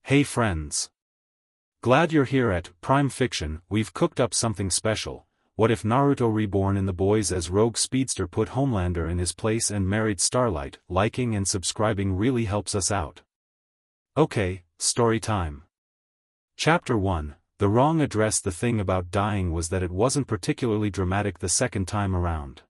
Hey friends! Glad you're here at Prime Fiction. We've cooked up something special. What if Naruto Reborn in the boys as rogue Speedster put Homelander in his place and married Starlight? Liking and subscribing really helps us out. Okay, story time. Chapter 1, The Wrong Address. The thing about dying was that it wasn't particularly dramatic the second time around.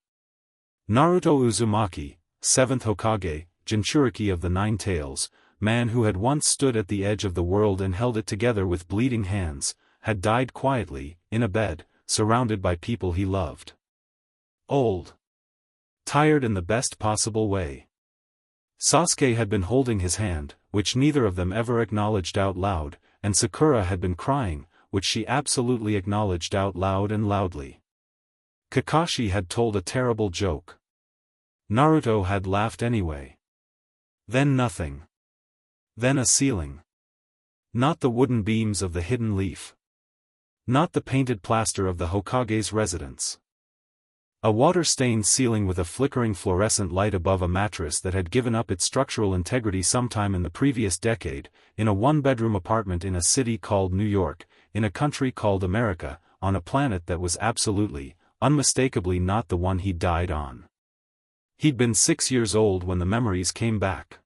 Naruto Uzumaki, Seventh Hokage, Jinchuriki of the Nine Tails, man who had once stood at the edge of the world and held it together with bleeding hands, had died quietly, in a bed, surrounded by people he loved. Old. Tired in the best possible way. Sasuke had been holding his hand, which neither of them ever acknowledged out loud, and Sakura had been crying, which she absolutely acknowledged out loud and loudly. Kakashi had told a terrible joke. Naruto had laughed anyway. Then nothing. Then a ceiling. Not the wooden beams of the hidden leaf. Not the painted plaster of the Hokage's residence. A water-stained ceiling with a flickering fluorescent light above a mattress that had given up its structural integrity sometime in the previous decade, in a one-bedroom apartment in a city called New York, in a country called America, on a planet that was absolutely, unmistakably not the one he died on. He'd been 6 years old when the memories came back.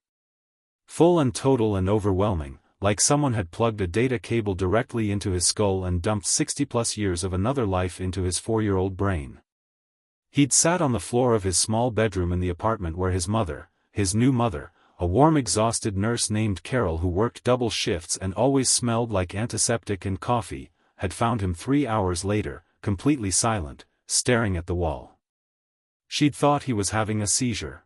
Full and total and overwhelming, like someone had plugged a data cable directly into his skull and dumped 60-plus years of another life into his 4-year-old brain. He'd sat on the floor of his small bedroom in the apartment where his mother, his new mother, a warm exhausted nurse named Carol who worked double shifts and always smelled like antiseptic and coffee, had found him 3 hours later, completely silent, staring at the wall. She'd thought he was having a seizure.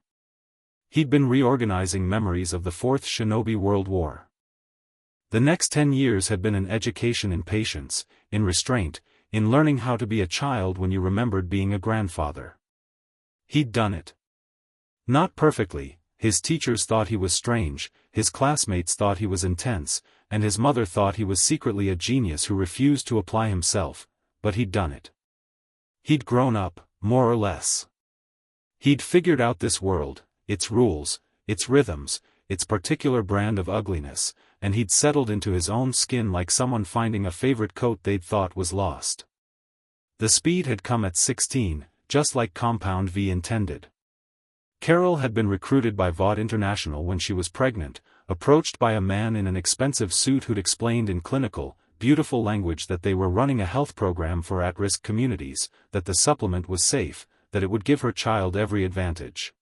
He'd been reorganizing memories of the Fourth Shinobi World War. The next 10 years had been an education in patience, in restraint, in learning how to be a child when you remembered being a grandfather. He'd done it. Not perfectly, his teachers thought he was strange, his classmates thought he was intense, and his mother thought he was secretly a genius who refused to apply himself, but he'd done it. He'd grown up, more or less. He'd figured out this world, its rules, its rhythms, its particular brand of ugliness, and he'd settled into his own skin like someone finding a favorite coat they'd thought was lost. The speed had come at 16, just like Compound V intended. Carol had been recruited by Vought International when she was pregnant, approached by a man in an expensive suit who'd explained in clinical, beautiful language that they were running a health program for at-risk communities, that the supplement was safe, that it would give her child every advantage.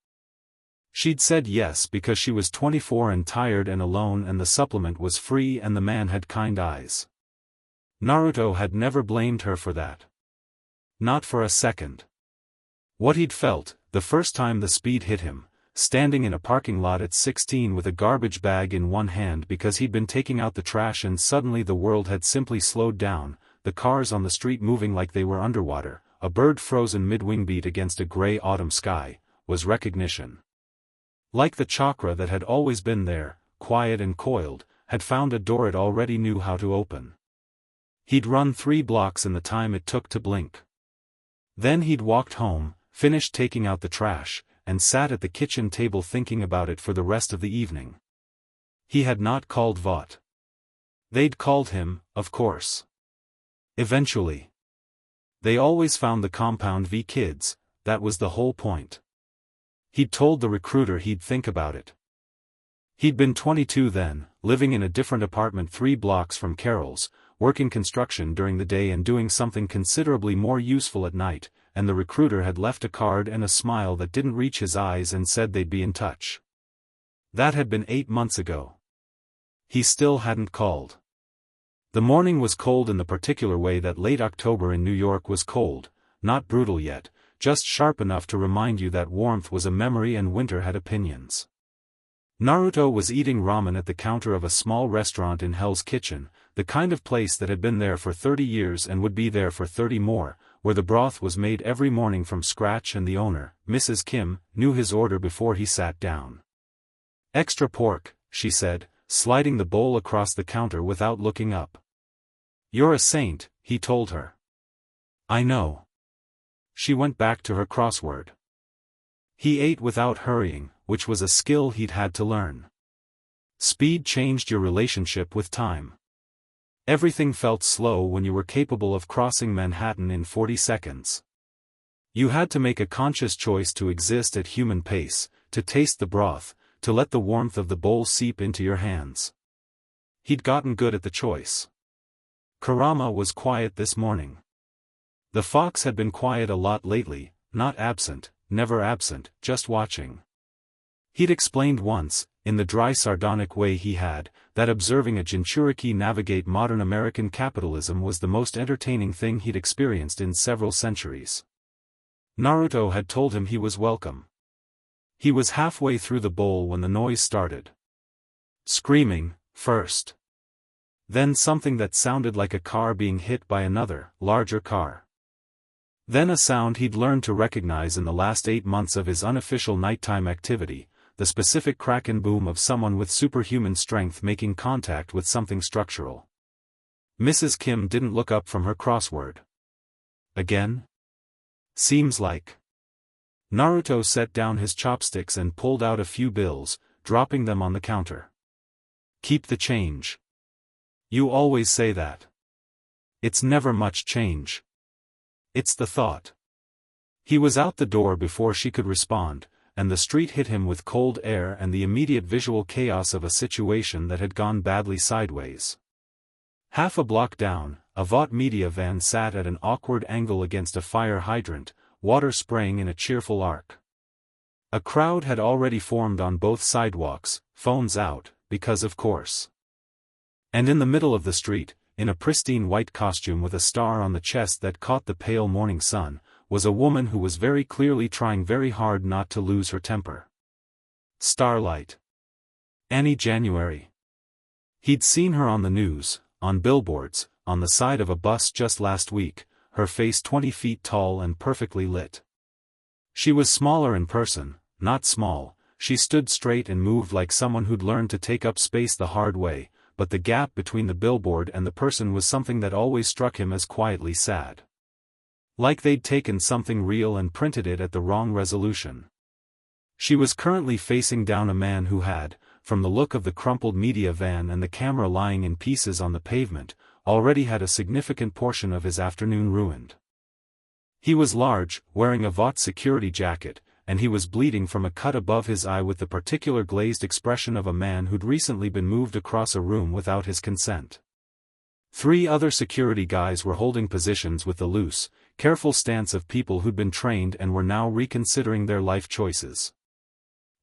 She'd said yes because she was 24 and tired and alone and the supplement was free and the man had kind eyes. Naruto had never blamed her for that. Not for a second. What he'd felt, the first time the speed hit him, standing in a parking lot at 16 with a garbage bag in one hand because he'd been taking out the trash and suddenly the world had simply slowed down, the cars on the street moving like they were underwater, a bird frozen mid-wing beat against a gray autumn sky, was recognition. Like the chakra that had always been there, quiet and coiled, had found a door it already knew how to open. He'd run 3 blocks in the time it took to blink. Then he'd walked home, finished taking out the trash, and sat at the kitchen table thinking about it for the rest of the evening. He had not called Vought. They'd called him, of course. Eventually. They always found the Compound V kids, that was the whole point. He'd told the recruiter he'd think about it. He'd been 22 then, living in a different apartment 3 blocks from Carol's, working construction during the day and doing something considerably more useful at night, and the recruiter had left a card and a smile that didn't reach his eyes and said they'd be in touch. That had been 8 months ago. He still hadn't called. The morning was cold in the particular way that late October in New York was cold, not brutal yet, just sharp enough to remind you that warmth was a memory and winter had opinions. Naruto was eating ramen at the counter of a small restaurant in Hell's Kitchen, the kind of place that had been there for 30 years and would be there for 30 more, where the broth was made every morning from scratch and the owner, Mrs. Kim, knew his order before he sat down. "Extra pork," she said, sliding the bowl across the counter without looking up. "You're a saint," he told her. "I know." She went back to her crossword. He ate without hurrying, which was a skill he'd had to learn. Speed changed your relationship with time. Everything felt slow when you were capable of crossing Manhattan in 40 seconds. You had to make a conscious choice to exist at human pace, to taste the broth, to let the warmth of the bowl seep into your hands. He'd gotten good at the choice. Kurama was quiet this morning. The fox had been quiet a lot lately, not absent, never absent, just watching. He'd explained once, in the dry sardonic way he had, that observing a Jinchuriki navigate modern American capitalism was the most entertaining thing he'd experienced in several centuries. Naruto had told him he was welcome. He was halfway through the bowl when the noise started. Screaming, first. Then something that sounded like a car being hit by another, larger car. Then a sound he'd learned to recognize in the last 8 months of his unofficial nighttime activity, the specific crack and boom of someone with superhuman strength making contact with something structural. Mrs. Kim didn't look up from her crossword. Again? Seems like. Naruto set down his chopsticks and pulled out a few bills, dropping them on the counter. Keep the change. You always say that. It's never much change. It's the thought. He was out the door before she could respond, and the street hit him with cold air and the immediate visual chaos of a situation that had gone badly sideways. Half a block down, a Vought media van sat at an awkward angle against a fire hydrant, water spraying in a cheerful arc. A crowd had already formed on both sidewalks, phones out, because of course. And in the middle of the street, in a pristine white costume with a star on the chest that caught the pale morning sun, was a woman who was very clearly trying very hard not to lose her temper. Starlight. Annie January. He'd seen her on the news, on billboards, on the side of a bus just last week, her face 20 feet tall and perfectly lit. She was smaller in person, not small, she stood straight and moved like someone who'd learned to take up space the hard way, but the gap between the billboard and the person was something that always struck him as quietly sad. Like they'd taken something real and printed it at the wrong resolution. She was currently facing down a man who had, from the look of the crumpled media van and the camera lying in pieces on the pavement, already had a significant portion of his afternoon ruined. He was large, wearing a Vought security jacket, and he was bleeding from a cut above his eye with the particular glazed expression of a man who'd recently been moved across a room without his consent. 3 other security guys were holding positions with the loose, careful stance of people who'd been trained and were now reconsidering their life choices.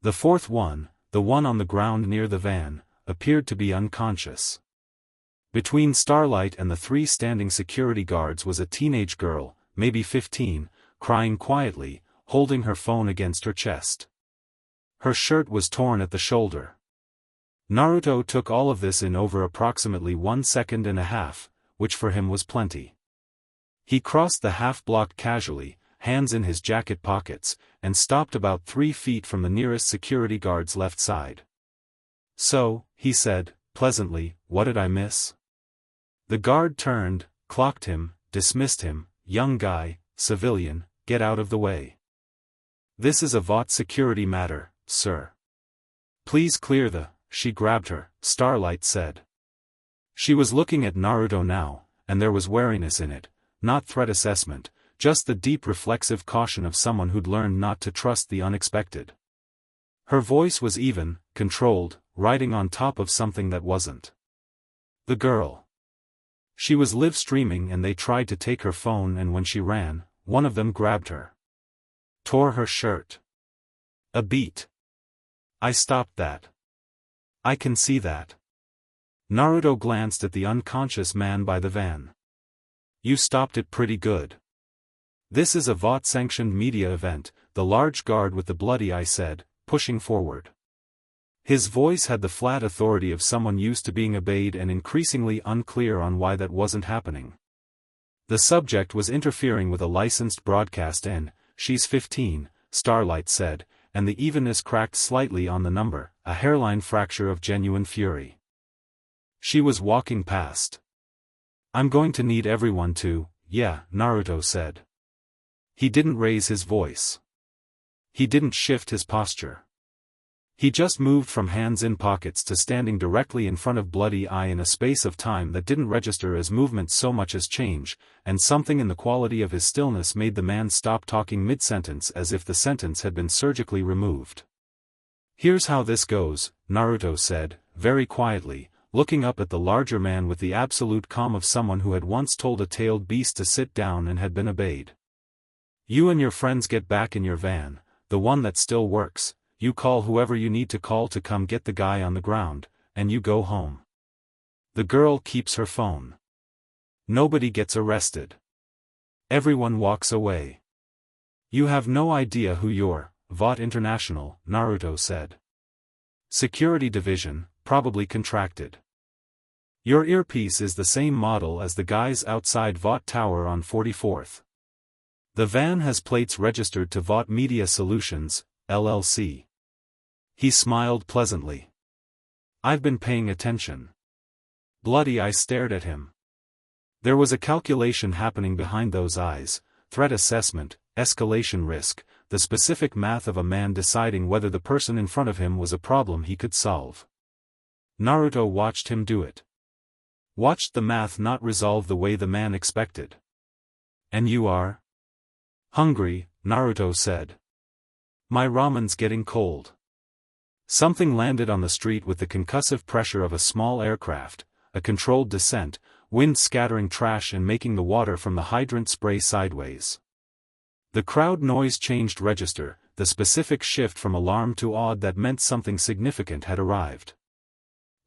The 4th one, the one on the ground near the van, appeared to be unconscious. Between Starlight and the 3 standing security guards was a teenage girl, maybe 15, crying quietly, holding her phone against her chest. Her shirt was torn at the shoulder. Naruto took all of this in over approximately 1.5 seconds, which for him was plenty. He crossed the half-block casually, hands in his jacket pockets, and stopped about 3 feet from the nearest security guard's left side. So, he said, pleasantly, what did I miss? The guard turned, clocked him, dismissed him, young guy, civilian, get out of the way. This is a Vought security matter, sir. Please clear the, she grabbed her, Starlight said. She was looking at Naruto now, and there was wariness in it, not threat assessment, just the deep reflexive caution of someone who'd learned not to trust the unexpected. Her voice was even, controlled, riding on top of something that wasn't. The girl. She was live streaming and they tried to take her phone, and when she ran, one of them grabbed her. Tore her shirt. A beat. I stopped that. I can see that. Naruto glanced at the unconscious man by the van. You stopped it pretty good. This is a Vought-sanctioned media event, the large guard with the bloody eye said, pushing forward. His voice had the flat authority of someone used to being obeyed and increasingly unclear on why that wasn't happening. The subject was interfering with a licensed broadcast and, she's 15, Starlight said, and the evenness cracked slightly on the number, a hairline fracture of genuine fury. She was walking past. I'm going to need everyone to, yeah, Naruto said. He didn't raise his voice. He didn't shift his posture. He just moved from hands in pockets to standing directly in front of Bloody Eye in a space of time that didn't register as movement so much as change, and something in the quality of his stillness made the man stop talking mid-sentence as if the sentence had been surgically removed. "Here's how this goes," Naruto said, very quietly, looking up at the larger man with the absolute calm of someone who had once told a tailed beast to sit down and had been obeyed. "You and your friends get back in your van, the one that still works. You call whoever you need to call to come get the guy on the ground, and you go home. The girl keeps her phone. Nobody gets arrested. Everyone walks away. You have no idea who you're, Vought International," Naruto said. "Security division, probably contracted. Your earpiece is the same model as the guys outside Vought Tower on 44th. The van has plates registered to Vought Media Solutions, LLC. He smiled pleasantly. "I've been paying attention." Bloody Eye stared at him. There was a calculation happening behind those eyes, threat assessment, escalation risk, the specific math of a man deciding whether the person in front of him was a problem he could solve. Naruto watched him do it. Watched the math not resolve the way the man expected. "And you are?" "Hungry," Naruto said. "My ramen's getting cold." Something landed on the street with the concussive pressure of a small aircraft, a controlled descent, wind scattering trash and making the water from the hydrant spray sideways. The crowd noise changed register, the specific shift from alarm to awed that meant something significant had arrived.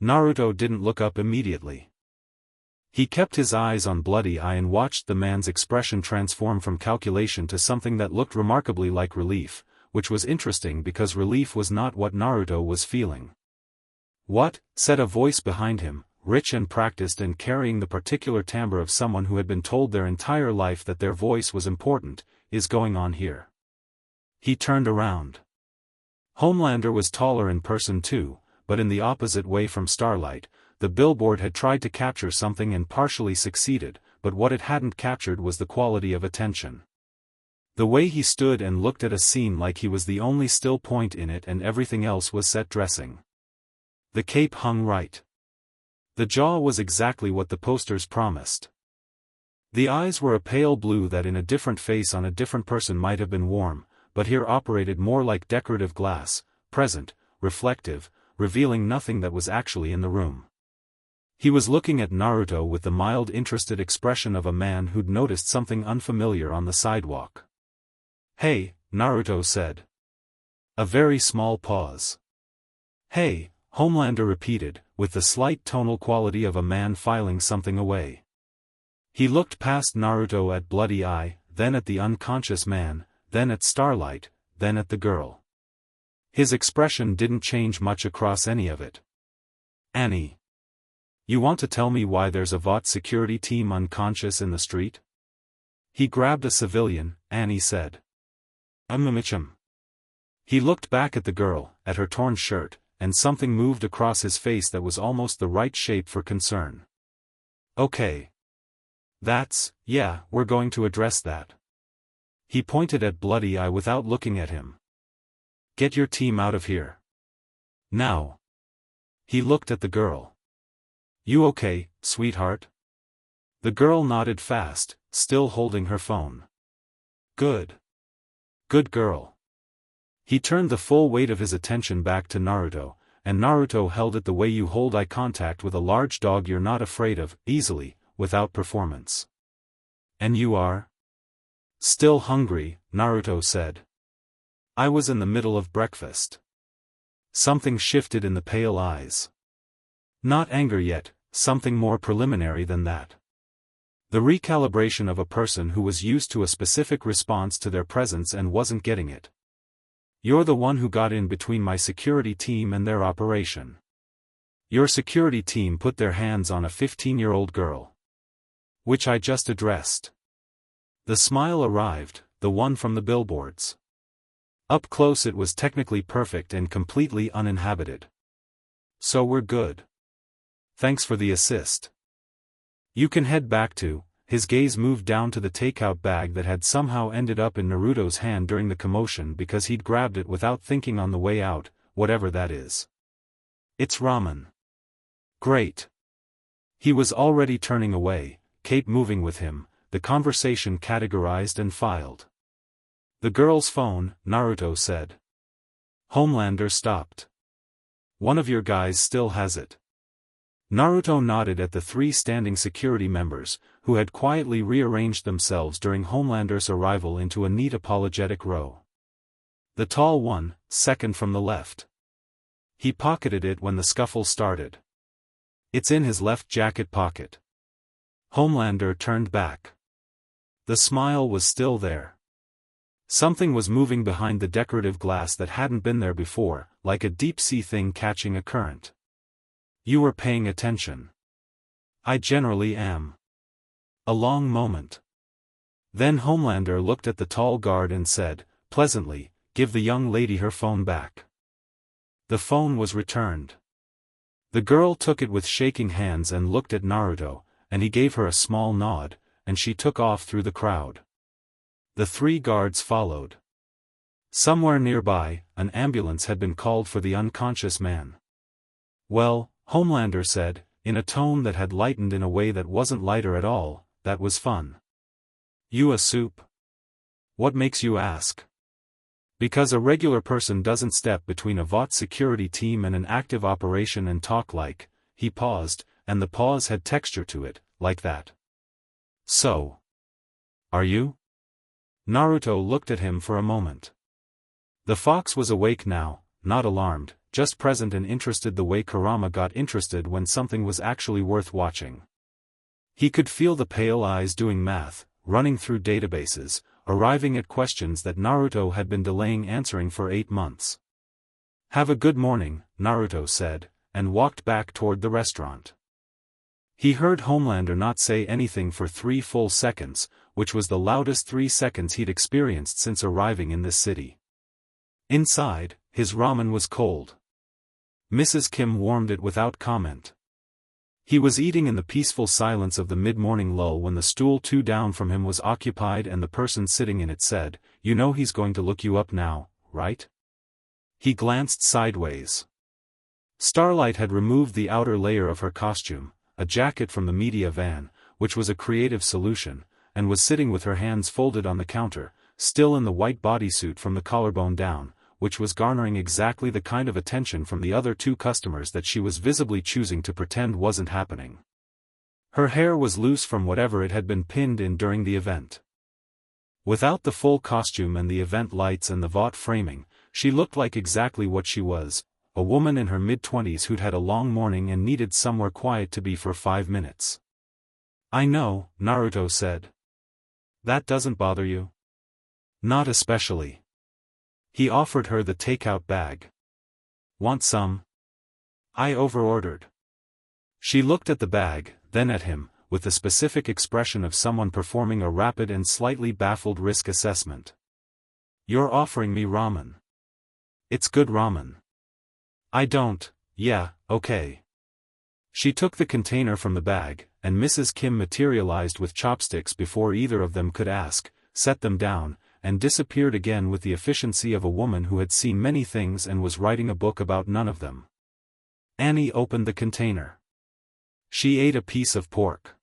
Naruto didn't look up immediately. He kept his eyes on Bloody Eye and watched the man's expression transform from calculation to something that looked remarkably like relief, which was interesting because relief was not what Naruto was feeling. "What?" said a voice behind him, rich and practiced and carrying the particular timbre of someone who had been told their entire life that their voice was important, "is going on here?" He turned around. Homelander was taller in person too, but in the opposite way from Starlight. The billboard had tried to capture something and partially succeeded, but what it hadn't captured was the quality of attention. The way he stood and looked at a scene like he was the only still point in it and everything else was set dressing. The cape hung right. The jaw was exactly what the posters promised. The eyes were a pale blue that in a different face on a different person might have been warm, but here operated more like decorative glass, present, reflective, revealing nothing that was actually in the room. He was looking at Naruto with the mild interested expression of a man who'd noticed something unfamiliar on the sidewalk. "Hey," Naruto said. A very small pause. "Hey," Homelander repeated, with the slight tonal quality of a man filing something away. He looked past Naruto at Bloody Eye, then at the unconscious man, then at Starlight, then at the girl. His expression didn't change much across any of it. "Annie. You want to tell me why there's a Vought security team unconscious in the street?" "He grabbed a civilian," Annie said. "Micham." He looked back at the girl, at her torn shirt, and something moved across his face that was almost the right shape for concern. "Okay. Yeah, we're going to address that." He pointed at Bloody Eye without looking at him. "Get your team out of here. Now." He looked at the girl. "You okay, sweetheart?" The girl nodded fast, still holding her phone. "Good. Good girl." He turned the full weight of his attention back to Naruto, and Naruto held it the way you hold eye contact with a large dog you're not afraid of, easily, without performance. "And you are?" "Still hungry," Naruto said. "I was in the middle of breakfast." Something shifted in the pale eyes. Not anger yet, something more preliminary than that. The recalibration of a person who was used to a specific response to their presence and wasn't getting it. "You're the one who got in between my security team and their operation. Your security team put their hands on a 15-year-old girl. Which I just addressed." The smile arrived, the one from the billboards. Up close it was technically perfect and completely uninhabited. "So we're good. Thanks for the assist. You can head back to," his gaze moved down to the takeout bag that had somehow ended up in Naruto's hand during the commotion because he'd grabbed it without thinking on the way out, whatever that is. It's ramen. Great. He was already turning away, Kate moving with him, the conversation categorized and filed. The girl's phone, Naruto said. Homelander stopped. One of your guys still has it. Naruto nodded at the three standing security members, who had quietly rearranged themselves during Homelander's arrival into a neat apologetic row. The tall one, second from the left. He pocketed it when the scuffle started. It's in his left jacket pocket. Homelander turned back. The smile was still there. Something was moving behind the decorative glass that hadn't been there before, like a deep-sea thing catching a current. You were paying attention. I generally am. A long moment. Then Homelander looked at the tall guard and said, pleasantly, give the young lady her phone back. The phone was returned. The girl took it with shaking hands and looked at Naruto, and he gave her a small nod, and she took off through the crowd. The three guards followed. Somewhere nearby, an ambulance had been called for the unconscious man. Well, Homelander said, in a tone that had lightened in a way that wasn't lighter at all, that was fun. You a soup? What makes you ask? Because a regular person doesn't step between a Vought security team and an active operation and talk like, he paused, and the pause had texture to it, like that. So. Are you? Naruto looked at him for a moment. The fox was awake now, not alarmed, just present and interested the way Kurama got interested when something was actually worth watching. He could feel the pale eyes doing math, running through databases, arriving at questions that Naruto had been delaying answering for 8 months. Have a good morning, Naruto said, and walked back toward the restaurant. He heard Homelander not say anything for 3 full seconds, which was the loudest 3 seconds he'd experienced since arriving in this city. Inside, his ramen was cold. Mrs. Kim warmed it without comment. He was eating in the peaceful silence of the mid-morning lull when the stool 2 down from him was occupied and the person sitting in it said, "You know he's going to look you up now, right?" He glanced sideways. Starlight had removed the outer layer of her costume, a jacket from the media van, which was a creative solution, and was sitting with her hands folded on the counter, still in the white bodysuit from the collarbone down, which was garnering exactly the kind of attention from the other 2 customers that she was visibly choosing to pretend wasn't happening. Her hair was loose from whatever it had been pinned in during the event. Without the full costume and the event lights and the Vought framing, she looked like exactly what she was, a woman in her mid-20s who'd had a long morning and needed somewhere quiet to be for 5 minutes. I know, Naruto said. That doesn't bother you? Not especially. He offered her the takeout bag. Want some? I overordered. She looked at the bag, then at him, with the specific expression of someone performing a rapid and slightly baffled risk assessment. You're offering me ramen. It's good ramen. I don't, yeah, okay. She took the container from the bag, and Mrs. Kim materialized with chopsticks before either of them could ask, set them down, and disappeared again with the efficiency of a woman who had seen many things and was writing a book about none of them. Annie opened the container. She ate a piece of pork.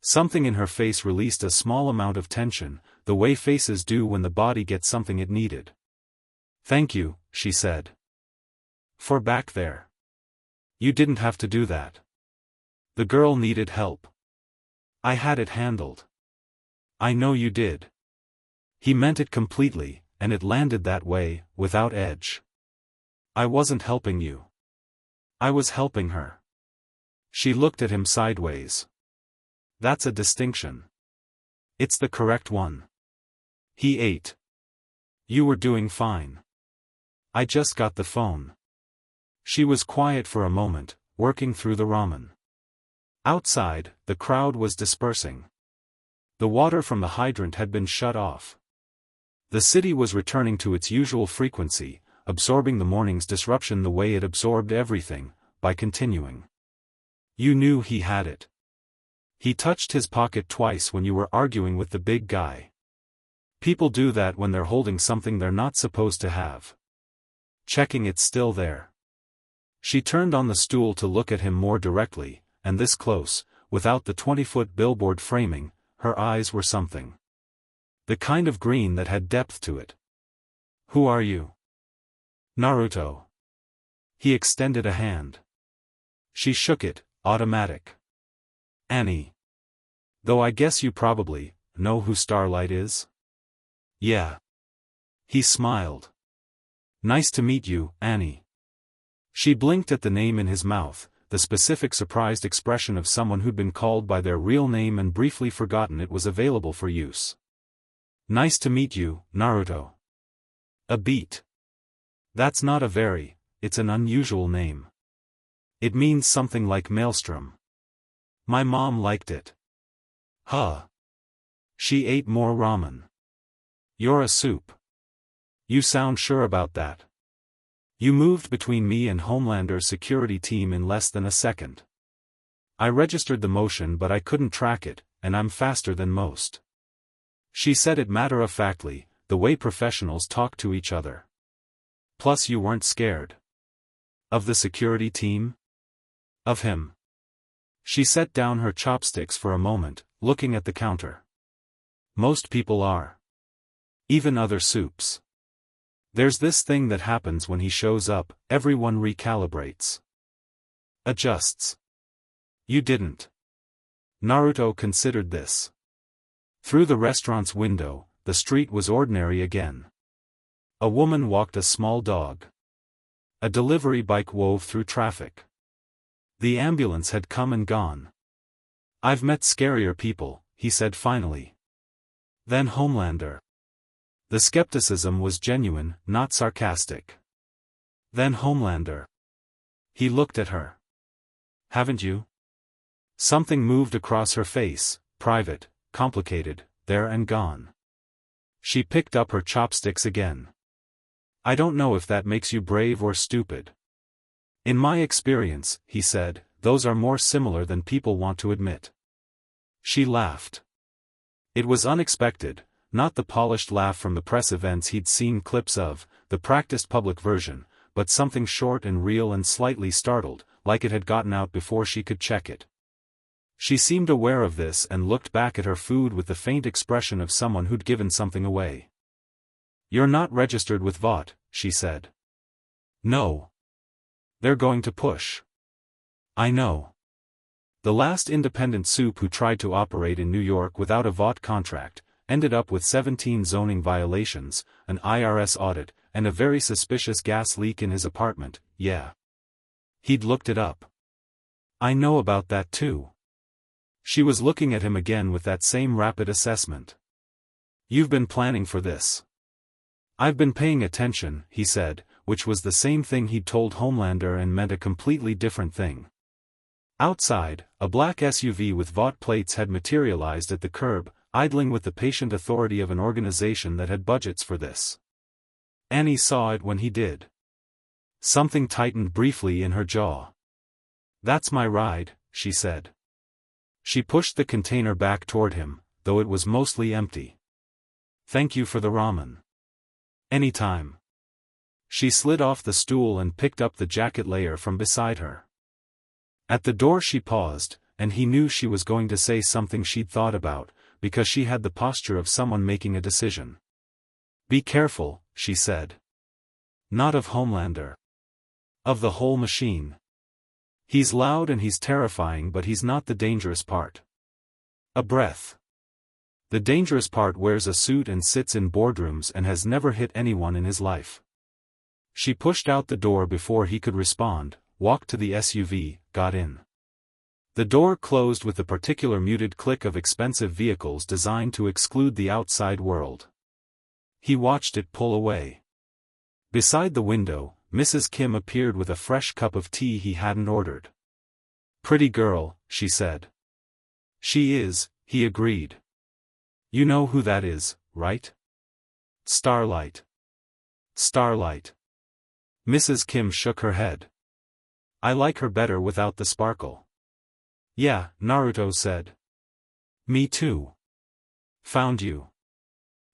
Something in her face released a small amount of tension, the way faces do when the body gets something it needed. Thank you, she said. For back there. You didn't have to do that. The girl needed help. I had it handled. I know you did. He meant it completely, and it landed that way, without edge. I wasn't helping you. I was helping her. She looked at him sideways. That's a distinction. It's the correct one. He ate. You were doing fine. I just got the phone. She was quiet for a moment, working through the ramen. Outside, the crowd was dispersing. The water from the hydrant had been shut off. The city was returning to its usual frequency, absorbing the morning's disruption the way it absorbed everything, by continuing. You knew he had it. He touched his pocket twice when you were arguing with the big guy. People do that when they're holding something they're not supposed to have. checking it's still there. She turned on the stool to look at him more directly, and this close, without the 20-foot billboard framing, her eyes were something. The kind of green that had depth to it. Who are you? Naruto. He extended a hand. She shook it, automatic. Annie. Though I guess you probably know who Starlight is? Yeah. He smiled. Nice to meet you, Annie. She blinked at the name in his mouth, the specific surprised expression of someone who'd been called by their real name and briefly forgotten it was available for use. Nice to meet you, Naruto. A beat. That's not it's an unusual name. It means something like maelstrom. My mom liked it. Huh. She ate more ramen. You're a soup. You sound sure about that. You moved between me and Homelander's security team in less than a second. I registered the motion but I couldn't track it, and I'm faster than most. She said it matter-of-factly, the way professionals talk to each other. Plus you weren't scared. Of the security team? Of him. She set down her chopsticks for a moment, looking at the counter. Most people are. Even other soups. There's this thing that happens when he shows up, everyone recalibrates. Adjusts. You didn't. Naruto considered this. Through the restaurant's window, the street was ordinary again. A woman walked a small dog. A delivery bike wove through traffic. The ambulance had come and gone. I've met scarier people, he said finally. Then Homelander. The skepticism was genuine, not sarcastic. Then Homelander. He looked at her. Haven't you? Something moved across her face, private, complicated, there and gone. She picked up her chopsticks again. I don't know if that makes you brave or stupid. In my experience, he said, those are more similar than people want to admit. She laughed. It was unexpected, not the polished laugh from the press events he'd seen clips of, the practiced public version, but something short and real and slightly startled, like it had gotten out before she could check it. She seemed aware of this and looked back at her food with the faint expression of someone who'd given something away. You're not registered with Vought, she said. No. They're going to push. I know. The last independent soup who tried to operate in New York without a Vought contract, ended up with 17 zoning violations, an IRS audit, and a very suspicious gas leak in his apartment, yeah. He'd looked it up. I know about that too. She was looking at him again with that same rapid assessment. You've been planning for this. I've been paying attention, he said, which was the same thing he'd told Homelander and meant a completely different thing. Outside, a black SUV with Vought plates had materialized at the curb, idling with the patient authority of an organization that had budgets for this. Annie saw it when he did. Something tightened briefly in her jaw. That's my ride, she said. She pushed the container back toward him, though it was mostly empty. Thank you for the ramen. Anytime. She slid off the stool and picked up the jacket layer from beside her. At the door she paused, and he knew she was going to say something she'd thought about, because she had the posture of someone making a decision. Be careful, she said. Not of Homelander. Of the whole machine. He's loud and he's terrifying, but he's not the dangerous part. A breath. The dangerous part wears a suit and sits in boardrooms and has never hit anyone in his life. She pushed out the door before he could respond, walked to the SUV, got in. The door closed with the particular muted click of expensive vehicles designed to exclude the outside world. He watched it pull away. Beside the window, Mrs. Kim appeared with a fresh cup of tea he hadn't ordered. Pretty girl, she said. She is, he agreed. You know who that is, right? Starlight. Starlight. Mrs. Kim shook her head. I like her better without the sparkle. Yeah, Naruto said. Me too. Found you.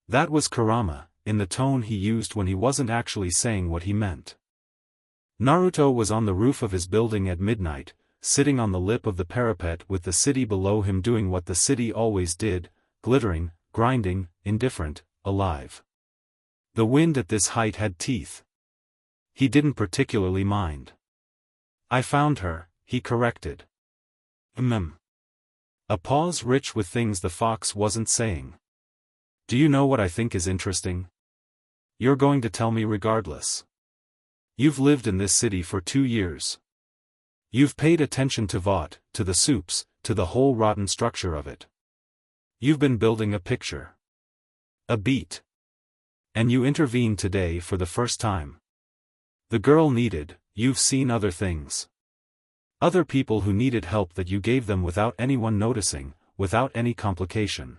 That was Kurama, in the tone he used when he wasn't actually saying what he meant. Naruto was on the roof of his building at midnight, sitting on the lip of the parapet with the city below him doing what the city always did, glittering, grinding, indifferent, alive. The wind at this height had teeth. He didn't particularly mind. I found her, he corrected. A pause rich with things the fox wasn't saying. Do you know what I think is interesting? You're going to tell me regardless. You've lived in this city for 2 years. You've paid attention to Vought, to the soups, to the whole rotten structure of it. You've been building a picture. A beat. And you intervened today for the first time. The girl needed, you've seen other things. Other people who needed help that you gave them without anyone noticing, without any complication.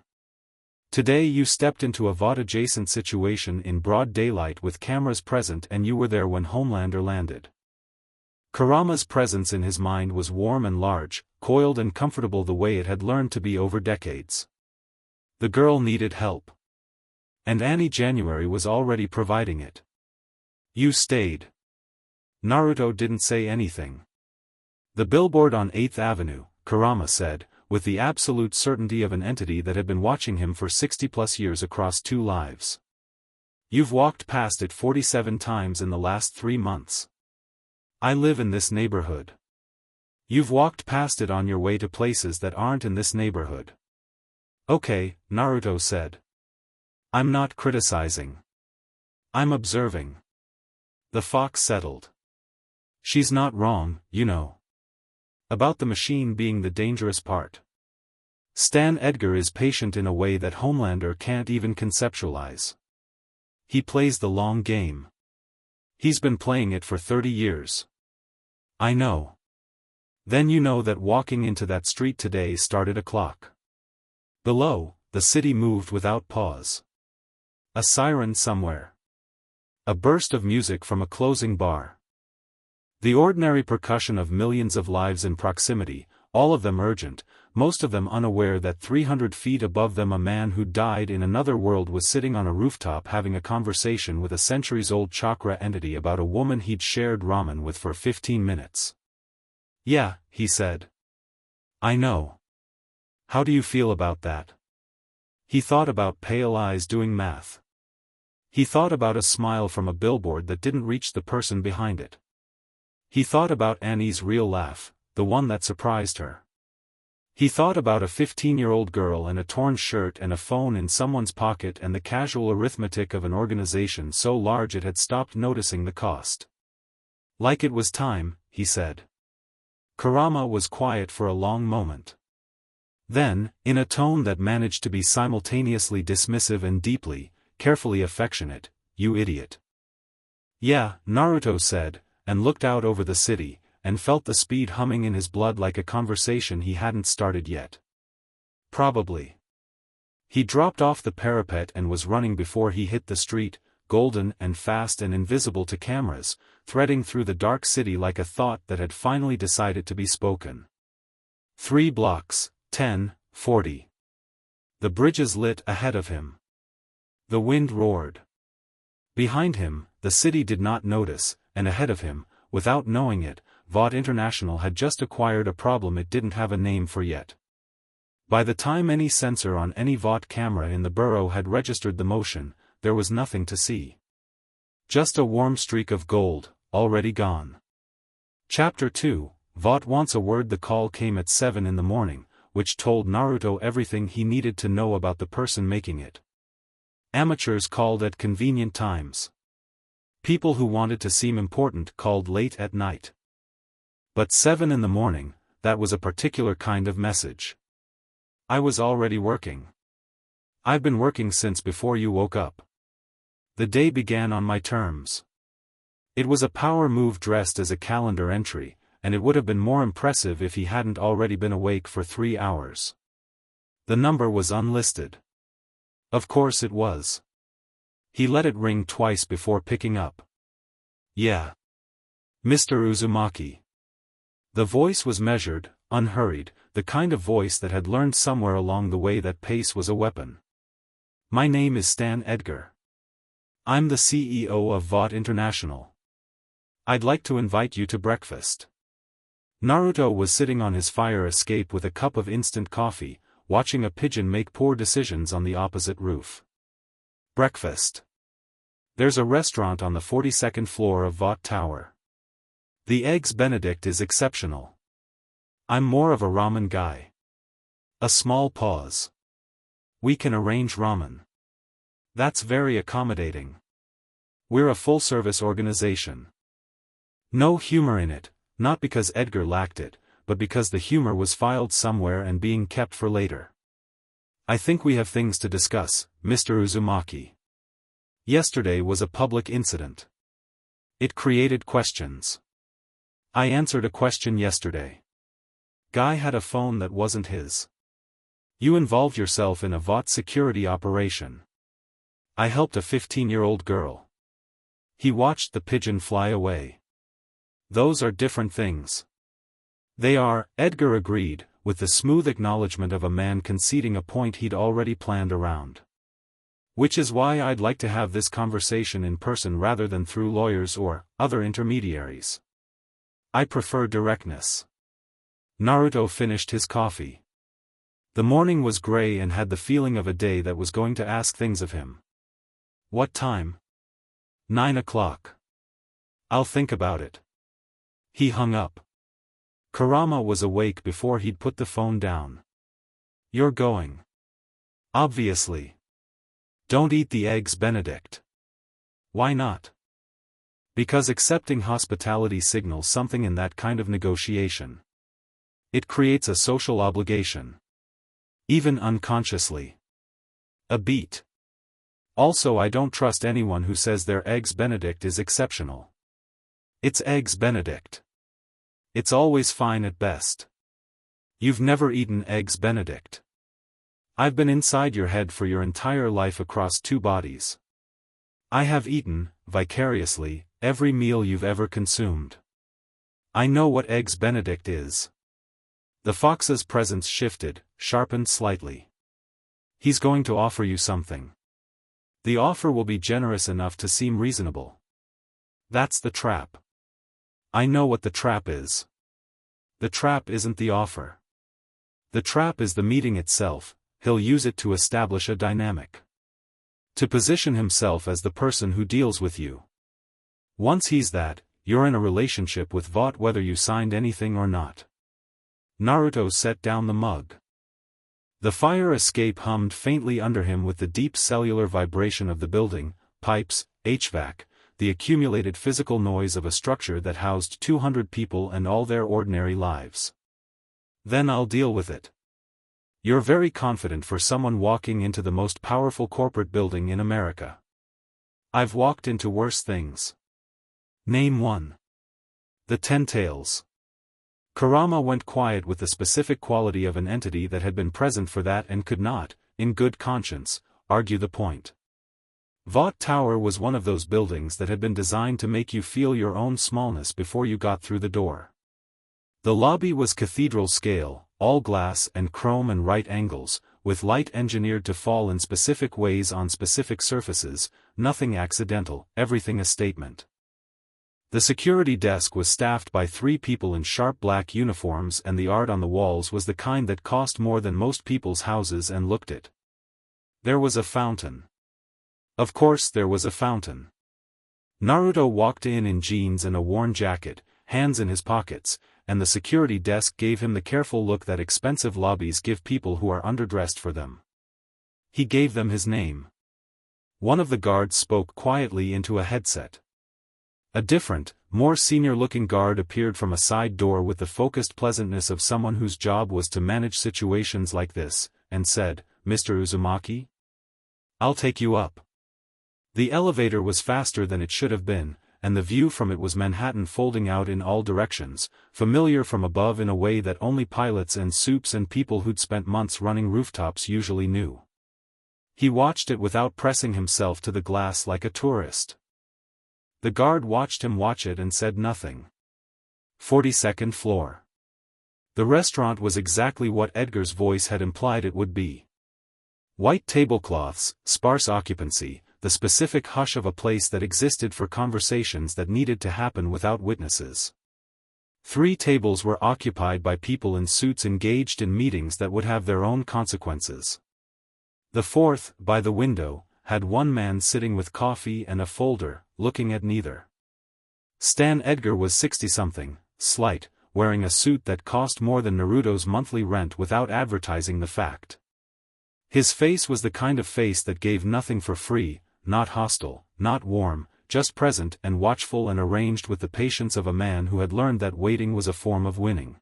Today you stepped into a Vought-adjacent situation in broad daylight with cameras present and you were there when Homelander landed. Kurama's presence in his mind was warm and large, coiled and comfortable the way it had learned to be over decades. The girl needed help. And Annie January was already providing it. You stayed. Naruto didn't say anything. The billboard on 8th Avenue, Kurama said, with the absolute certainty of an entity that had been watching him for 60+ years across 2 lives. You've walked past it 47 times in the last 3 months. I live in this neighborhood. You've walked past it on your way to places that aren't in this neighborhood. Okay, Naruto said. I'm not criticizing. I'm observing. The fox settled. She's not wrong, you know. About the machine being the dangerous part. Stan Edgar is patient in a way that Homelander can't even conceptualize. He plays the long game. He's been playing it for 30 years. I know. Then you know that walking into that street today started a clock. Below, the city moved without pause. A siren somewhere. A burst of music from a closing bar. The ordinary percussion of millions of lives in proximity, all of them urgent, most of them unaware that 300 feet above them a man who died in another world was sitting on a rooftop having a conversation with a centuries-old chakra entity about a woman he'd shared ramen with for 15 minutes. Yeah, he said. I know. How do you feel about that? He thought about pale eyes doing math. He thought about a smile from a billboard that didn't reach the person behind it. He thought about Annie's real laugh, the one that surprised her. He thought about a 15-year-old girl and a torn shirt and a phone in someone's pocket and the casual arithmetic of an organization so large it had stopped noticing the cost. Like it was time, he said. Kurama was quiet for a long moment. Then, in a tone that managed to be simultaneously dismissive and deeply, carefully affectionate, you idiot. Yeah, Naruto said, and looked out over the city, and felt the speed humming in his blood like a conversation he hadn't started yet. Probably. He dropped off the parapet and was running before he hit the street, golden and fast and invisible to cameras, threading through the dark city like a thought that had finally decided to be spoken. 3 blocks, 10, 40. The bridges lit ahead of him. The wind roared. Behind him, the city did not notice, and ahead of him, without knowing it, Vought International had just acquired a problem it didn't have a name for yet. By the time any sensor on any Vought camera in the borough had registered the motion, there was nothing to see. Just a warm streak of gold, already gone. Chapter 2, Vought wants a word. The call came at 7 in the morning, which told Naruto everything he needed to know about the person making it. Amateurs called at convenient times. People who wanted to seem important called late at night. But 7 in the morning, that was a particular kind of message. I was already working. I've been working since before you woke up. The day began on my terms. It was a power move dressed as a calendar entry, and it would have been more impressive if he hadn't already been awake for 3 hours. The number was unlisted. Of course it was. He let it ring twice before picking up. Yeah. Mr. Uzumaki. The voice was measured, unhurried, the kind of voice that had learned somewhere along the way that pace was a weapon. My name is Stan Edgar. I'm the CEO of Vought International. I'd like to invite you to breakfast. Naruto was sitting on his fire escape with a cup of instant coffee, watching a pigeon make poor decisions on the opposite roof. Breakfast. There's a restaurant on the 42nd floor of Vought Tower. The Eggs Benedict is exceptional. I'm more of a ramen guy. A small pause. We can arrange ramen. That's very accommodating. We're a full-service organization. No humor in it, not because Edgar lacked it, but because the humor was filed somewhere and being kept for later. I think we have things to discuss, Mr. Uzumaki. Yesterday was a public incident. It created questions. I answered a question yesterday. Guy had a phone that wasn't his. You involved yourself in a Vought security operation. I helped a 15-year-old girl. He watched the pigeon fly away. Those are different things. They are, Edgar agreed, with the smooth acknowledgement of a man conceding a point he'd already planned around. Which is why I'd like to have this conversation in person rather than through lawyers or other intermediaries. I prefer directness. Naruto finished his coffee. The morning was gray and had the feeling of a day that was going to ask things of him. What time? 9 o'clock. I'll think about it. He hung up. Kurama was awake before he'd put the phone down. You're going. Obviously. Don't eat the Eggs Benedict. Why not? Because accepting hospitality signals something in that kind of negotiation. It creates a social obligation. Even unconsciously. A beat. Also, I don't trust anyone who says their Eggs Benedict is exceptional. It's Eggs Benedict. It's always fine at best. You've never eaten Eggs Benedict. I've been inside your head for your entire life across 2 bodies. I have eaten, vicariously, every meal you've ever consumed. I know what Eggs Benedict is. The fox's presence shifted, sharpened slightly. He's going to offer you something. The offer will be generous enough to seem reasonable. That's the trap. I know what the trap is. The trap isn't the offer. The trap is the meeting itself. He'll use it to establish a dynamic. To position himself as the person who deals with you. Once he's that, you're in a relationship with Vought whether you signed anything or not. Naruto set down the mug. The fire escape hummed faintly under him with the deep cellular vibration of the building, pipes, HVAC, the accumulated physical noise of a structure that housed 200 people and all their ordinary lives. Then I'll deal with it. You're very confident for someone walking into the most powerful corporate building in America. I've walked into worse things. Name one. The Ten Tails. Kurama went quiet with the specific quality of an entity that had been present for that and could not, in good conscience, argue the point. Vought Tower was one of those buildings that had been designed to make you feel your own smallness before you got through the door. The lobby was cathedral scale, all glass and chrome and right angles, with light engineered to fall in specific ways on specific surfaces, nothing accidental, everything a statement. The security desk was staffed by 3 people in sharp black uniforms and the art on the walls was the kind that cost more than most people's houses and looked it. There was a fountain. Of course there was a fountain. Naruto walked in jeans and a worn jacket, hands in his pockets, and the security desk gave him the careful look that expensive lobbies give people who are underdressed for them. He gave them his name. One of the guards spoke quietly into a headset. A different, more senior-looking guard appeared from a side door with the focused pleasantness of someone whose job was to manage situations like this, and said, "Mr. Uzumaki? I'll take you up." The elevator was faster than it should have been, and the view from it was Manhattan folding out in all directions, familiar from above in a way that only pilots and soups and people who'd spent months running rooftops usually knew. He watched it without pressing himself to the glass like a tourist. The guard watched him watch it and said nothing. 42nd floor. The restaurant was exactly what Edgar's voice had implied it would be. White tablecloths, sparse occupancy, the specific hush of a place that existed for conversations that needed to happen without witnesses. 3 tables were occupied by people in suits engaged in meetings that would have their own consequences. The 4th, by the window, had one man sitting with coffee and a folder, looking at neither. Stan Edgar was 60-something, slight, wearing a suit that cost more than Naruto's monthly rent without advertising the fact. His face was the kind of face that gave nothing for free, not hostile, not warm, just present and watchful and arranged with the patience of a man who had learned that waiting was a form of winning.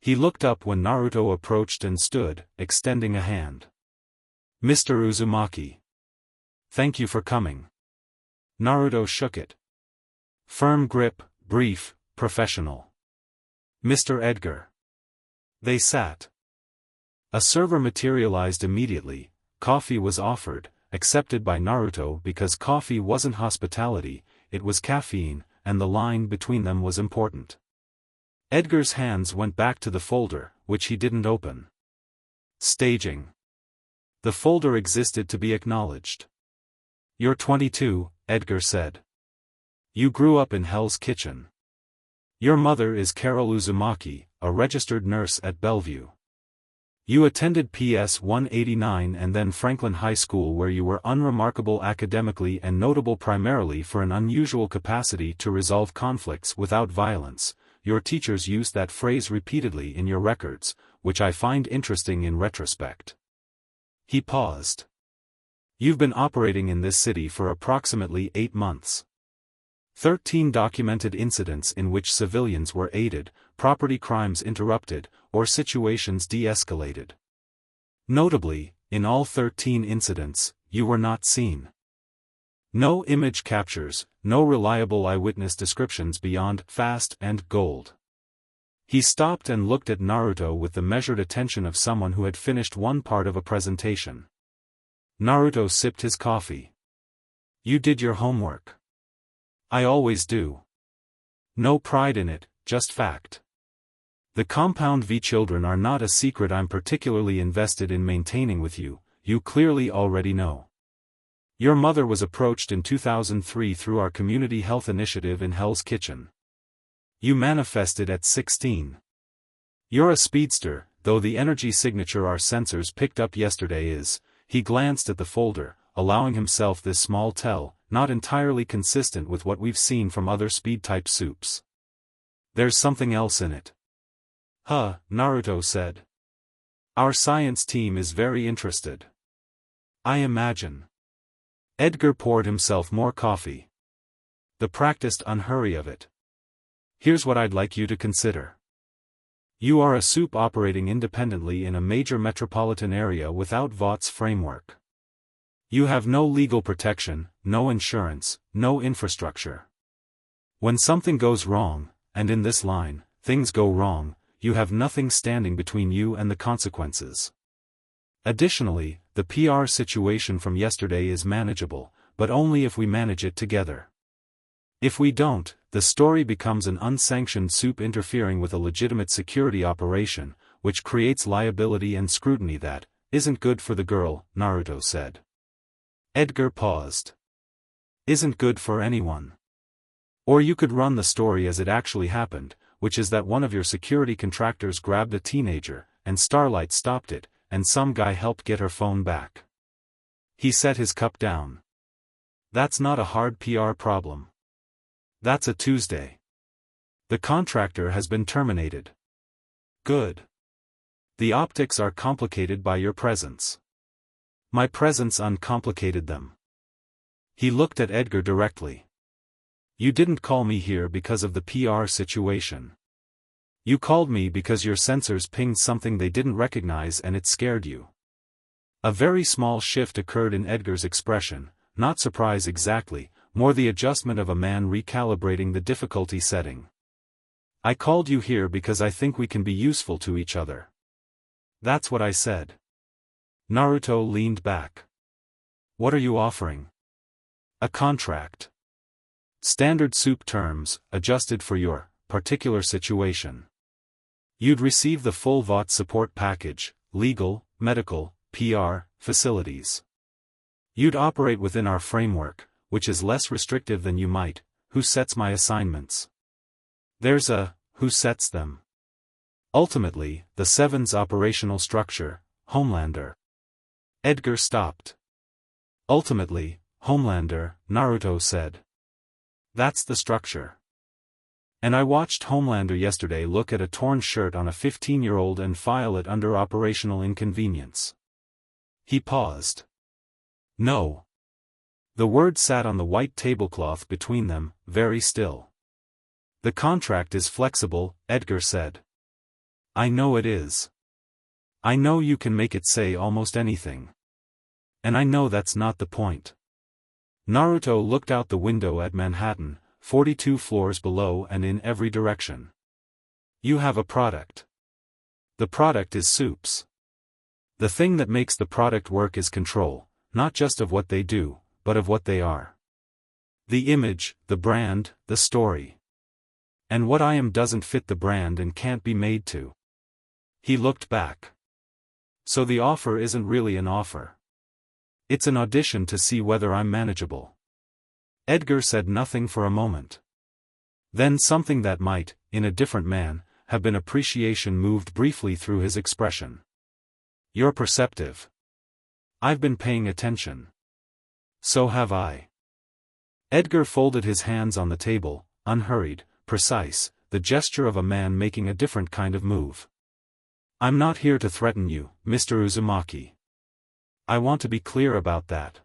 He looked up when Naruto approached and stood, extending a hand. "Mr. Uzumaki. Thank you for coming." Naruto shook it. Firm grip, brief, professional. "Mr. Edgar." They sat. A server materialized immediately. Coffee was offered, accepted by Naruto because coffee wasn't hospitality, it was caffeine, and the line between them was important. Edgar's hands went back to the folder, which he didn't open. Staging. The folder existed to be acknowledged. "You're 22, Edgar said. You grew up in Hell's Kitchen. Your mother is Carol Uzumaki, a registered nurse at Bellevue. You attended PS 189 and then Franklin High School, where you were unremarkable academically and notable primarily for an unusual capacity to resolve conflicts without violence. Your teachers used that phrase repeatedly in your records, which I find interesting in retrospect." He paused. "You've been operating in this city for approximately 8 months. 13 documented incidents in which civilians were aided, property crimes interrupted, or situations de-escalated. Notably, in all 13 incidents, you were not seen. No image captures, no reliable eyewitness descriptions beyond fast and gold." He stopped and looked at Naruto with the measured attention of someone who had finished one part of a presentation. Naruto sipped his coffee. "You did your homework." "I always do. No pride in it, just fact. The Compound V children are not a secret I'm particularly invested in maintaining with you, you clearly already know. Your mother was approached in 2003 through our community health initiative in Hell's Kitchen. You manifested at 16. You're a speedster, though the energy signature our sensors picked up yesterday is," he glanced at the folder, allowing himself this small tell, "not entirely consistent with what we've seen from other speed-type soups. There's something else in it." "Huh," Naruto said. "Our science team is very interested." "I imagine." Edgar poured himself more coffee. The practiced unhurry of it. "Here's what I'd like you to consider. You are a soup operating independently in a major metropolitan area without Vought's framework. You have no legal protection, no insurance, no infrastructure. When something goes wrong, and in this line, things go wrong, you have nothing standing between you and the consequences. Additionally, the PR situation from yesterday is manageable, but only if we manage it together. If we don't, the story becomes an unsanctioned soup interfering with a legitimate security operation, which creates liability and scrutiny that isn't good for the girl," Naruto said. Edgar paused. "Isn't good for anyone. Or you could run the story as it actually happened, which is that one of your security contractors grabbed a teenager, and Starlight stopped it, and some guy helped get her phone back." He set his cup down. "That's not a hard PR problem. That's a Tuesday. The contractor has been terminated." "Good. The optics are complicated by your presence." "My presence uncomplicated them." He looked at Edgar directly. "You didn't call me here because of the PR situation. You called me because your sensors pinged something they didn't recognize and it scared you." A very small shift occurred in Edgar's expression, not surprise exactly, more the adjustment of a man recalibrating the difficulty setting. "I called you here because I think we can be useful to each other." "That's what I said." Naruto leaned back. "What are you offering?" "A contract. Standard soup terms, adjusted for your particular situation. You'd receive the full Vought support package, legal, medical, PR, facilities. You'd operate within our framework, which is less restrictive than you might. Who sets my assignments? There's a, who sets them? Ultimately, the Seven's operational structure, Homelander. Edgar stopped. Ultimately, Homelander, Naruto said. That's the structure. And I watched Homelander yesterday look at a torn shirt on a 15-year-old and file it under operational inconvenience. He paused. No. The word sat on the white tablecloth between them, very still. The contract is flexible, Edgar said. I know it is. I know you can make it say almost anything. And I know that's not the point. Naruto looked out the window at Manhattan, 42 floors below and in every direction. You have a product. The product is soups. The thing that makes the product work is control, not just of what they do, but of what they are. The image, the brand, the story. And what I am doesn't fit the brand and can't be made to. He looked back. So the offer isn't really an offer. It's an audition to see whether I'm manageable. Edgar said nothing for a moment. Then something that might, in a different man, have been appreciation moved briefly through his expression. You're perceptive. I've been paying attention. So have I. Edgar folded his hands on the table, unhurried, precise, the gesture of a man making a different kind of move. I'm not here to threaten you, Mr. Uzumaki. I want to be clear about that.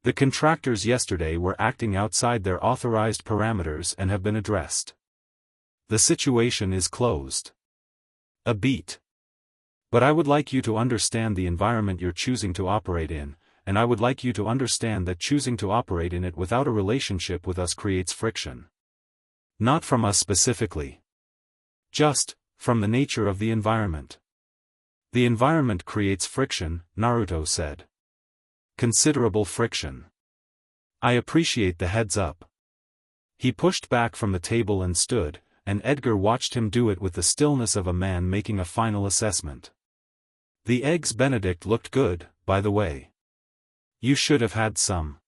The contractors yesterday were acting outside their authorized parameters and have been addressed. The situation is closed. A beat. But I would like you to understand the environment you're choosing to operate in, and I would like you to understand that choosing to operate in it without a relationship with us creates friction. Not from us specifically. Just, from the nature of the environment. The environment creates friction, Naruto said. Considerable friction. I appreciate the heads up. He pushed back from the table and stood, and Edgar watched him do it with the stillness of a man making a final assessment. The eggs Benedict looked good, by the way. You should have had some.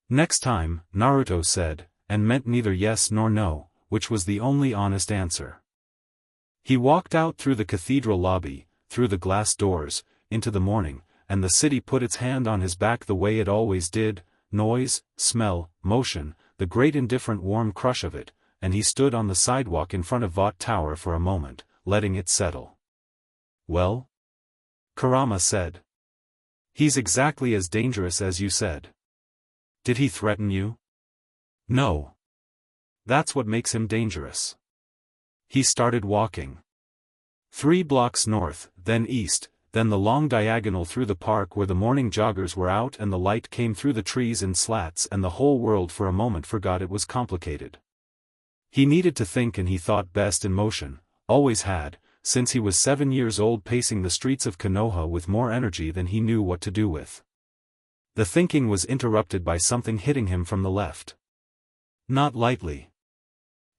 Next time, Naruto said, and meant neither yes nor no, which was the only honest answer. He walked out through the cathedral lobby, through the glass doors, into the morning, and the city put its hand on his back the way it always did, noise, smell, motion, the great indifferent warm crush of it, and he stood on the sidewalk in front of Vought Tower for a moment, letting it settle. Well? Kurama said. He's exactly as dangerous as you said. Did he threaten you? No. That's what makes him dangerous. He started walking. 3 blocks north, then east, then the long diagonal through the park where the morning joggers were out and the light came through the trees in slats and the whole world for a moment forgot it was complicated. He needed to think and he thought best in motion, always had, since he was 7 years old pacing the streets of Konoha with more energy than he knew what to do with. The thinking was interrupted by something hitting him from the left. Not lightly.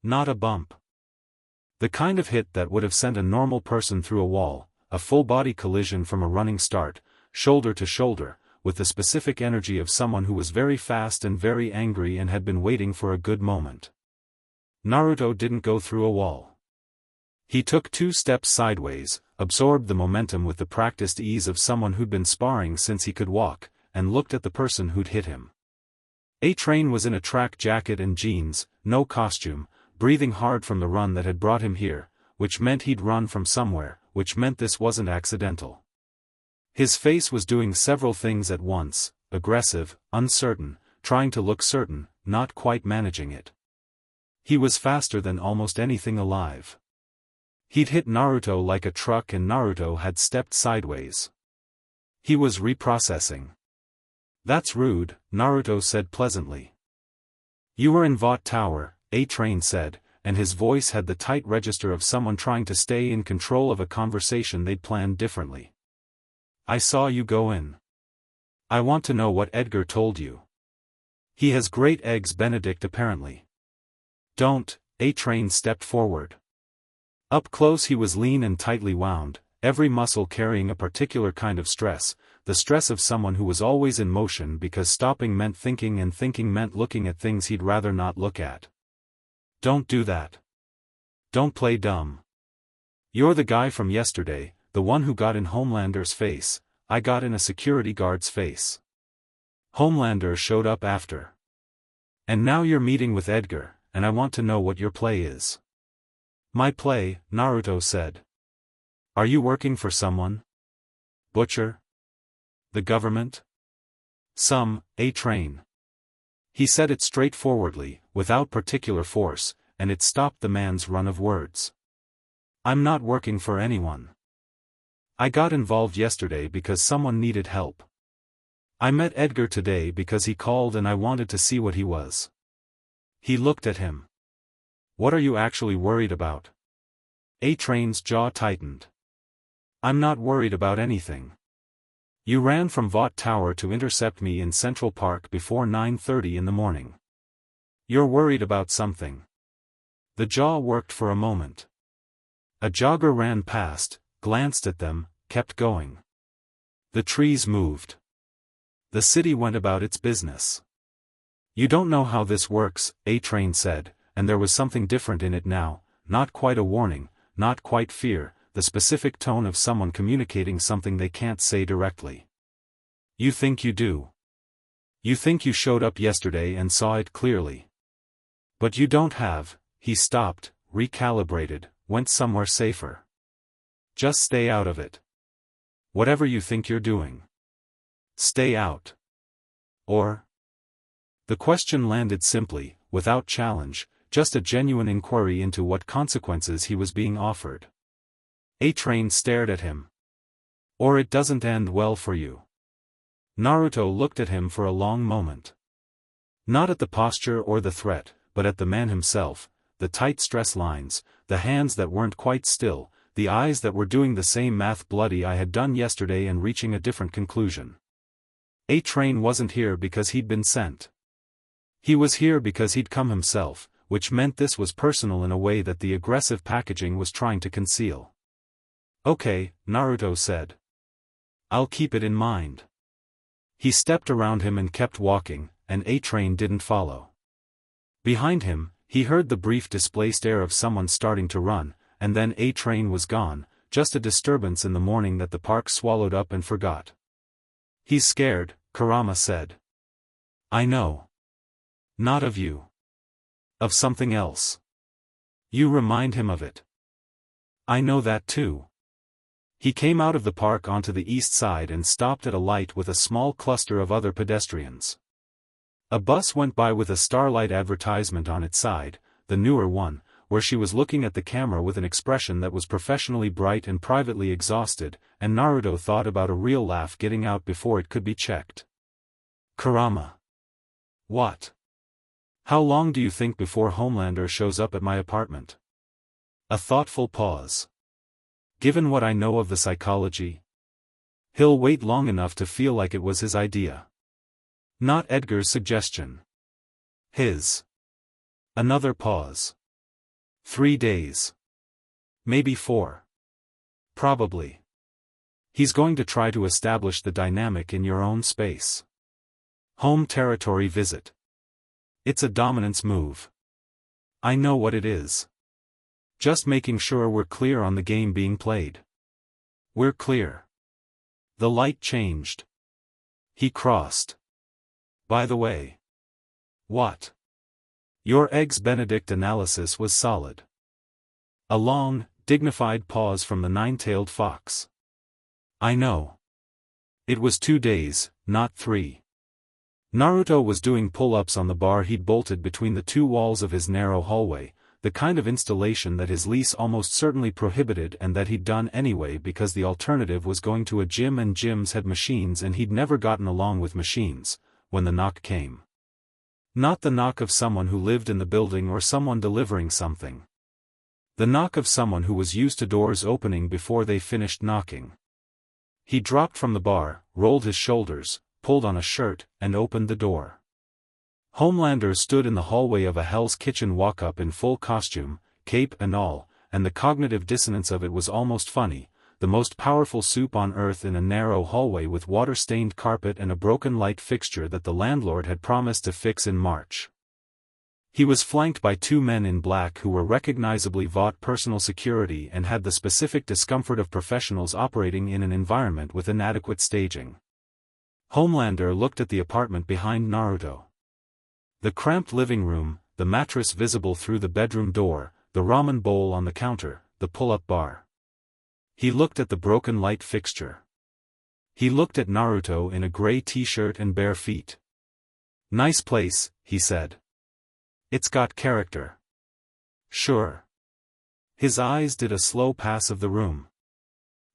Not a bump. The kind of hit that would have sent a normal person through a wall, a full-body collision from a running start, shoulder to shoulder, with the specific energy of someone who was very fast and very angry and had been waiting for a good moment. Naruto didn't go through a wall. He took 2 steps sideways, absorbed the momentum with the practiced ease of someone who'd been sparring since he could walk, and looked at the person who'd hit him. A-Train was in a track jacket and jeans, no costume, breathing hard from the run that had brought him here, which meant he'd run from somewhere, which meant this wasn't accidental. His face was doing several things at once, aggressive, uncertain, trying to look certain, not quite managing it. He was faster than almost anything alive. He'd hit Naruto like a truck and Naruto had stepped sideways. He was reprocessing. That's rude, Naruto said pleasantly. You were in Vought Tower, A-Train said, and his voice had the tight register of someone trying to stay in control of a conversation they'd planned differently. I saw you go in. I want to know what Edgar told you. He has great eggs Benedict apparently. Don't, A-Train stepped forward. Up close he was lean and tightly wound, every muscle carrying a particular kind of stress, the stress of someone who was always in motion because stopping meant thinking and thinking meant looking at things he'd rather not look at. Don't do that. Don't play dumb. You're the guy from yesterday, the one who got in Homelander's face. I got in a security guard's face. Homelander showed up after. And now you're meeting with Edgar, and I want to know what your play is. My play, Naruto said. Are you working for someone? Butcher? The government? A-Train. He said it straightforwardly, without particular force, and it stopped the man's run of words. I'm not working for anyone. I got involved yesterday because someone needed help. I met Edgar today because he called and I wanted to see what he was. He looked at him. What are you actually worried about? A-Train's jaw tightened. I'm not worried about anything. You ran from Vought Tower to intercept me in Central Park before 9:30 in the morning. You're worried about something. The jaw worked for a moment. A jogger ran past, glanced at them, kept going. The trees moved. The city went about its business. You don't know how this works, A-Train said, and there was something different in it now, not quite a warning, not quite fear, the specific tone of someone communicating something they can't say directly. You think you do. You think you showed up yesterday and saw it clearly. But you don't have. He stopped, recalibrated, went somewhere safer. Just stay out of it. Whatever you think you're doing. Stay out. Or? The question landed simply, without challenge, just a genuine inquiry into what consequences he was being offered. A-Train stared at him. Or it doesn't end well for you. Naruto looked at him for a long moment. Not at the posture or the threat, but at the man himself, the tight stress lines, the hands that weren't quite still, the eyes that were doing the same math bloody I had done yesterday and reaching a different conclusion. A-Train wasn't here because he'd been sent. He was here because he'd come himself, which meant this was personal in a way that the aggressive packaging was trying to conceal. Okay, Naruto said. I'll keep it in mind. He stepped around him and kept walking, and A-Train didn't follow. Behind him, he heard the brief displaced air of someone starting to run, and then A-Train was gone, just a disturbance in the morning that the park swallowed up and forgot. He's scared, Kurama said. I know. Not of you. Of something else. You remind him of it. I know that too. He came out of the park onto the east side and stopped at a light with a small cluster of other pedestrians. A bus went by with a Starlight advertisement on its side, the newer one, where she was looking at the camera with an expression that was professionally bright and privately exhausted, and Naruto thought about a real laugh getting out before it could be checked. Kurama. What? How long do you think before Homelander shows up at my apartment? A thoughtful pause. Given what I know of the psychology, he'll wait long enough to feel like it was his idea. Not Edgar's suggestion. His. Another pause. 3 days. Maybe 4. Probably. He's going to try to establish the dynamic in your own space. Home territory visit. It's a dominance move. I know what it is. Just making sure we're clear on the game being played. We're clear. The light changed. He crossed. By the way. What? Your Eggs Benedict analysis was solid. A long, dignified pause from the nine-tailed fox. I know. It was 2 days, not 3. Naruto was doing pull-ups on the bar he'd bolted between the 2 walls of his narrow hallway, the kind of installation that his lease almost certainly prohibited and that he'd done anyway because the alternative was going to a gym and gyms had machines and he'd never gotten along with machines, when the knock came. Not the knock of someone who lived in the building or someone delivering something. The knock of someone who was used to doors opening before they finished knocking. He dropped from the bar, rolled his shoulders, pulled on a shirt, and opened the door. Homelander stood in the hallway of a Hell's Kitchen walk-up in full costume, cape and all, and the cognitive dissonance of it was almost funny. the most powerful soup on earth in a narrow hallway with water-stained carpet and a broken light fixture that the landlord had promised to fix in March. He was flanked by two men in black who were recognizably Vought personal security and had the specific discomfort of professionals operating in an environment with inadequate staging. Homelander looked at the apartment behind Naruto. The cramped living room, the mattress visible through the bedroom door, the ramen bowl on the counter, the pull-up bar. He looked at the broken light fixture. He looked at Naruto in a gray t-shirt and bare feet. "Nice place," he said. "It's got character." "Sure." His eyes did a slow pass of the room.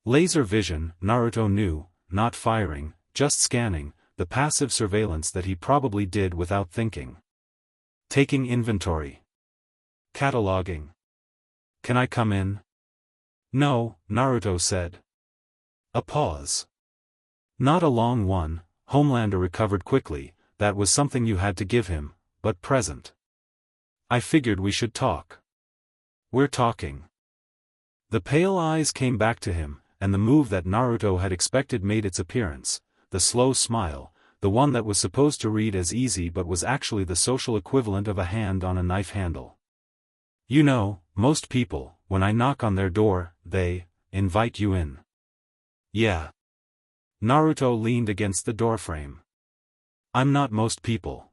Laser vision, Naruto knew, not firing, just scanning, the passive surveillance that he probably did without thinking. Taking inventory. Cataloging. "Can I come in?" "No," Naruto said. A pause. Not a long one, Homelander recovered quickly, "That was something you had to give him, but present. I figured we should talk." "We're talking." The pale eyes came back to him, and the move that Naruto had expected made its appearance, the slow smile, the one that was supposed to read as easy but was actually the social equivalent of a hand on a knife handle. "You know, most people, when I knock on their door, they invite you in." "Yeah." Naruto leaned against the doorframe. "I'm not most people.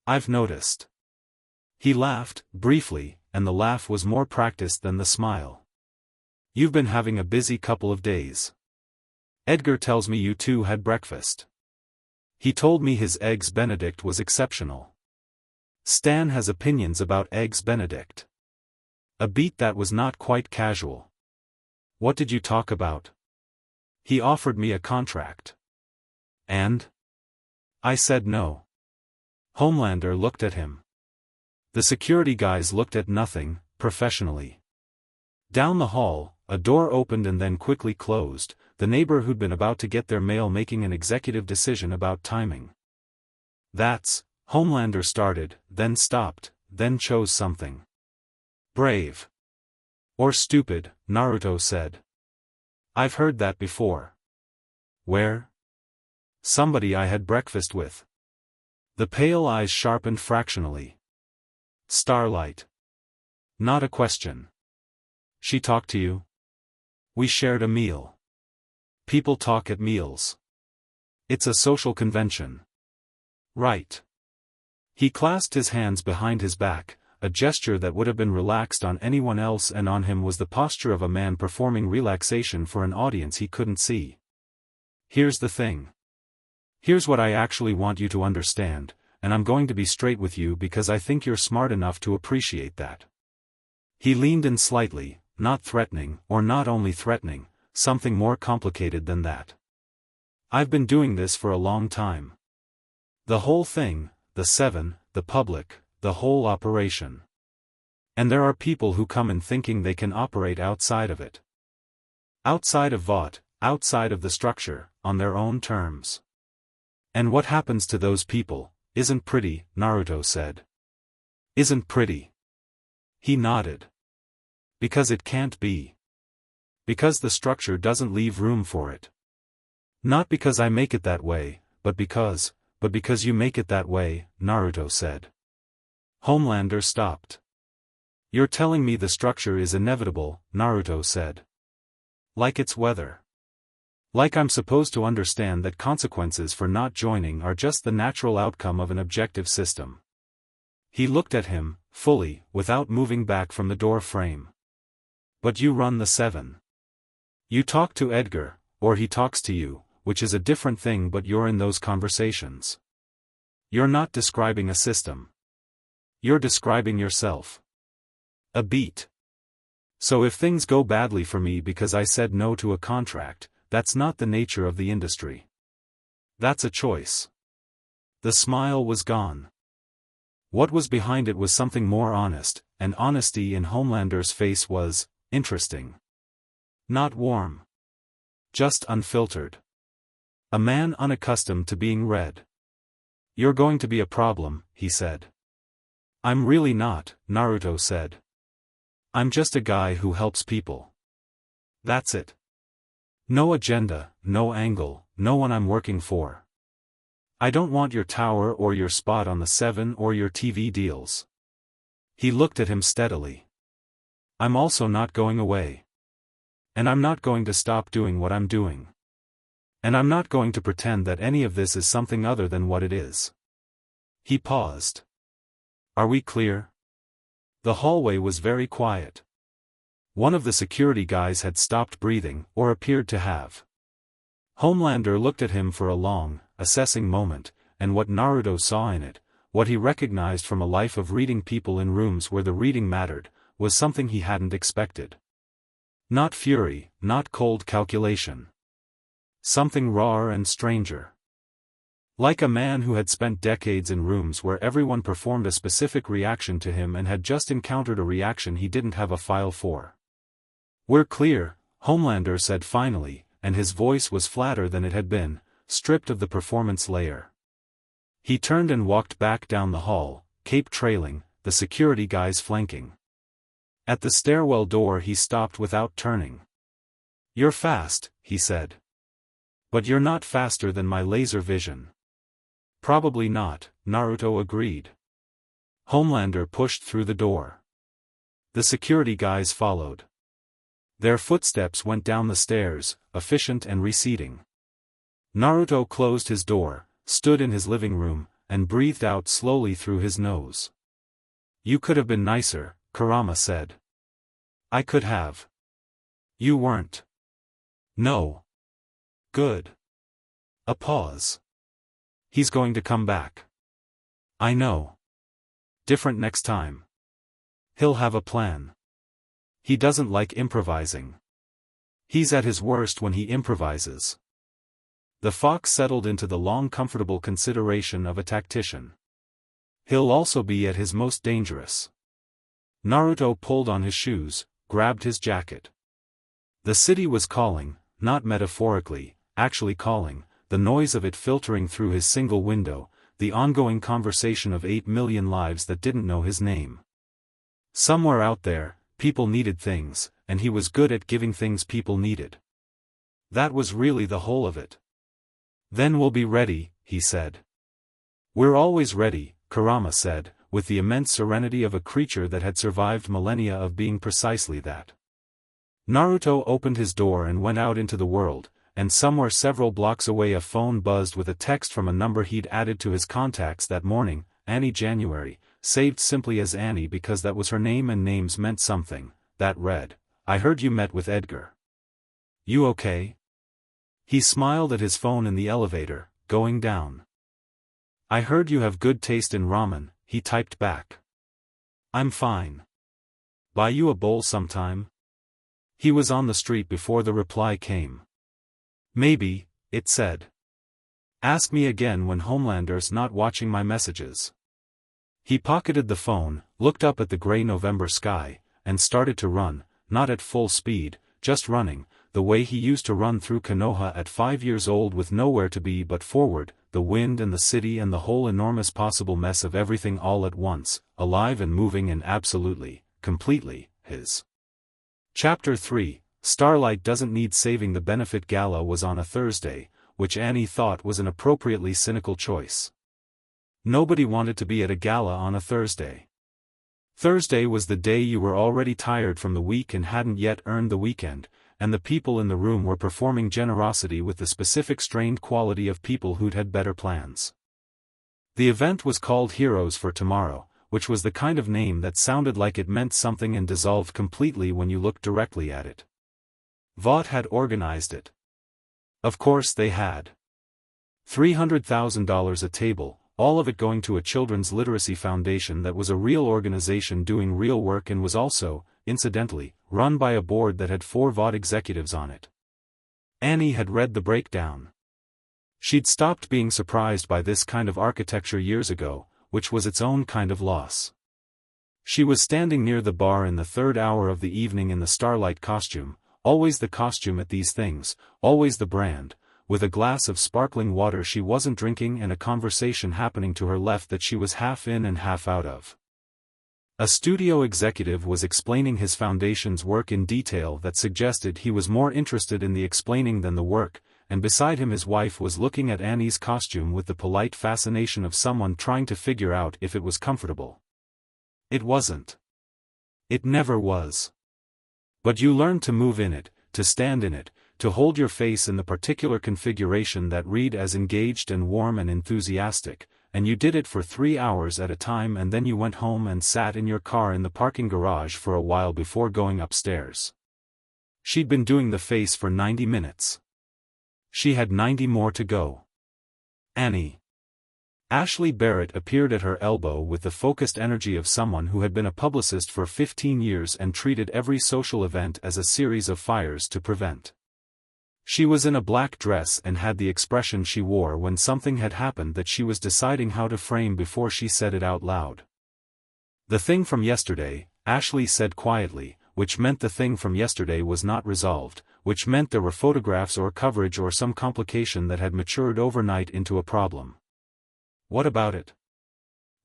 I've noticed." He laughed, briefly, and the laugh was more practiced than the smile. "You've been having a busy couple of days. Edgar tells me you two had breakfast. He told me his Eggs Benedict was exceptional. Stan has opinions about Eggs Benedict." A beat that was not quite casual. "What did you talk about?" "He offered me a contract." "And?" "I said no." Homelander looked at him. The security guys looked at nothing, professionally. Down the hall, a door opened and then quickly closed, the neighbor who'd been about to get their mail making an executive decision about timing. "That's," Homelander started, then stopped, then chose something. "Brave." "Or stupid," Naruto said. "I've heard that before." "Where?" "Somebody I had breakfast with." The pale eyes sharpened fractionally. "Starlight." "Not a question." "She talked to you?" "We shared a meal." "People talk at meals. It's a social convention." "Right." He clasped his hands behind his back, a gesture that would have been relaxed on anyone else, and on him was the posture of a man performing relaxation for an audience he couldn't see. "Here's the thing. Here's what I actually want you to understand, and I'm going to be straight with you because I think you're smart enough to appreciate that." He leaned in slightly, not threatening, or not only threatening, something more complicated than that. "I've been doing this for a long time. The whole thing, the Seven, the public, the whole operation. And there are people who come in thinking they can operate outside of it. Outside of Vought, outside of the structure, on their own terms. And what happens to those people isn't pretty," Naruto said. "Isn't pretty." He nodded. "Because it can't be. Because the structure doesn't leave room for it. Not because I make it that way, but because you make it that way," Naruto said. Homelander stopped. "You're telling me the structure is inevitable," Naruto said. "Like it's weather. Like I'm supposed to understand that consequences for not joining are just the natural outcome of an objective system." He looked at him, fully, without moving back from the door frame. "But you run the Seven. You talk to Edgar, or he talks to you, which is a different thing, but you're in those conversations. You're not describing a system. You're describing yourself." A beat. "So if things go badly for me because I said no to a contract, that's not the nature of the industry. That's a choice." The smile was gone. What was behind it was something more honest, and honesty in Homelander's face was interesting. Not warm. Just unfiltered. A man unaccustomed to being read. "You're going to be a problem," he said. "I'm really not," Naruto said. "I'm just a guy who helps people. That's it." No agenda, no angle, no one I'm working for. I don't want your tower or your spot on the Seven or your TV deals. He looked at him steadily. I'm also not going away. And I'm not going to stop doing what I'm doing. And I'm not going to pretend that any of this is something other than what it is. He paused. Are we clear? The hallway was very quiet. One of the security guys had stopped breathing, or appeared to have. Homelander looked at him for a long, assessing moment, and what Naruto saw in it, what he recognized from a life of reading people in rooms where the reading mattered, was something he hadn't expected. Not fury, not cold calculation. Something rawer and stranger. Like a man who had spent decades in rooms where everyone performed a specific reaction to him and had just encountered a reaction he didn't have a file for. We're clear, Homelander said finally, and his voice was flatter than it had been, stripped of the performance layer. He turned and walked back down the hall, cape trailing, the security guys flanking. At the stairwell door he stopped without turning. You're fast, he said. But you're not faster than my laser vision. Probably not, Naruto agreed. Homelander pushed through the door. The security guys followed. Their footsteps went down the stairs, efficient and receding. Naruto closed his door, stood in his living room, and breathed out slowly through his nose. You could have been nicer, Kurama said. I could have. You weren't. No. Good. A pause. He's going to come back. I know. Different next time. He'll have a plan. He doesn't like improvising. He's at his worst when he improvises. The fox settled into the long comfortable consideration of a tactician. He'll also be at his most dangerous. Naruto pulled on his shoes, grabbed his jacket. The city was calling, not metaphorically, actually calling, the noise of it filtering through his single window, the ongoing conversation of 8 million lives that didn't know his name. Somewhere out there, people needed things, and he was good at giving things people needed. That was really the whole of it. Then we'll be ready, he said. We're always ready, Kurama said, with the immense serenity of a creature that had survived millennia of being precisely that. Naruto opened his door and went out into the world, and somewhere several blocks away a phone buzzed with a text from a number he'd added to his contacts that morning, Annie January, saved simply as Annie because that was her name and names meant something, that read, I heard you met with Edgar. You okay? He smiled at his phone in the elevator, going down. I heard you have good taste in ramen, he typed back. I'm fine. Buy you a bowl sometime? He was on the street before the reply came. Maybe, it said. Ask me again when Homelander's not watching my messages. He pocketed the phone, looked up at the gray November sky, and started to run, not at full speed, just running, the way he used to run through Konoha at 5 years old with nowhere to be but forward, the wind and the city and the whole enormous possible mess of everything all at once, alive and moving and absolutely, completely, his. Chapter 3, Starlight Doesn't Need Saving. The benefit gala was on a Thursday, which Annie thought was an appropriately cynical choice. Nobody wanted to be at a gala on a Thursday. Thursday was the day you were already tired from the week and hadn't yet earned the weekend, and the people in the room were performing generosity with the specific strained quality of people who'd had better plans. The event was called Heroes for Tomorrow, which was the kind of name that sounded like it meant something and dissolved completely when you looked directly at it. Vought had organized it. Of course they had. $300,000 a table, all of it going to a children's literacy foundation that was a real organization doing real work and was also, incidentally, run by a board that had 4 Vought executives on it. Annie had read the breakdown. She'd stopped being surprised by this kind of architecture years ago, which was its own kind of loss. She was standing near the bar in the 3rd hour of the evening in the Starlight costume, always the costume at these things, always the brand, with a glass of sparkling water she wasn't drinking and a conversation happening to her left that she was half in and half out of. A studio executive was explaining his foundation's work in detail that suggested he was more interested in the explaining than the work, and beside him his wife was looking at Annie's costume with the polite fascination of someone trying to figure out if it was comfortable. It wasn't. It never was. But you learned to move in it, to stand in it, to hold your face in the particular configuration that read as engaged and warm and enthusiastic, and you did it for 3 hours at a time, and then you went home and sat in your car in the parking garage for a while before going upstairs. She'd been doing the face for 90 minutes. She had 90 more to go. Annie. Ashley Barrett appeared at her elbow with the focused energy of someone who had been a publicist for 15 years and treated every social event as a series of fires to prevent. She was in a black dress and had the expression she wore when something had happened that she was deciding how to frame before she said it out loud. "The thing from yesterday," Ashley said quietly, which meant the thing from yesterday was not resolved, which meant there were photographs or coverage or some complication that had matured overnight into a problem. "What about it?"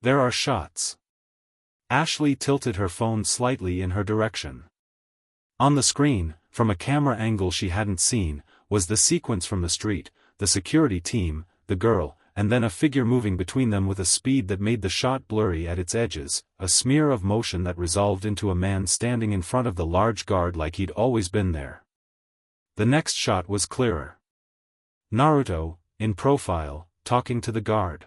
"There are shots." Ashley tilted her phone slightly in her direction. On the screen, from a camera angle she hadn't seen, was the sequence from the street, the security team, the girl, and then a figure moving between them with a speed that made the shot blurry at its edges, a smear of motion that resolved into a man standing in front of the large guard like he'd always been there. The next shot was clearer. Naruto, in profile, talking to the guard.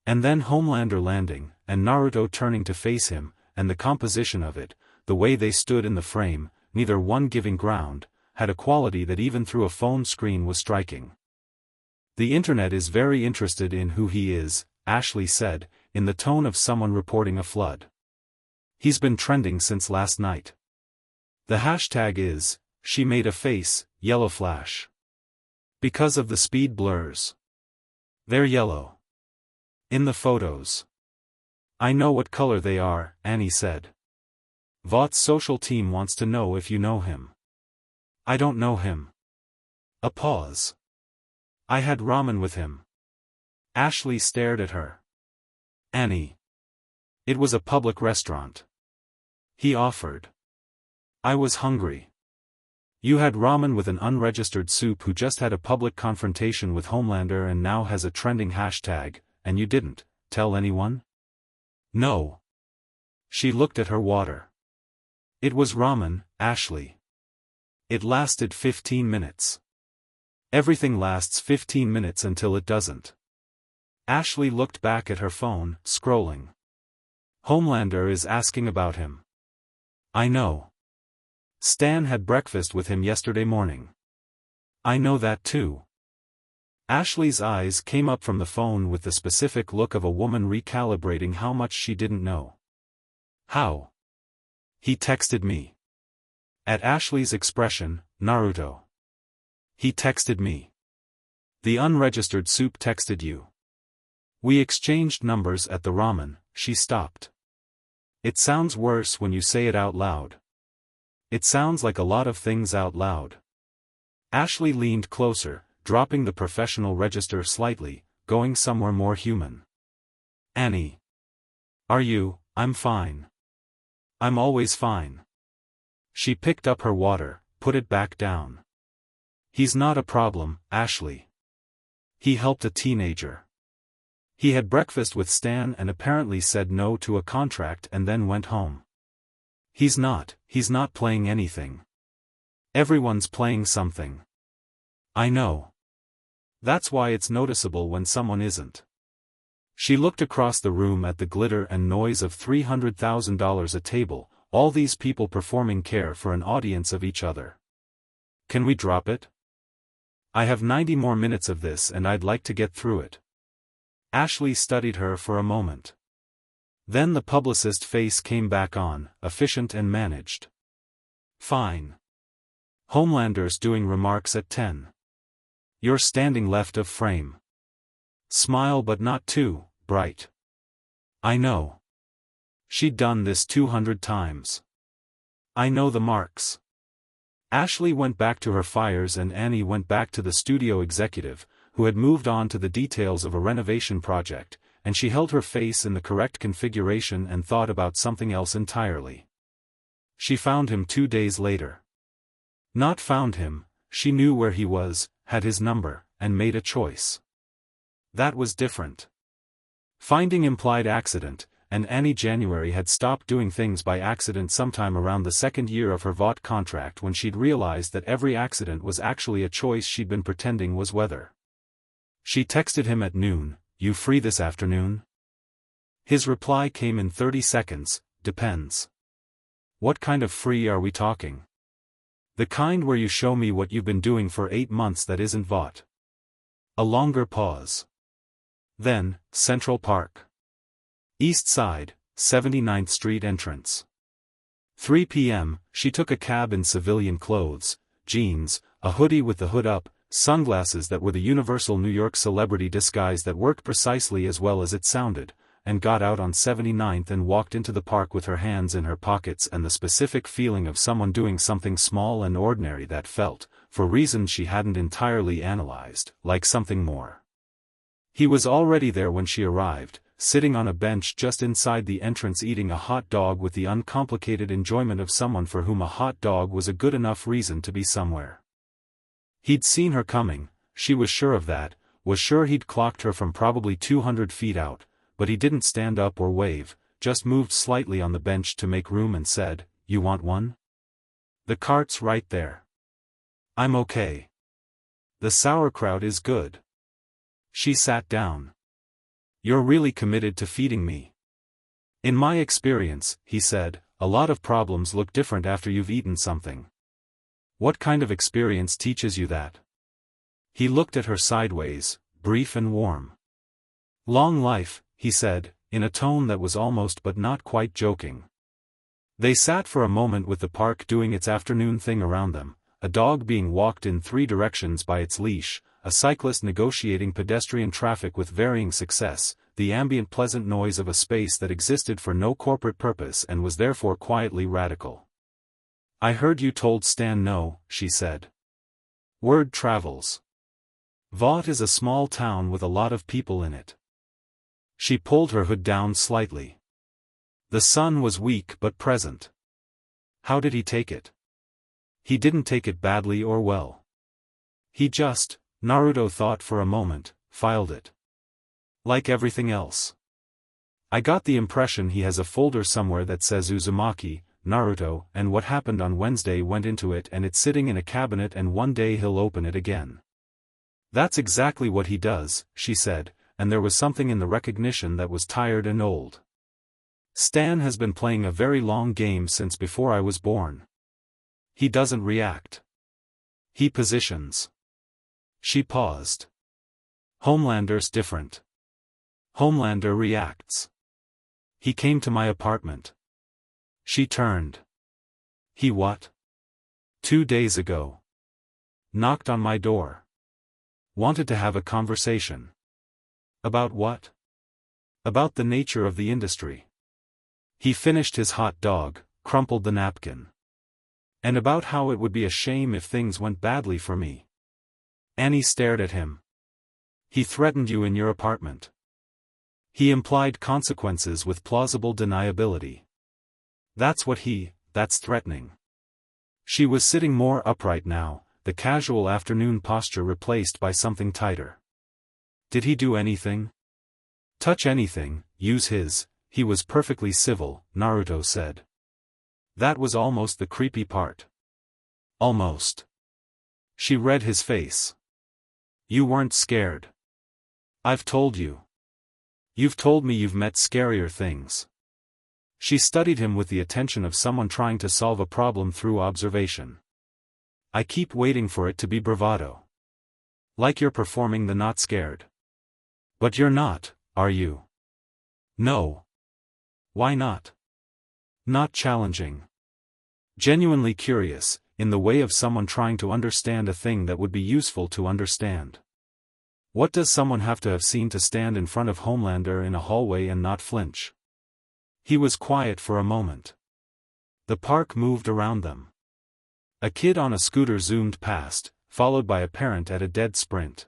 And then Homelander landing, and Naruto turning to face him, and the composition of it, the way they stood in the frame, neither one giving ground, had a quality that even through a phone screen was striking. "The internet is very interested in who he is," Ashley said, in the tone of someone reporting a flood. "He's been trending since last night. The hashtag is," she made a face, "yellow flash. Because of the speed blurs. They're yellow. In the photos. I know what color they are," Annie said. "Vought's social team wants to know if you know him." "I don't know him." A pause. "I had ramen with him." Ashley stared at her. "Annie. It was a public restaurant. He offered. I was hungry." "You had ramen with an unregistered soup who just had a public confrontation with Homelander and now has a trending hashtag, and you didn't tell anyone?" "No." She looked at her water. "It was ramen, Ashley. It lasted 15 minutes. Everything lasts 15 minutes until it doesn't." Ashley looked back at her phone, scrolling. "Homelander is asking about him." "I know. Stan had breakfast with him yesterday morning." "I know that too." Ashley's eyes came up from the phone with the specific look of a woman recalibrating how much she didn't know. "How?" "He texted me." At Ashley's expression, Naruto. "He texted me." "The unregistered soup texted you." "We exchanged numbers at the ramen." She stopped. "It sounds worse when you say it out loud." "It sounds like a lot of things out loud." Ashley leaned closer, dropping the professional register slightly, going somewhere more human. "Annie. Are you?" "I'm fine. I'm always fine." She picked up her water, put it back down. "He's not a problem, Ashley. He helped a teenager. He had breakfast with Stan and apparently said no to a contract and then went home. He's not playing anything. Everyone's playing something." "I know. That's why it's noticeable when someone isn't." She looked across the room at the glitter and noise of $300,000 a table, all these people performing care for an audience of each other. "Can we drop it? I have 90 more minutes of this and I'd like to get through it." Ashley studied her for a moment. Then the publicist face came back on, efficient and managed. "Fine. Homelander's doing remarks at 10. You're standing left of frame. Smile but not too bright." "I know. She'd done this 200 times. I know the marks." Ashley went back to her fires and Annie went back to the studio executive, who had moved on to the details of a renovation project, and she held her face in the correct configuration and thought about something else entirely. She found him 2 days later. Not found him, she knew where he was, had his number, and made a choice. That was different. Finding implied accident, and Annie January had stopped doing things by accident sometime around the 2nd year of her Vought contract when she'd realized that every accident was actually a choice she'd been pretending was weather. She texted him at noon, "You free this afternoon?" His reply came in 30 seconds, "Depends. What kind of free are we talking?" "The kind where you show me what you've been doing for 8 months that isn't Vought." A longer pause. Then, Central Park. East Side, 79th Street entrance. 3 p.m., she took a cab in civilian clothes, jeans, a hoodie with the hood up, sunglasses that were the universal New York celebrity disguise that worked precisely as well as it sounded, and got out on 79th and walked into the park with her hands in her pockets and the specific feeling of someone doing something small and ordinary that felt, for reasons she hadn't entirely analyzed, like something more. He was already there when she arrived, sitting on a bench just inside the entrance eating a hot dog with the uncomplicated enjoyment of someone for whom a hot dog was a good enough reason to be somewhere. He'd seen her coming, she was sure of that, was sure he'd clocked her from probably 200 feet out, but he didn't stand up or wave, just moved slightly on the bench to make room and said, "You want one? The cart's right there." "I'm okay. The sauerkraut is good." She sat down. "You're really committed to feeding me." "In my experience," he said, "a lot of problems look different after you've eaten something." "What kind of experience teaches you that?" He looked at her sideways, brief and warm. "Long life," he said, in a tone that was almost but not quite joking. They sat for a moment with the park doing its afternoon thing around them, a dog being walked in 3 directions by its leash, a cyclist negotiating pedestrian traffic with varying success, the ambient pleasant noise of a space that existed for no corporate purpose and was therefore quietly radical. "I heard you told Stan no," she said. "Word travels. Vought is a small town with a lot of people in it." She pulled her hood down slightly. The sun was weak but present. How did he take it? He didn't take it badly or well. He just, Naruto thought for a moment, filed it. Like everything else. "I got the impression he has a folder somewhere that says Uzumaki, Naruto, and what happened on Wednesday went into it and it's sitting in a cabinet and one day he'll open it again." "That's exactly what he does," she said, and there was something in the recognition that was tired and old. "Stan has been playing a very long game since before I was born. He doesn't react. He positions." She paused. "Homelander's different. Homelander reacts. He came to my apartment." She turned. "He what?" "2 days ago. Knocked on my door. Wanted to have a conversation." "About what?" "About the nature of the industry." He finished his hot dog, crumpled the napkin. "And about how it would be a shame if things went badly for me." Annie stared at him. "He threatened you in your apartment." He implied consequences with plausible deniability. That's threatening." She was sitting more upright now, the casual afternoon posture replaced by something tighter. "Did he do anything?" "Touch anything, use his, he was perfectly civil," Naruto said. That was almost the creepy part. Almost. She read his face. "You weren't scared." "I've told you. You've told me you've met scarier things." She studied him with the attention of someone trying to solve a problem through observation. "I keep waiting for it to be bravado. Like you're performing the not scared. But you're not, are you?" "No." "Why not?" "Not challenging. Genuinely curious, in the way of someone trying to understand a thing that would be useful to understand. What does someone have to have seen to stand in front of Homelander in a hallway and not flinch?" He was quiet for a moment. The park moved around them. A kid on a scooter zoomed past, followed by a parent at a dead sprint.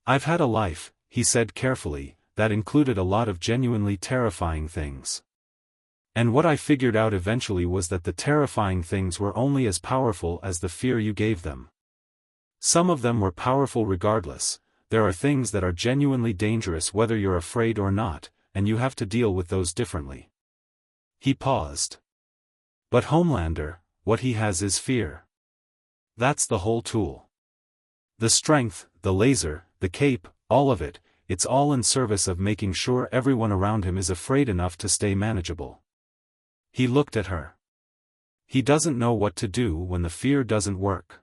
"I've had a life," he said carefully, that included a lot of genuinely terrifying things. And what I figured out eventually was that the terrifying things were only as powerful as the fear you gave them. Some of them were powerful regardless. There are things that are genuinely dangerous whether you're afraid or not, and you have to deal with those differently. He paused. But Homelander, what he has is fear. That's the whole tool. The strength, the laser, the cape, all of it, it's all in service of making sure everyone around him is afraid enough to stay manageable. He looked at her. He doesn't know what to do when the fear doesn't work.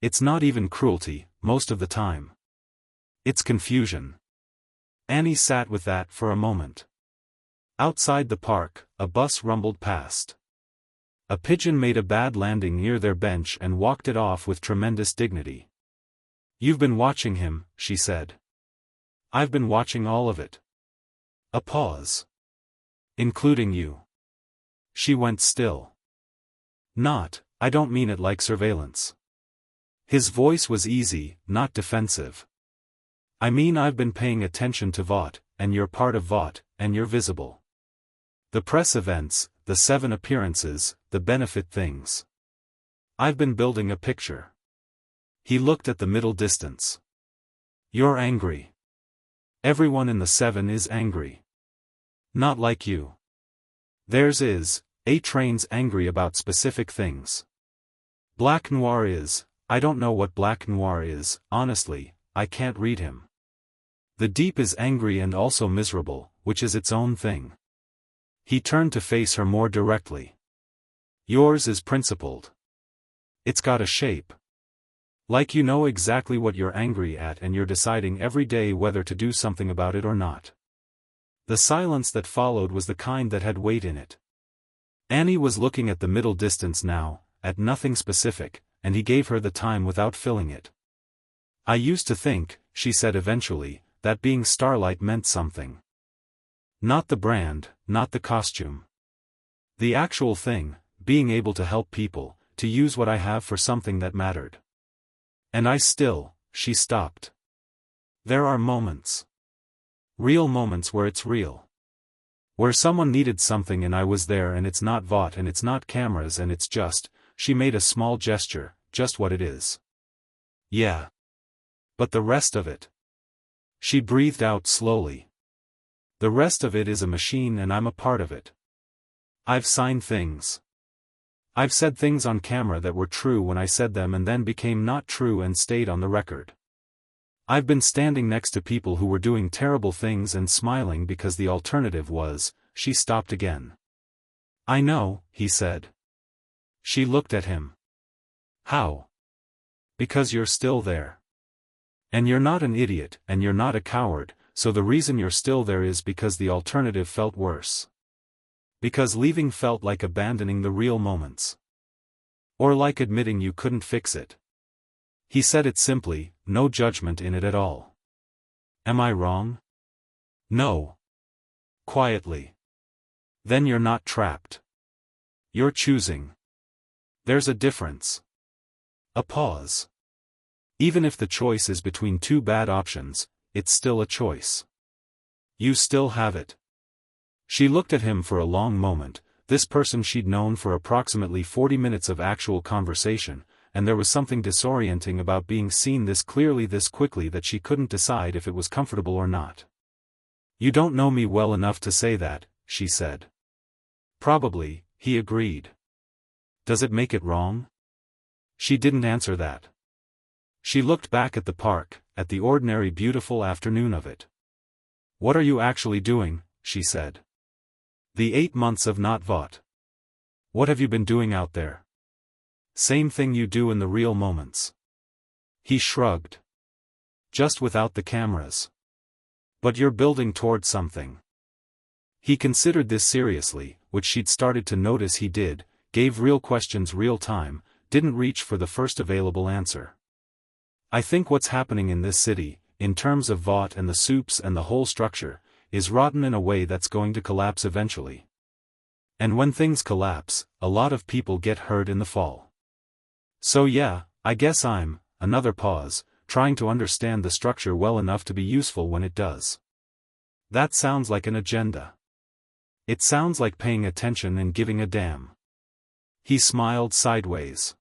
It's not even cruelty, most of the time. It's confusion. Annie sat with that for a moment. Outside the park, a bus rumbled past. A pigeon made a bad landing near their bench and walked it off with tremendous dignity. "You've been watching him," she said. "I've been watching all of it." A pause. "Including you." She went still. I don't mean it like surveillance." His voice was easy, not defensive. "I mean I've been paying attention to Vought, and you're part of Vought, and you're visible. The press events, the 7 appearances, the benefit things. I've been building a picture." He looked at the middle distance. "You're angry. Everyone in the 7 is angry. Not like you. Theirs is, A-Train's angry about specific things. Black Noir is, I don't know what Black Noir is, honestly, I can't read him. The Deep is angry and also miserable, which is its own thing." He turned to face her more directly. "Yours is principled. It's got a shape. Like you know exactly what you're angry at and you're deciding every day whether to do something about it or not." The silence that followed was the kind that had weight in it. Annie was looking at the middle distance now, at nothing specific, and he gave her the time without filling it. "I used to think," she said eventually, "that being Starlight meant something. Not the brand, not the costume. The actual thing, being able to help people, to use what I have for something that mattered. And I still," she stopped. "There are moments. Real moments where it's real. Where someone needed something and I was there and it's not Vought and it's not cameras and it's just," she made a small gesture, "just what it is. Yeah. But the rest of it." She breathed out slowly. "The rest of it is a machine and I'm a part of it. I've signed things. I've said things on camera that were true when I said them and then became not true and stayed on the record. I've been standing next to people who were doing terrible things and smiling because the alternative was," she stopped again. "I know," he said. She looked at him. "How?" "Because you're still there. And you're not an idiot, and you're not a coward, so the reason you're still there is because the alternative felt worse. Because leaving felt like abandoning the real moments. Or like admitting you couldn't fix it." He said it simply, no judgment in it at all. "Am I wrong?" "No." Quietly. "Then you're not trapped. You're choosing. There's a difference." A pause. "Even if the choice is between 2 bad options, it's still a choice. You still have it." She looked at him for a long moment, this person she'd known for approximately 40 minutes of actual conversation, and there was something disorienting about being seen this clearly this quickly that she couldn't decide if it was comfortable or not. "You don't know me well enough to say that," she said. "Probably," he agreed. "Does it make it wrong?" She didn't answer that. She looked back at the park, at the ordinary beautiful afternoon of it. "What are you actually doing?" she said. "The 8 months of not Vought. What have you been doing out there?" "Same thing you do in the real moments." He shrugged. "Just without the cameras. But you're building towards something." He considered this seriously, which she'd started to notice he did, gave real questions real time, didn't reach for the first available answer. "I think what's happening in this city, in terms of Vought and the soups and the whole structure, is rotten in a way that's going to collapse eventually. And when things collapse, a lot of people get hurt in the fall. So yeah, I guess I'm," another pause, "trying to understand the structure well enough to be useful when it does." That sounds like an agenda. It sounds like paying attention and giving a damn. He smiled sideways.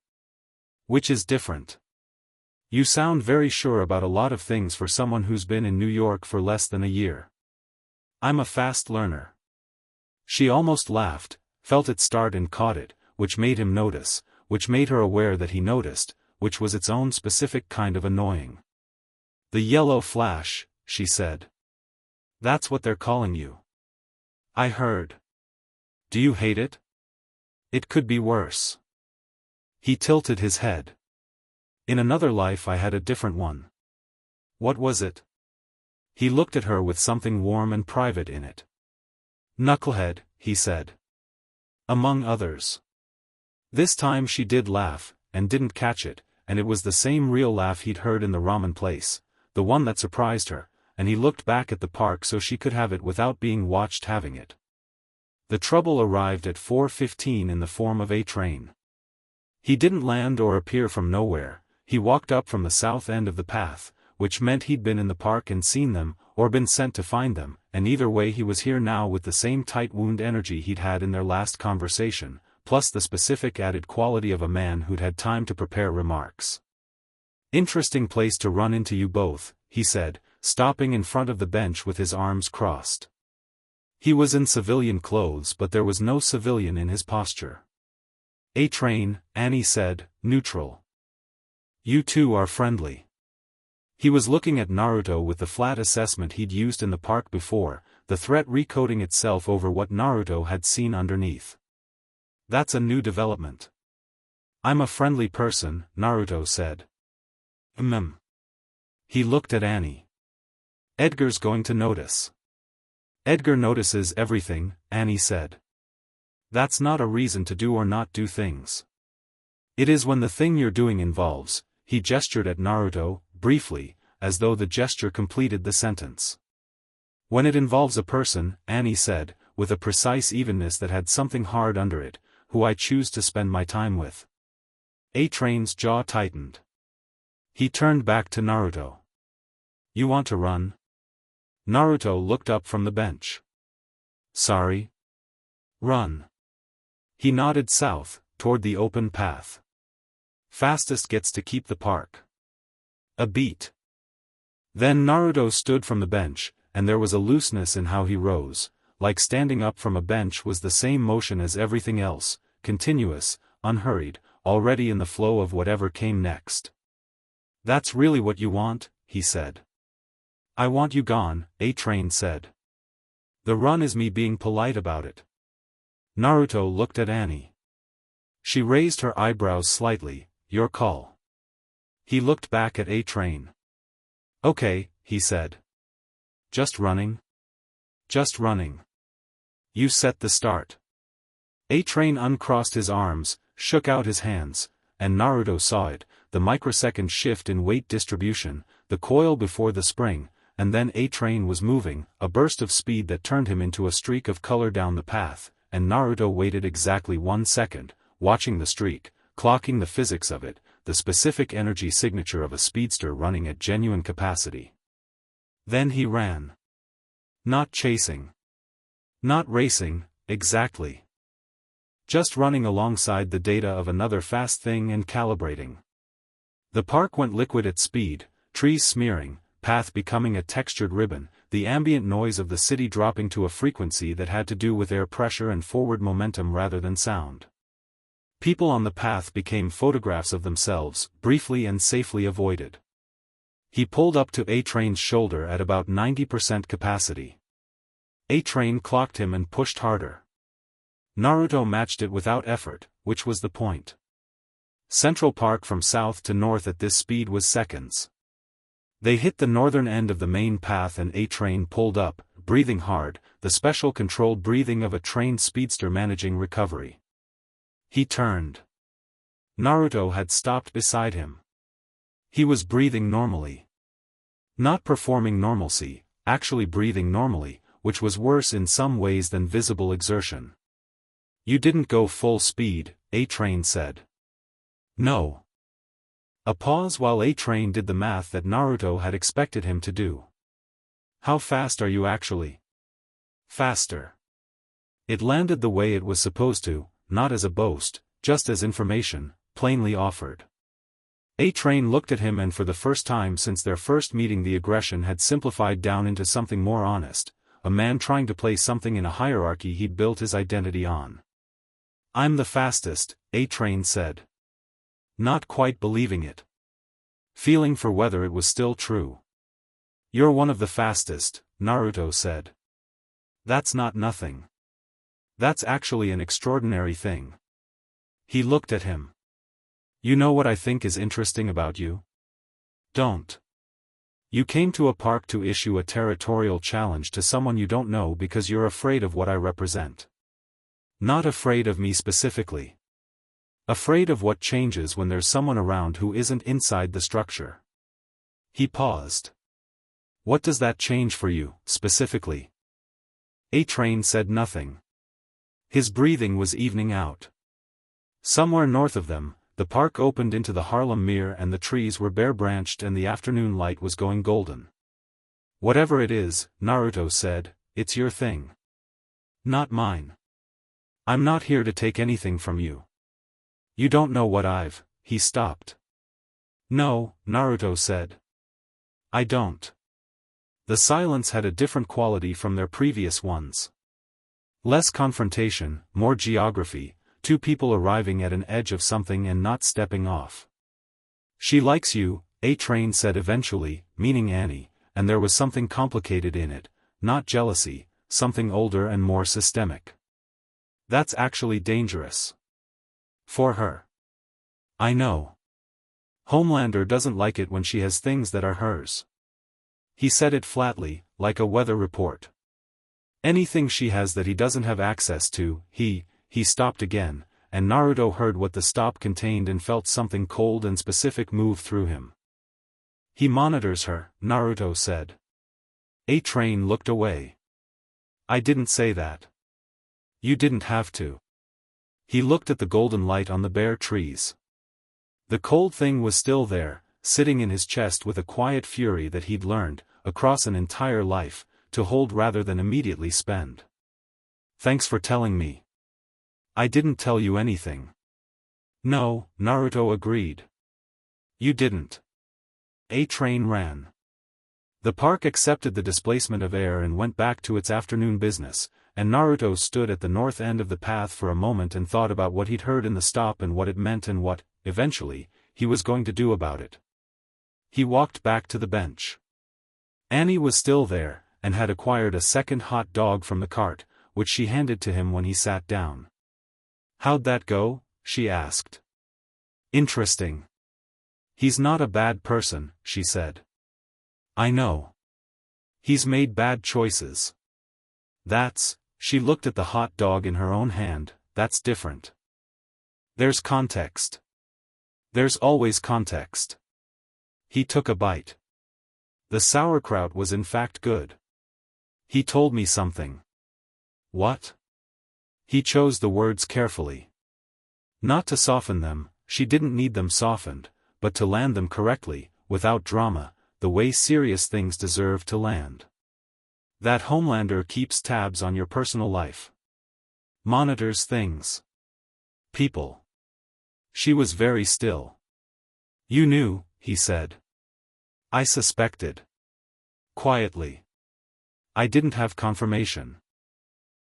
Which is different. You sound very sure about a lot of things for someone who's been in New York for less than a year. I'm a fast learner. She almost laughed, felt it start and caught it, which made him notice, which made her aware that he noticed, which was its own specific kind of annoying. The yellow flash, she said. That's what they're calling you. I heard. Do you hate it? It could be worse. He tilted his head. In another life I had a different one. What was it? He looked at her with something warm and private in it. Knucklehead, he said. Among others. This time she did laugh, and didn't catch it, and it was the same real laugh he'd heard in the ramen place, the one that surprised her, and he looked back at the park so she could have it without being watched having it. The trouble arrived at 4:15 in the form of a train. He didn't land or appear from nowhere, he walked up from the south end of the path, which meant he'd been in the park and seen them, or been sent to find them, and either way he was here now with the same tight wound energy he'd had in their last conversation, plus the specific added quality of a man who'd had time to prepare remarks. Interesting place to run into you both, he said, stopping in front of the bench with his arms crossed. He was in civilian clothes but there was no civilian in his posture. A train, Annie said, neutral. You two are friendly. He was looking at Naruto with the flat assessment he'd used in the park before, the threat recoding itself over what Naruto had seen underneath. That's a new development. I'm a friendly person, Naruto said. He looked at Annie. Edgar's going to notice. Edgar notices everything, Annie said. That's not a reason to do or not do things. It is when the thing you're doing involves, he gestured at Naruto, briefly, as though the gesture completed the sentence. When it involves a person, Annie said, with a precise evenness that had something hard under it, who I choose to spend my time with. A-Train's jaw tightened. He turned back to Naruto. You want to run? Naruto looked up from the bench. Sorry? Run. He nodded south, toward the open path. Fastest gets to keep the park. A beat. Then Naruto stood from the bench, and there was a looseness in how he rose, like standing up from a bench was the same motion as everything else, continuous, unhurried, already in the flow of whatever came next. That's really what you want, he said. I want you gone, A-Train said. The run is me being polite about it. Naruto looked at Annie. She raised her eyebrows slightly, your call. He looked back at A-Train. Okay, he said. Just running? Just running. You set the start. A-Train uncrossed his arms, shook out his hands, and Naruto saw it, the microsecond shift in weight distribution, the coil before the spring, and then A-Train was moving, a burst of speed that turned him into a streak of color down the path, and Naruto waited exactly 1 second, watching the streak, clocking the physics of it, the specific energy signature of a speedster running at genuine capacity. Then he ran. Not chasing. Not racing, exactly. Just running alongside the data of another fast thing and calibrating. The park went liquid at speed, trees smearing, path becoming a textured ribbon, the ambient noise of the city dropping to a frequency that had to do with air pressure and forward momentum rather than sound. People on the path became photographs of themselves, briefly and safely avoided. He pulled up to A-Train's shoulder at about 90% capacity. A-Train clocked him and pushed harder. Naruto matched it without effort, which was the point. Central Park from south to north at this speed was seconds. They hit the northern end of the main path and A-Train pulled up, breathing hard, the special controlled breathing of a trained speedster managing recovery. He turned. Naruto had stopped beside him. He was breathing normally. Not performing normalcy, actually breathing normally, which was worse in some ways than visible exertion. You didn't go full speed, A-Train said. No. A pause while A-Train did the math that Naruto had expected him to do. How fast are you actually? Faster. It landed the way it was supposed to, not as a boast, just as information, plainly offered. A-Train looked at him, and for the first time since their first meeting the aggression had simplified down into something more honest, a man trying to place something in a hierarchy he'd built his identity on. I'm the fastest, A-Train said. Not quite believing it. Feeling for whether it was still true. You're one of the fastest, Naruto said. That's not nothing. That's actually an extraordinary thing. He looked at him. You know what I think is interesting about you? Don't. You came to a park to issue a territorial challenge to someone you don't know because you're afraid of what I represent. Not afraid of me specifically. Afraid of what changes when there's someone around who isn't inside the structure. He paused. What does that change for you, specifically? A-Train said nothing. His breathing was evening out. Somewhere north of them, the park opened into the Harlem Mere and the trees were bare-branched and the afternoon light was going golden. Whatever it is, Naruto said, it's your thing. Not mine. I'm not here to take anything from you. You don't know what he stopped. No, Naruto said. I don't. The silence had a different quality from their previous ones. Less confrontation, more geography, two people arriving at an edge of something and not stepping off. She likes you, A-Train said eventually, meaning Annie, and there was something complicated in it, not jealousy, something older and more systemic. That's actually dangerous. For her. I know. Homelander doesn't like it when she has things that are hers. He said it flatly, like a weather report. Anything she has that he doesn't have access to, he stopped again, and Naruto heard what the stop contained and felt something cold and specific move through him. He monitors her, Naruto said. A-Train looked away. I didn't say that. You didn't have to. He looked at the golden light on the bare trees. The cold thing was still there, sitting in his chest with a quiet fury that he'd learned, across an entire life, to hold rather than immediately spend. Thanks for telling me. I didn't tell you anything. No, Naruto agreed. You didn't. A-Train ran. The park accepted the displacement of air and went back to its afternoon business, and Naruto stood at the north end of the path for a moment and thought about what he'd heard in the stop and what it meant and what, eventually, he was going to do about it. He walked back to the bench. Annie was still there, and had acquired a second hot dog from the cart, which she handed to him when he sat down. How'd that go? She asked. Interesting. He's not a bad person, she said. I know. He's made bad choices. She looked at the hot dog in her own hand, that's different. There's context. There's always context. He took a bite. The sauerkraut was in fact good. He told me something. What? He chose the words carefully. Not to soften them, she didn't need them softened, but to land them correctly, without drama, the way serious things deserve to land. That Homelander keeps tabs on your personal life. Monitors things. People. She was very still. You knew, he said. I suspected. Quietly. I didn't have confirmation.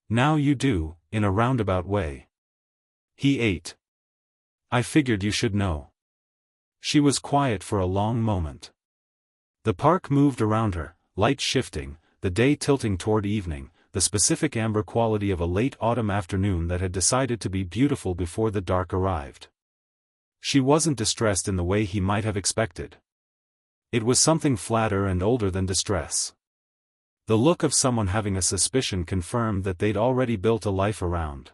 Now you do, in a roundabout way. He ate. I figured you should know. She was quiet for a long moment. The park moved around her, light shifting, the day tilting toward evening, the specific amber quality of a late autumn afternoon that had decided to be beautiful before the dark arrived. She wasn't distressed in the way he might have expected. It was something flatter and older than distress. The look of someone having a suspicion confirmed that they'd already built a life around.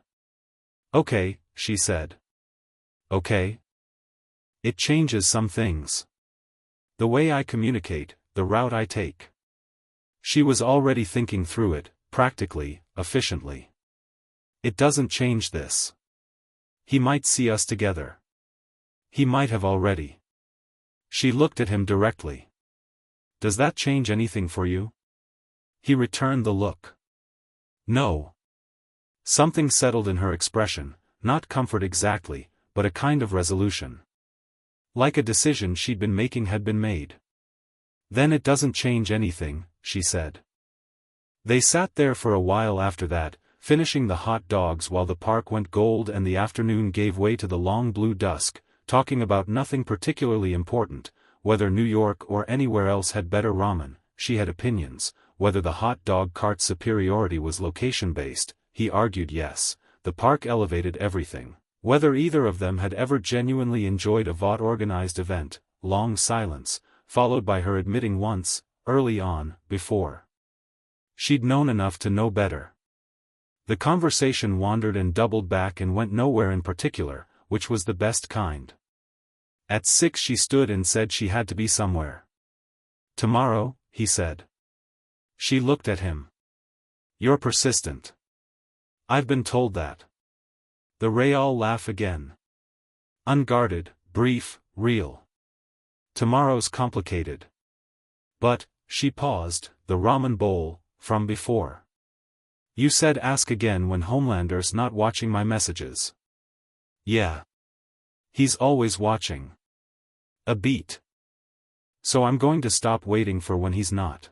Okay, she said. Okay? It changes some things. The way I communicate, the route I take. She was already thinking through it, practically, efficiently. It doesn't change this. He might see us together. He might have already. She looked at him directly. Does that change anything for you? He returned the look. No. Something settled in her expression, not comfort exactly, but a kind of resolution. Like a decision she'd been making had been made. Then it doesn't change anything, she said. They sat there for a while after that, finishing the hot dogs while the park went gold and the afternoon gave way to the long blue dusk, talking about nothing particularly important, whether New York or anywhere else had better ramen. She had opinions, whether the hot dog cart's superiority was location-based. He argued yes, the park elevated everything. Whether either of them had ever genuinely enjoyed a Vought organized event. Long silence, followed by her admitting once, early on, before. She'd known enough to know better. The conversation wandered and doubled back and went nowhere in particular, which was the best kind. At 6 she stood and said she had to be somewhere. Tomorrow, he said. She looked at him. You're persistent. I've been told that. The Real laugh again. Unguarded, brief, real. Tomorrow's complicated. But, she paused, the ramen bowl, from before. You said ask again when Homelander's not watching my messages. Yeah. He's always watching. A beat. So I'm going to stop waiting for when he's not.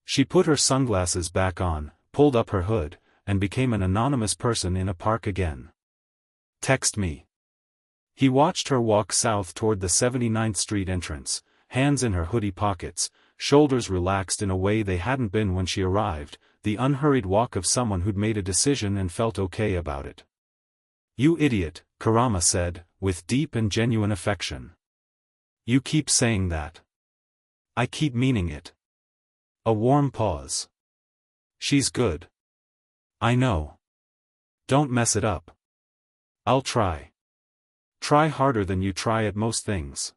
She put her sunglasses back on, pulled up her hood, and became an anonymous person in a park again. Text me. He watched her walk south toward the 79th Street entrance, hands in her hoodie pockets, shoulders relaxed in a way they hadn't been when she arrived, the unhurried walk of someone who'd made a decision and felt okay about it. You idiot, Kurama said, with deep and genuine affection. You keep saying that. I keep meaning it. A warm pause. She's good. I know. Don't mess it up. I'll try. Try harder than you try at most things.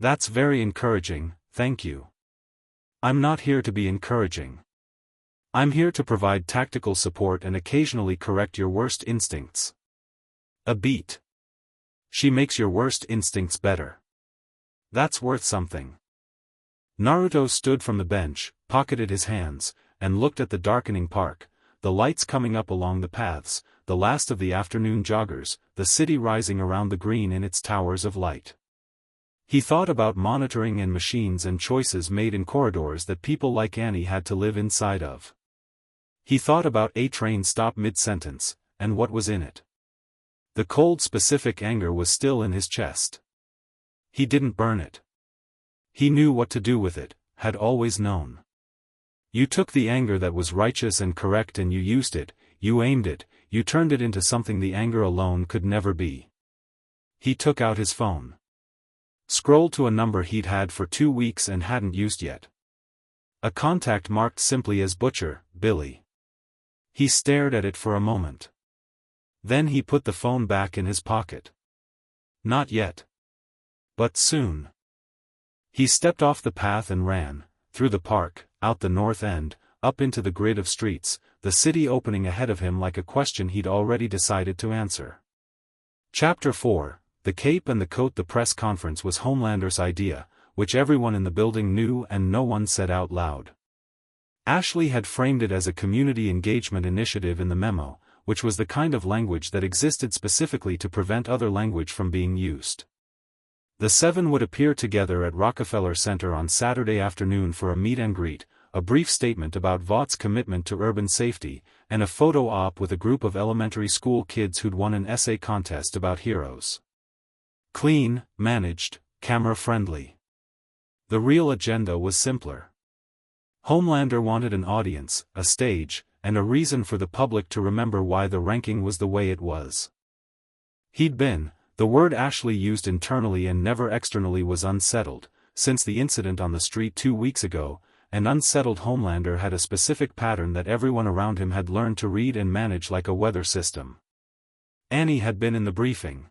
That's very encouraging, thank you. I'm not here to be encouraging. I'm here to provide tactical support and occasionally correct your worst instincts. A beat. She makes your worst instincts better. That's worth something. Naruto stood from the bench, pocketed his hands, and looked at the darkening park, the lights coming up along the paths, the last of the afternoon joggers, the city rising around the green in its towers of light. He thought about monitoring and machines and choices made in corridors that people like Annie had to live inside of. He thought about a train stop mid-sentence, and what was in it. The cold specific anger was still in his chest. He didn't burn it. He knew what to do with it, had always known. You took the anger that was righteous and correct and you used it, you aimed it, you turned it into something the anger alone could never be. He took out his phone. Scrolled to a number he'd had for 2 weeks and hadn't used yet. A contact marked simply as Butcher, Billy. He stared at it for a moment. Then he put the phone back in his pocket. Not yet. But soon. He stepped off the path and ran, through the park, out the north end, up into the grid of streets, the city opening ahead of him like a question he'd already decided to answer. Chapter 4, The Cape and the Coat. The press conference was Homelander's idea, which everyone in the building knew and no one said out loud. Ashley had framed it as a community engagement initiative in the memo, which was the kind of language that existed specifically to prevent other language from being used. The 7 would appear together at Rockefeller Center on Saturday afternoon for a meet and greet, a brief statement about Vought's commitment to urban safety, and a photo op with a group of elementary school kids who'd won an essay contest about heroes. Clean, managed, camera-friendly. The real agenda was simpler. Homelander wanted an audience, a stage, and a reason for the public to remember why the ranking was the way it was. He'd been, the word Ashley used internally and never externally, was unsettled, since the incident on the street 2 weeks ago, and unsettled Homelander had a specific pattern that everyone around him had learned to read and manage like a weather system. Annie had been in the briefing.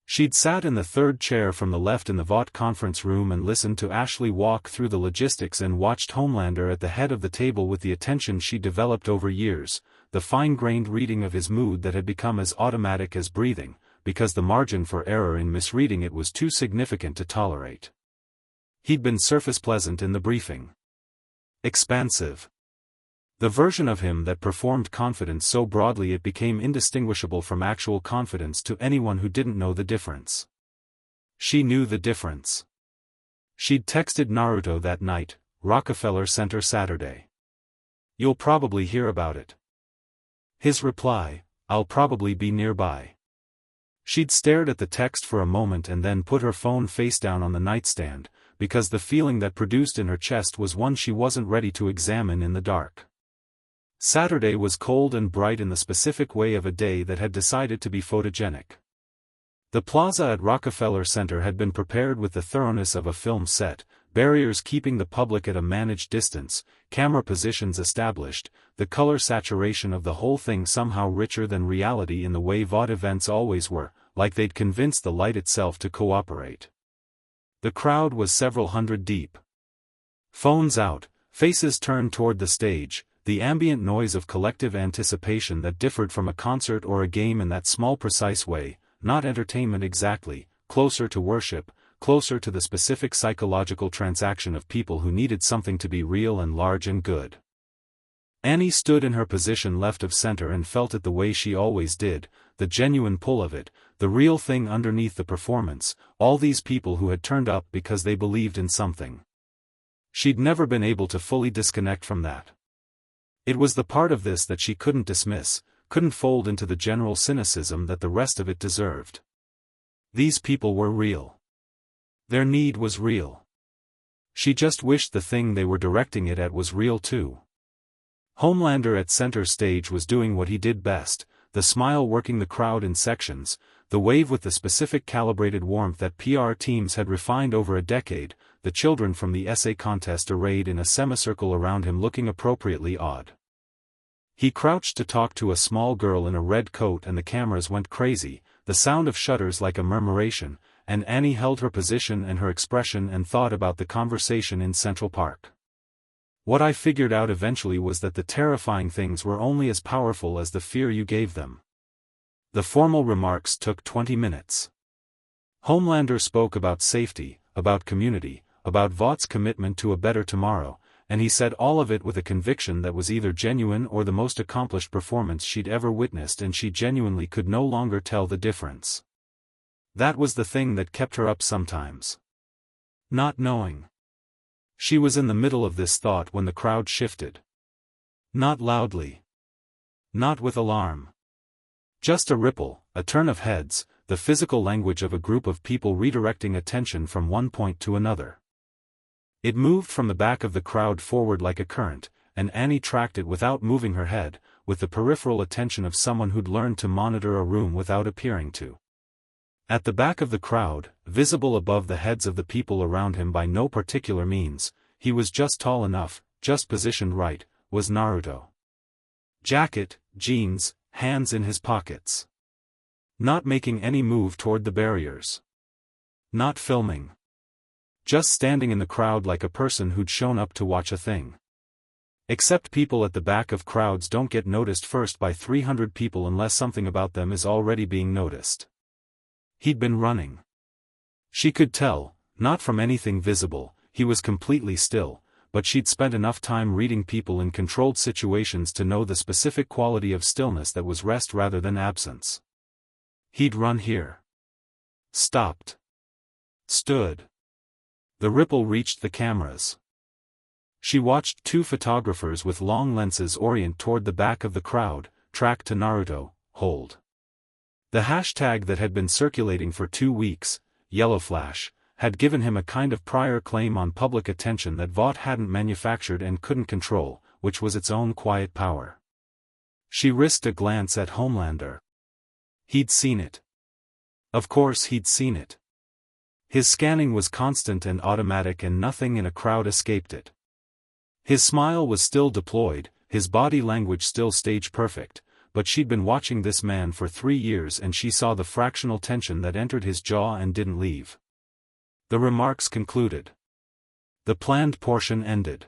She'd sat in the third chair from the left in the Vought conference room and listened to Ashley walk through the logistics and watched Homelander at the head of the table with the attention she'd developed over years, the fine-grained reading of his mood that had become as automatic as breathing, because the margin for error in misreading it was too significant to tolerate. He'd been surface pleasant in the briefing. Expansive. The version of him that performed confidence so broadly it became indistinguishable from actual confidence to anyone who didn't know the difference. She knew the difference. She'd texted Naruto that night, Rockefeller Center Saturday. "You'll probably hear about it." His reply, "I'll probably be nearby." She'd stared at the text for a moment and then put her phone face down on the nightstand, because the feeling that produced in her chest was one she wasn't ready to examine in the dark. Saturday was cold and bright in the specific way of a day that had decided to be photogenic. The plaza at Rockefeller Center had been prepared with the thoroughness of a film set, barriers keeping the public at a managed distance, camera positions established, the color saturation of the whole thing somehow richer than reality in the way Vought events always were, like they'd convinced the light itself to cooperate. The crowd was several hundred deep. Phones out, faces turned toward the stage, the ambient noise of collective anticipation that differed from a concert or a game in that small precise way, not entertainment exactly, closer to worship, closer to the specific psychological transaction of people who needed something to be real and large and good. Annie stood in her position left of center and felt it the way she always did, the genuine pull of it, the real thing underneath the performance, all these people who had turned up because they believed in something. She'd never been able to fully disconnect from that. It was the part of this that she couldn't dismiss, couldn't fold into the general cynicism that the rest of it deserved. These people were real. Their need was real. She just wished the thing they were directing it at was real too. Homelander at center stage was doing what he did best, the smile working the crowd in sections, the wave with the specific calibrated warmth that PR teams had refined over a decade, the children from the essay contest arrayed in a semicircle around him looking appropriately odd. He crouched to talk to a small girl in a red coat and the cameras went crazy, the sound of shutters like a murmuration, and Annie held her position and her expression and thought about the conversation in Central Park. What I figured out eventually was that the terrifying things were only as powerful as the fear you gave them. The formal remarks took 20 minutes. Homelander spoke about safety, about community, about Vought's commitment to a better tomorrow, and he said all of it with a conviction that was either genuine or the most accomplished performance she'd ever witnessed, and she genuinely could no longer tell the difference. That was the thing that kept her up sometimes. Not knowing. She was in the middle of this thought when the crowd shifted. Not loudly. Not with alarm. Just a ripple, a turn of heads, the physical language of a group of people redirecting attention from one point to another. It moved from the back of the crowd forward like a current, and Annie tracked it without moving her head, with the peripheral attention of someone who'd learned to monitor a room without appearing to. At the back of the crowd, visible above the heads of the people around him by no particular means, he was just tall enough, just positioned right, was Naruto. Jacket, jeans, hands in his pockets. Not making any move toward the barriers. Not filming. Just standing in the crowd like a person who'd shown up to watch a thing. Except people at the back of crowds don't get noticed first by 300 people unless something about them is already being noticed. He'd been running. She could tell, not from anything visible, he was completely still, but she'd spent enough time reading people in controlled situations to know the specific quality of stillness that was rest rather than absence. He'd run here. Stopped. Stood. The ripple reached the cameras. She watched two photographers with long lenses orient toward the back of the crowd, track to Naruto, hold. The hashtag that had been circulating for 2 weeks, Yellow Flash, had given him a kind of prior claim on public attention that Vought hadn't manufactured and couldn't control, which was its own quiet power. She risked a glance at Homelander. He'd seen it. Of course he'd seen it. His scanning was constant and automatic and nothing in a crowd escaped it. His smile was still deployed, his body language still stage perfect, but she'd been watching this man for 3 years and she saw the fractional tension that entered his jaw and didn't leave. The remarks concluded. The planned portion ended.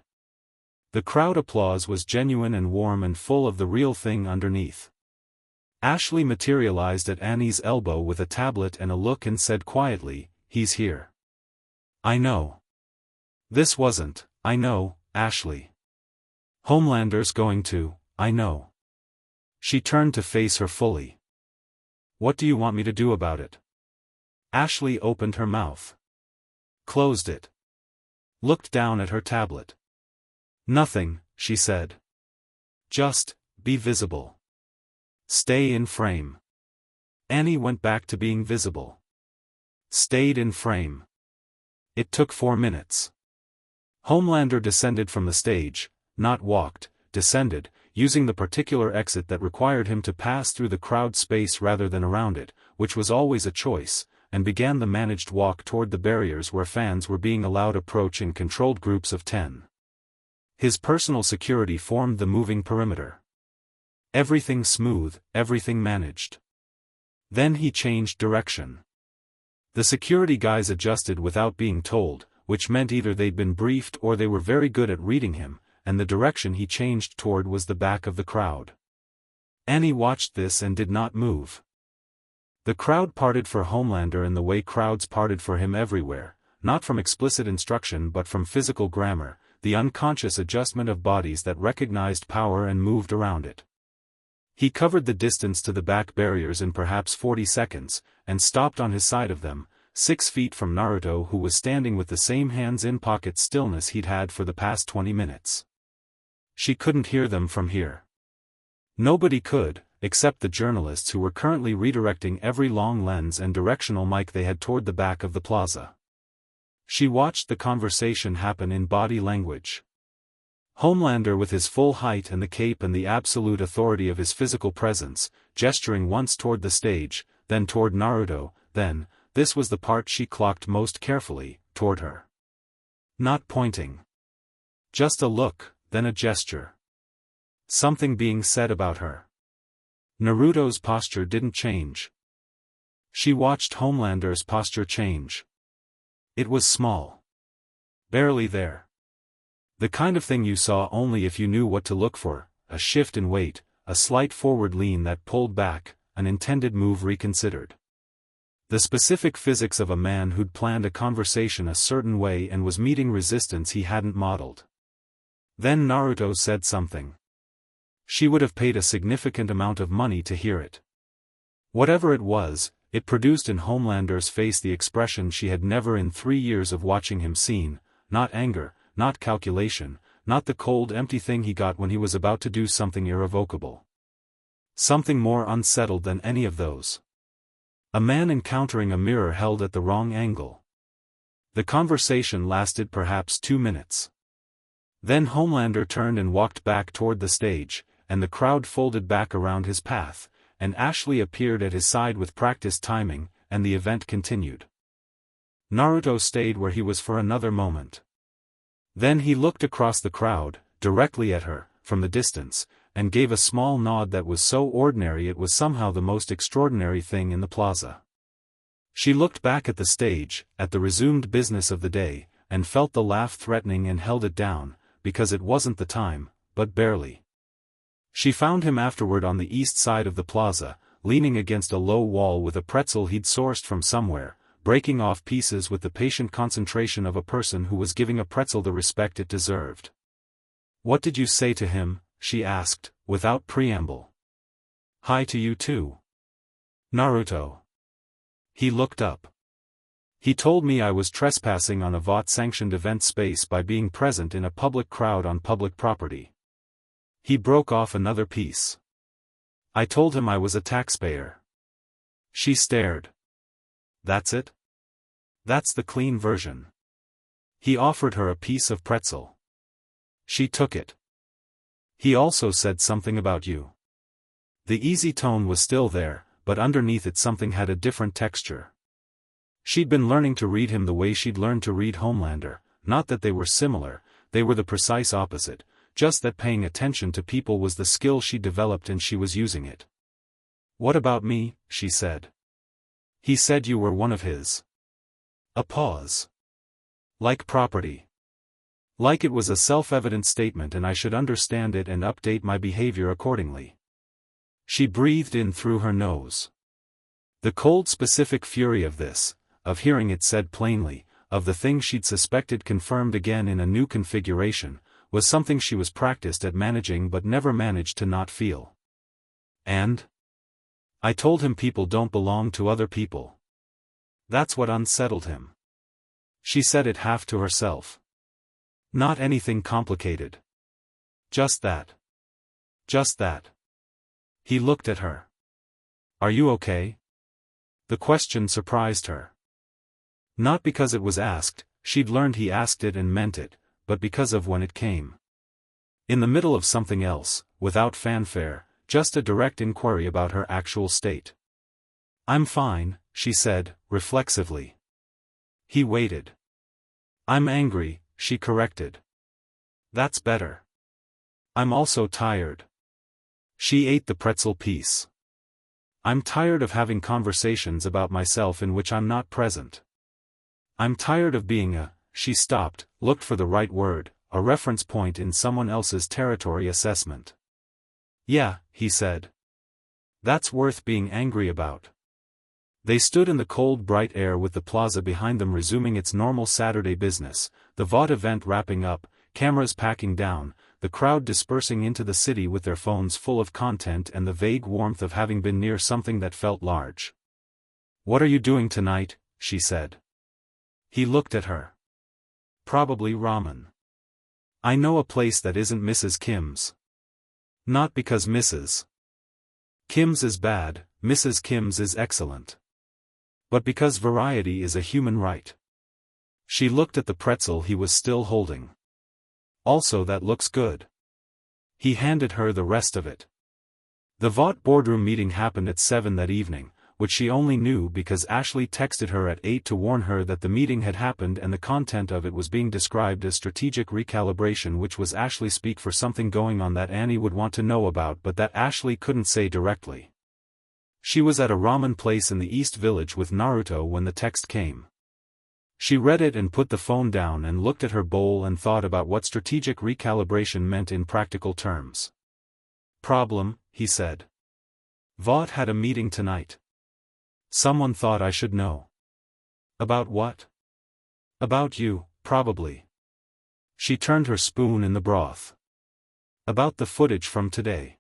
The crowd applause was genuine and warm and full of the real thing underneath. Ashley materialized at Annie's elbow with a tablet and a look and said quietly, "He's here." "I know." This wasn't, "I know, Ashley." Homelander's going to, I know. She turned to face her fully. What do you want me to do about it? Ashley opened her mouth. Closed it. Looked down at her tablet. Nothing, she said. Just, be visible. Stay in frame. Annie went back to being visible. Stayed in frame. It took 4 minutes. Homelander descended from the stage, not walked, descended, using the particular exit that required him to pass through the crowd space rather than around it, which was always a choice, and began the managed walk toward the barriers where fans were being allowed approach in controlled groups of 10. His personal security formed the moving perimeter. Everything smooth, everything managed. Then he changed direction. The security guys adjusted without being told, which meant either they'd been briefed or they were very good at reading him, and the direction he changed toward was the back of the crowd. Annie watched this and did not move. The crowd parted for Homelander in the way crowds parted for him everywhere, not from explicit instruction but from physical grammar, the unconscious adjustment of bodies that recognized power and moved around it. He covered the distance to the back barriers in perhaps 40 seconds, and stopped on his side of them, 6 feet from Naruto, who was standing with the same hands-in-pocket stillness he'd had for the past 20 minutes. She couldn't hear them from here. Nobody could, except the journalists who were currently redirecting every long lens and directional mic they had toward the back of the plaza. She watched the conversation happen in body language. Homelander with his full height and the cape and the absolute authority of his physical presence, gesturing once toward the stage, then toward Naruto, then, this was the part she clocked most carefully, toward her. Not pointing. Just a look, then a gesture. Something being said about her. Naruto's posture didn't change. She watched Homelander's posture change. It was small. Barely there. The kind of thing you saw only if you knew what to look for, a shift in weight, a slight forward lean that pulled back, an intended move reconsidered. The specific physics of a man who'd planned a conversation a certain way and was meeting resistance he hadn't modeled. Then Naruto said something. She would have paid a significant amount of money to hear it. Whatever it was, it produced in Homelander's face the expression she had never in 3 years of watching him seen, not anger, not calculation, not the cold empty thing he got when he was about to do something irrevocable. Something more unsettled than any of those. A man encountering a mirror held at the wrong angle. The conversation lasted perhaps 2 minutes. Then Homelander turned and walked back toward the stage, and the crowd folded back around his path, and Ashley appeared at his side with practiced timing, and the event continued. Naruto stayed where he was for another moment. Then he looked across the crowd, directly at her, from the distance, and gave a small nod that was so ordinary it was somehow the most extraordinary thing in the plaza. She looked back at the stage, at the resumed business of the day, and felt the laugh threatening and held it down, because it wasn't the time, but barely. She found him afterward on the east side of the plaza, leaning against a low wall with a pretzel he'd sourced from somewhere, breaking off pieces with the patient concentration of a person who was giving a pretzel the respect it deserved. "What did you say to him?" she asked, without preamble. "Hi to you too. Naruto." He looked up. "He told me I was trespassing on a Vought-sanctioned event space by being present in a public crowd on public property." He broke off another piece. "I told him I was a taxpayer." She stared. "That's it? That's the clean version." He offered her a piece of pretzel. She took it. "He also said something about you." The easy tone was still there, but underneath it something had a different texture. She'd been learning to read him the way she'd learned to read Homelander, not that they were similar, they were the precise opposite, just that paying attention to people was the skill she developed and she was using it. "What about me?" she said. "He said you were one of his." A pause. "Like property. Like it was a self-evident statement and I should understand it and update my behavior accordingly." She breathed in through her nose. The cold specific fury of this, of hearing it said plainly, of the thing she'd suspected confirmed again in a new configuration, was something she was practiced at managing but never managed to not feel. And? I told him people don't belong to other people. That's what unsettled him. She said it half to herself. Not anything complicated. Just that. Just that. He looked at her. Are you okay? The question surprised her. Not because it was asked, she'd learned he asked it and meant it, but because of when it came. In the middle of something else, without fanfare, just a direct inquiry about her actual state. I'm fine, she said, reflexively. He waited. I'm angry, she corrected. That's better. I'm also tired. She ate the pretzel piece. I'm tired of having conversations about myself in which I'm not present. I'm tired of being she stopped, looked for the right word, a reference point in someone else's territory assessment. Yeah, he said. That's worth being angry about. They stood in the cold bright air with the plaza behind them resuming its normal Saturday business, the Vought event wrapping up, cameras packing down, the crowd dispersing into the city with their phones full of content and the vague warmth of having been near something that felt large. What are you doing tonight? She said. He looked at her. Probably ramen. I know a place that isn't Mrs. Kim's. Not because Mrs. Kim's is bad, Mrs. Kim's is excellent. But because variety is a human right. She looked at the pretzel he was still holding. Also, that looks good. He handed her the rest of it. The Vought boardroom meeting happened at 7 that evening, which she only knew because Ashley texted her at 8 to warn her that the meeting had happened and the content of it was being described as strategic recalibration, which was Ashley speak for something going on that Annie would want to know about but that Ashley couldn't say directly. She was at a ramen place in the East Village with Naruto when the text came. She read it and put the phone down and looked at her bowl and thought about what strategic recalibration meant in practical terms. Problem, he said. Vought had a meeting tonight. Someone thought I should know. About what? About you, probably. She turned her spoon in the broth. About the footage from today.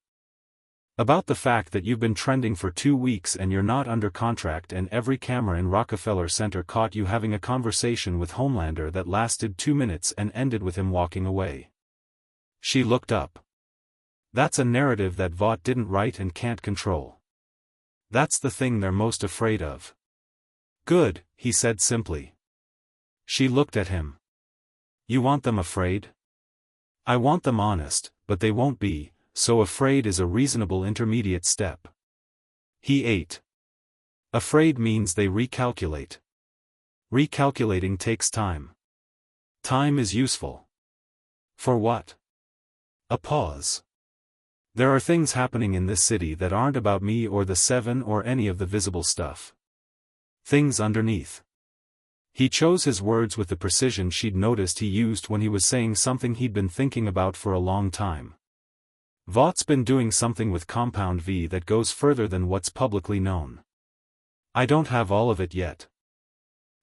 About the fact that you've been trending for 2 weeks and you're not under contract and every camera in Rockefeller Center caught you having a conversation with Homelander that lasted 2 minutes and ended with him walking away. She looked up. That's a narrative that Vought didn't write and can't control. That's the thing they're most afraid of. Good, he said simply. She looked at him. You want them afraid? I want them honest, but they won't be. So afraid is a reasonable intermediate step. He ate. Afraid means they recalculate. Recalculating takes time. Time is useful. For what? A pause. There are things happening in this city that aren't about me or the Seven or any of the visible stuff. Things underneath. He chose his words with the precision she'd noticed he used when he was saying something he'd been thinking about for a long time. Vought's been doing something with Compound V that goes further than what's publicly known. I don't have all of it yet.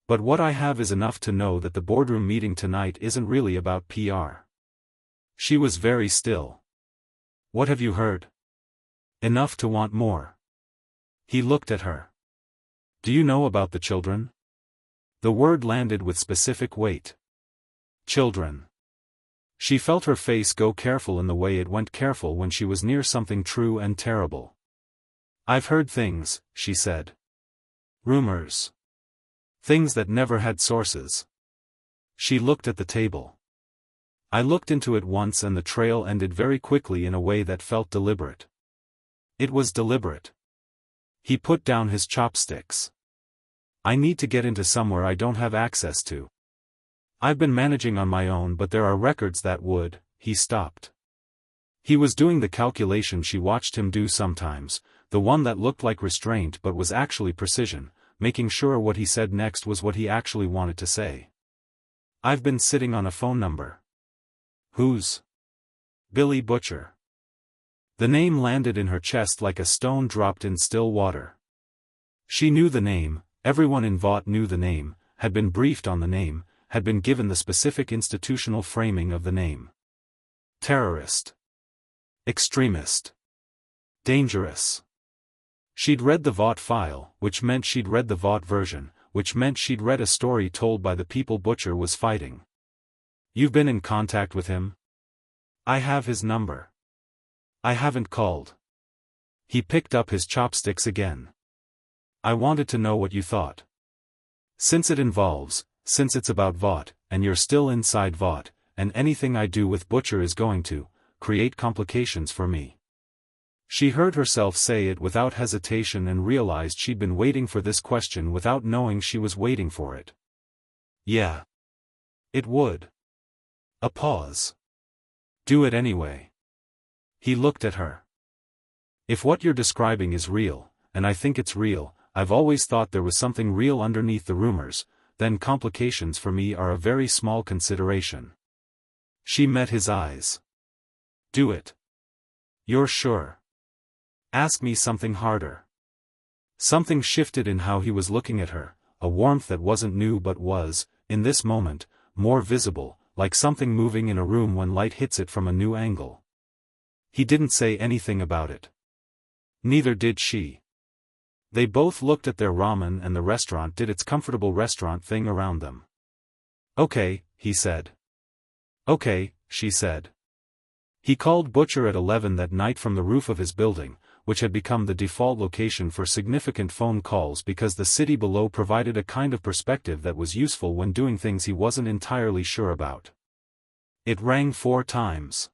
But what I have is enough to know that the boardroom meeting tonight isn't really about PR. She was very still. What have you heard? Enough to want more. He looked at her. Do you know about the children? The word landed with specific weight. Children. She felt her face go careful in the way it went careful when she was near something true and terrible. I've heard things, she said. Rumors. Things that never had sources. She looked at the table. I looked into it once and the trail ended very quickly in a way that felt deliberate. It was deliberate. He put down his chopsticks. I need to get into somewhere I don't have access to. I've been managing on my own but there are records that would, he stopped. He was doing the calculation she watched him do sometimes, the one that looked like restraint but was actually precision, making sure what he said next was what he actually wanted to say. I've been sitting on a phone number. Whose? Billy Butcher. The name landed in her chest like a stone dropped in still water. She knew the name, everyone in Vought knew the name, had been briefed on the name, had been given the specific institutional framing of the name. Terrorist. Extremist. Dangerous. She'd read the Vought file, which meant she'd read the Vought version, which meant she'd read a story told by the people Butcher was fighting. You've been in contact with him? I have his number. I haven't called. He picked up his chopsticks again. I wanted to know what you thought. Since it's about Vought, and you're still inside Vought, and anything I do with Butcher is going to create complications for me. She heard herself say it without hesitation and realized she'd been waiting for this question without knowing she was waiting for it. Yeah. It would. A pause. Do it anyway. He looked at her. If what you're describing is real, and I think it's real, I've always thought there was something real underneath the rumors, then complications for me are a very small consideration. She met his eyes. Do it. You're sure? Ask me something harder. Something shifted in how he was looking at her, a warmth that wasn't new but was, in this moment, more visible, like something moving in a room when light hits it from a new angle. He didn't say anything about it. Neither did she. They both looked at their ramen and the restaurant did its comfortable restaurant thing around them. Okay, he said. Okay, she said. He called Butcher at 11 that night from the roof of his building, which had become the default location for significant phone calls because the city below provided a kind of perspective that was useful when doing things he wasn't entirely sure about. It rang 4 times.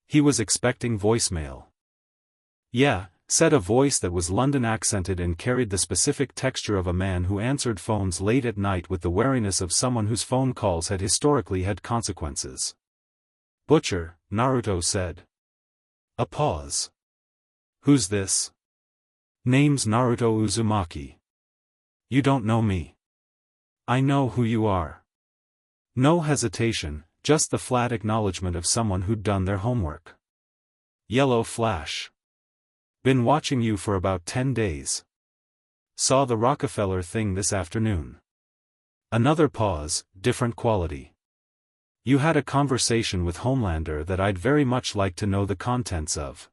He was expecting voicemail. Yeah, said a voice that was London accented and carried the specific texture of a man who answered phones late at night with the wariness of someone whose phone calls had historically had consequences. Butcher, Naruto said. A pause. Who's this? Name's Naruto Uzumaki. You don't know me. I know who you are. No hesitation, just the flat acknowledgement of someone who'd done their homework. Yellow flash. Been watching you for about 10 days. Saw the Rockefeller thing this afternoon. Another pause, different quality. You had a conversation with Homelander that I'd very much like to know the contents of.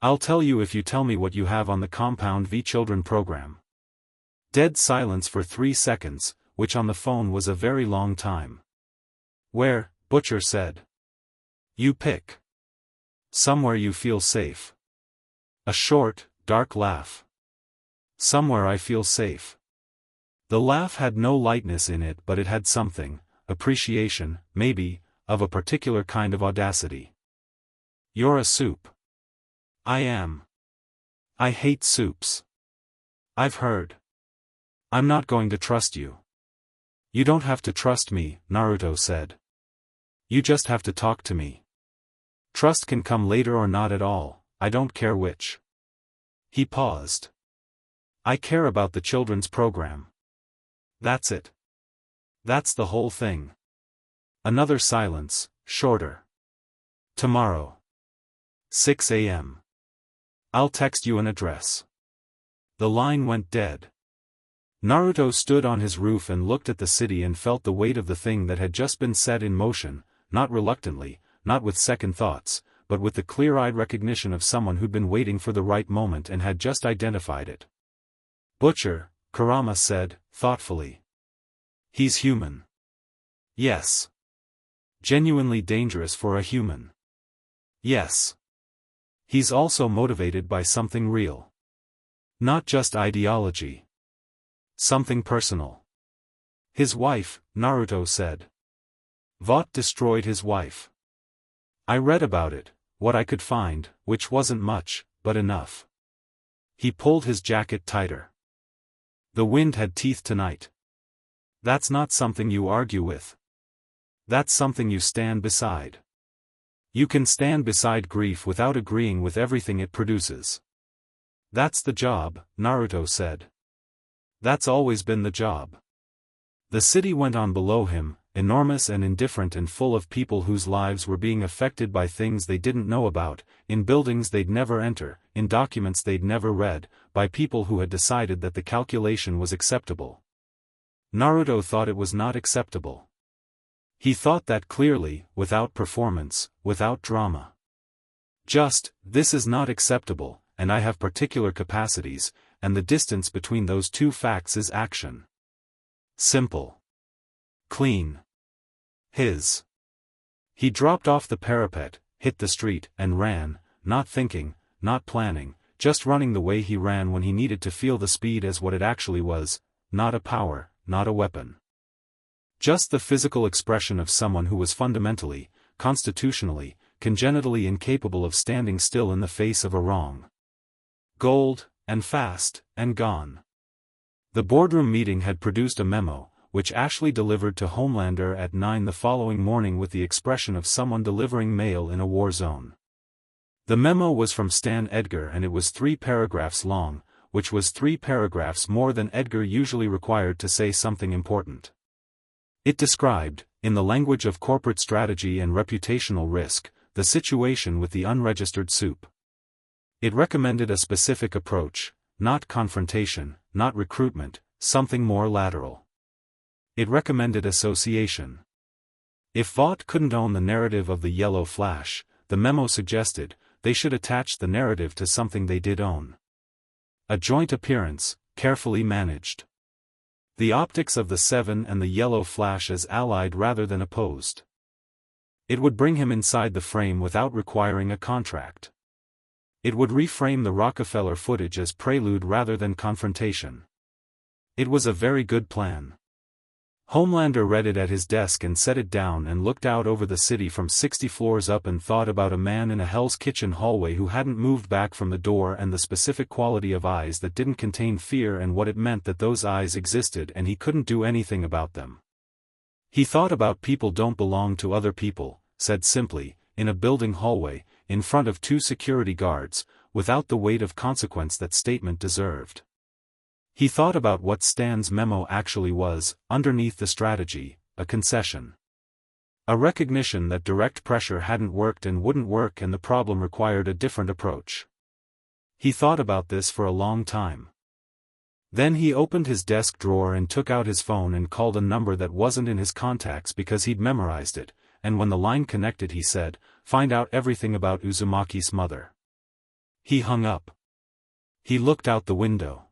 I'll tell you if you tell me what you have on the Compound V Children program. Dead silence for 3 seconds, which on the phone was a very long time. Where? Butcher said. You pick. Somewhere you feel safe. A short, dark laugh. Somewhere I feel safe. The laugh had no lightness in it but it had something, appreciation, maybe, of a particular kind of audacity. You're a soup. I am. I hate soups. I've heard. I'm not going to trust you. You don't have to trust me, Naruto said. You just have to talk to me. Trust can come later or not at all, I don't care which. He paused. I care about the children's program. That's it. That's the whole thing. Another silence, shorter. Tomorrow. 6 a.m. I'll text you an address. The line went dead. Naruto stood on his roof and looked at the city and felt the weight of the thing that had just been set in motion, not reluctantly, not with second thoughts, but with the clear-eyed recognition of someone who'd been waiting for the right moment and had just identified it. Butcher, Kurama said, thoughtfully. He's human. Yes. Genuinely dangerous for a human. Yes. He's also motivated by something real. Not just ideology. Something personal. His wife, Naruto said. Vought destroyed his wife. I read about it, what I could find, which wasn't much, but enough. He pulled his jacket tighter. The wind had teeth tonight. That's not something you argue with. That's something you stand beside. You can stand beside grief without agreeing with everything it produces. That's the job, Naruto said. That's always been the job. The city went on below him, enormous and indifferent and full of people whose lives were being affected by things they didn't know about, in buildings they'd never enter, in documents they'd never read, by people who had decided that the calculation was acceptable. Naruto thought it was not acceptable. He thought that clearly, without performance, without drama. Just, this is not acceptable, and I have particular capacities, and the distance between those two facts is action. Simple. Clean. His. He dropped off the parapet, hit the street, and ran, not thinking, not planning, just running the way he ran when he needed to feel the speed as what it actually was, not a power, not a weapon. Just the physical expression of someone who was fundamentally, constitutionally, congenitally incapable of standing still in the face of a wrong. Gold, and fast, and gone. The boardroom meeting had produced a memo, which Ashley delivered to Homelander at 9 the following morning with the expression of someone delivering mail in a war zone. The memo was from Stan Edgar and it was 3 paragraphs long, which was 3 paragraphs more than Edgar usually required to say something important. It described, in the language of corporate strategy and reputational risk, the situation with the unregistered soup. It recommended a specific approach, not confrontation, not recruitment, something more lateral. It recommended association. If Vought couldn't own the narrative of the Yellow Flash, the memo suggested, they should attach the narrative to something they did own. A joint appearance, carefully managed. The optics of the Seven and the Yellow Flash as allied rather than opposed. It would bring him inside the frame without requiring a contract. It would reframe the Rockefeller footage as prelude rather than confrontation. It was a very good plan. Homelander read it at his desk and set it down and looked out over the city from 60 floors up and thought about a man in a Hell's Kitchen hallway who hadn't moved back from the door and the specific quality of eyes that didn't contain fear and what it meant that those eyes existed and he couldn't do anything about them. He thought about people don't belong to other people, said simply, in a building hallway, in front of 2 security guards, without the weight of consequence that statement deserved. He thought about what Stan's memo actually was, underneath the strategy, a concession. A recognition that direct pressure hadn't worked and wouldn't work and the problem required a different approach. He thought about this for a long time. Then he opened his desk drawer and took out his phone and called a number that wasn't in his contacts because he'd memorized it, and when the line connected he said, "Find out everything about Uzumaki's mother." He hung up. He looked out the window.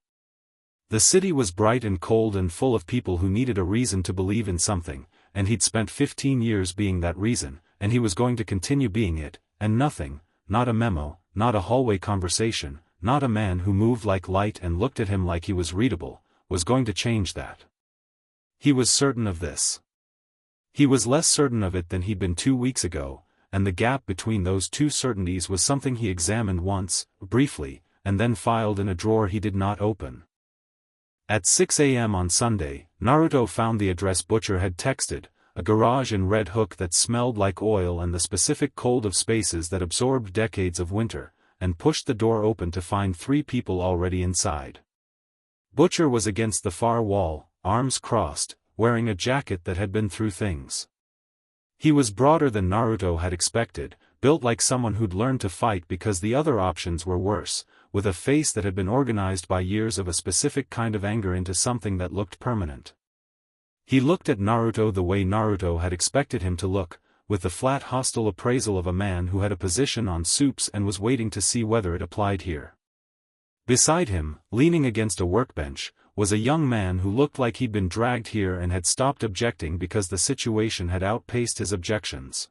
The city was bright and cold and full of people who needed a reason to believe in something, and he'd spent 15 years being that reason, and he was going to continue being it, and nothing, not a memo, not a hallway conversation, not a man who moved like light and looked at him like he was readable, was going to change that. He was certain of this. He was less certain of it than he'd been 2 weeks ago, and the gap between those 2 certainties was something he examined once, briefly, and then filed in a drawer he did not open. At 6 a.m. on Sunday, Naruto found the address Butcher had texted, a garage in Red Hook that smelled like oil and the specific cold of spaces that absorbed decades of winter, and pushed the door open to find 3 people already inside. Butcher was against the far wall, arms crossed, wearing a jacket that had been through things. He was broader than Naruto had expected, built like someone who'd learned to fight because the other options were worse, with a face that had been organized by years of a specific kind of anger into something that looked permanent. He looked at Naruto the way Naruto had expected him to look, with the flat hostile appraisal of a man who had a position on soups and was waiting to see whether it applied here. Beside him, leaning against a workbench, was a young man who looked like he'd been dragged here and had stopped objecting because the situation had outpaced his objections.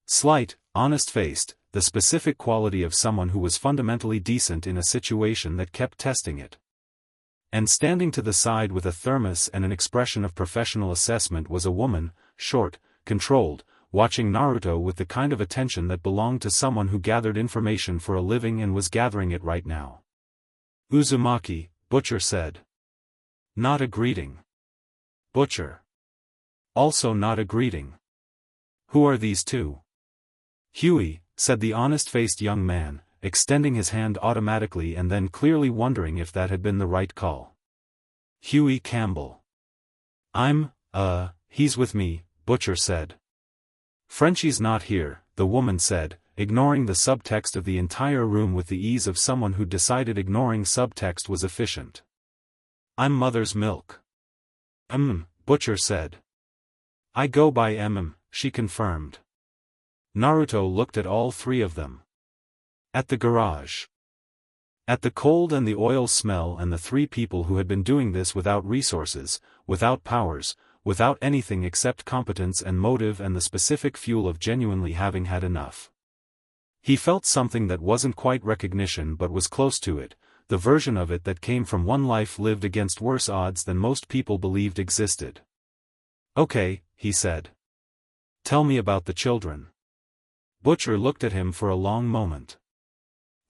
Slight, honest-faced, the specific quality of someone who was fundamentally decent in a situation that kept testing it. And standing to the side with a thermos and an expression of professional assessment was a woman, short, controlled, watching Naruto with the kind of attention that belonged to someone who gathered information for a living and was gathering it right now. "Uzumaki," Butcher said. Not a greeting. Butcher. Also not a greeting. "Who are these 2? "Huey," said the honest-faced young man, extending his hand automatically and then clearly wondering if that had been the right call. "Huey Campbell." He's with me," Butcher said. "Frenchie's not here," the woman said, ignoring the subtext of the entire room with the ease of someone who decided ignoring subtext was efficient. "I'm Mother's milk." Butcher said. I go by she confirmed. Naruto looked at all three of them. At the garage. At the cold and the oil smell and the three people who had been doing this without resources, without powers, without anything except competence and motive and the specific fuel of genuinely having had enough. He felt something that wasn't quite recognition but was close to it, the version of it that came from one life lived against worse odds than most people believed existed. Okay, he said. Tell me about the children. Butcher looked at him for a long moment.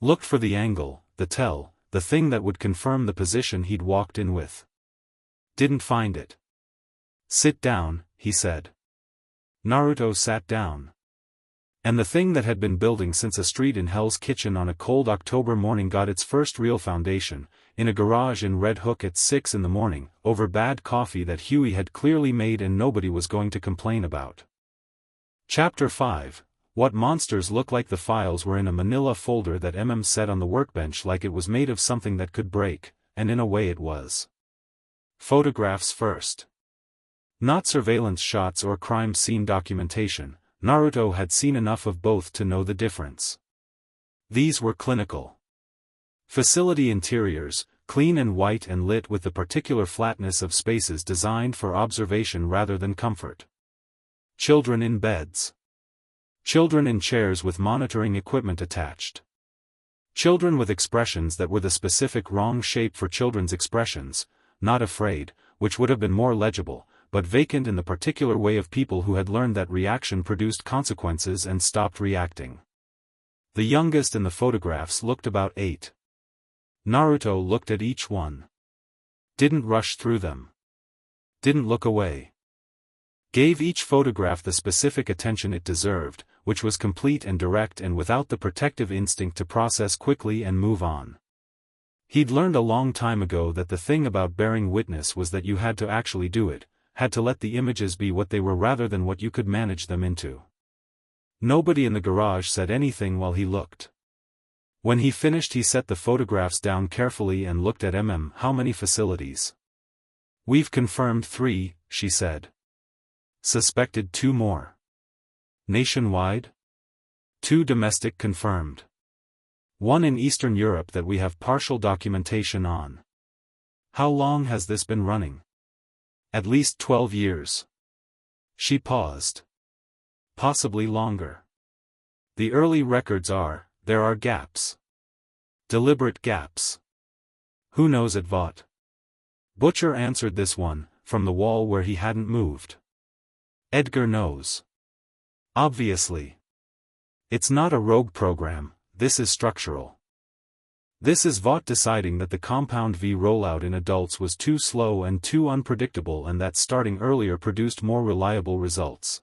Looked for the angle, the tell, the thing that would confirm the position he'd walked in with. Didn't find it. Sit down, he said. Naruto sat down. And the thing that had been building since a street in Hell's Kitchen on a cold October morning got its first real foundation, in a garage in Red Hook at 6 in the morning, over bad coffee that Huey had clearly made and nobody was going to complain about. Chapter 5. What monsters look like. The files were in a manila folder that set on the workbench like it was made of something that could break, and in a way it was. Photographs first. Not surveillance shots or crime scene documentation. Naruto had seen enough of both to know the difference. These were clinical. Facility interiors, clean and white and lit with the particular flatness of spaces designed for observation rather than comfort. Children in beds. Children in chairs with monitoring equipment attached. Children with expressions that were the specific wrong shape for children's expressions, not afraid, which would have been more legible, but vacant in the particular way of people who had learned that reaction produced consequences and stopped reacting. The youngest in the photographs looked about 8. Naruto looked at each one. Didn't rush through them. Didn't look away. Gave each photograph the specific attention it deserved, which was complete and direct and without the protective instinct to process quickly and move on. He'd learned a long time ago that the thing about bearing witness was that you had to actually do it, had to let the images be what they were rather than what you could manage them into. Nobody in the garage said anything while he looked. When he finished he set the photographs down carefully and looked at How many facilities? We've confirmed 3, she said. Suspected 2 more. Nationwide? 2 domestic confirmed. 1 in Eastern Europe that we have partial documentation on. How long has this been running? At least 12 years. She paused. Possibly longer. The early records there are gaps. Deliberate gaps. Who knows at Vought? Butcher answered this one, from the wall where he hadn't moved. Edgar knows. Obviously. It's not a rogue program, this is structural. This is Vought deciding that the Compound V rollout in adults was too slow and too unpredictable and that starting earlier produced more reliable results.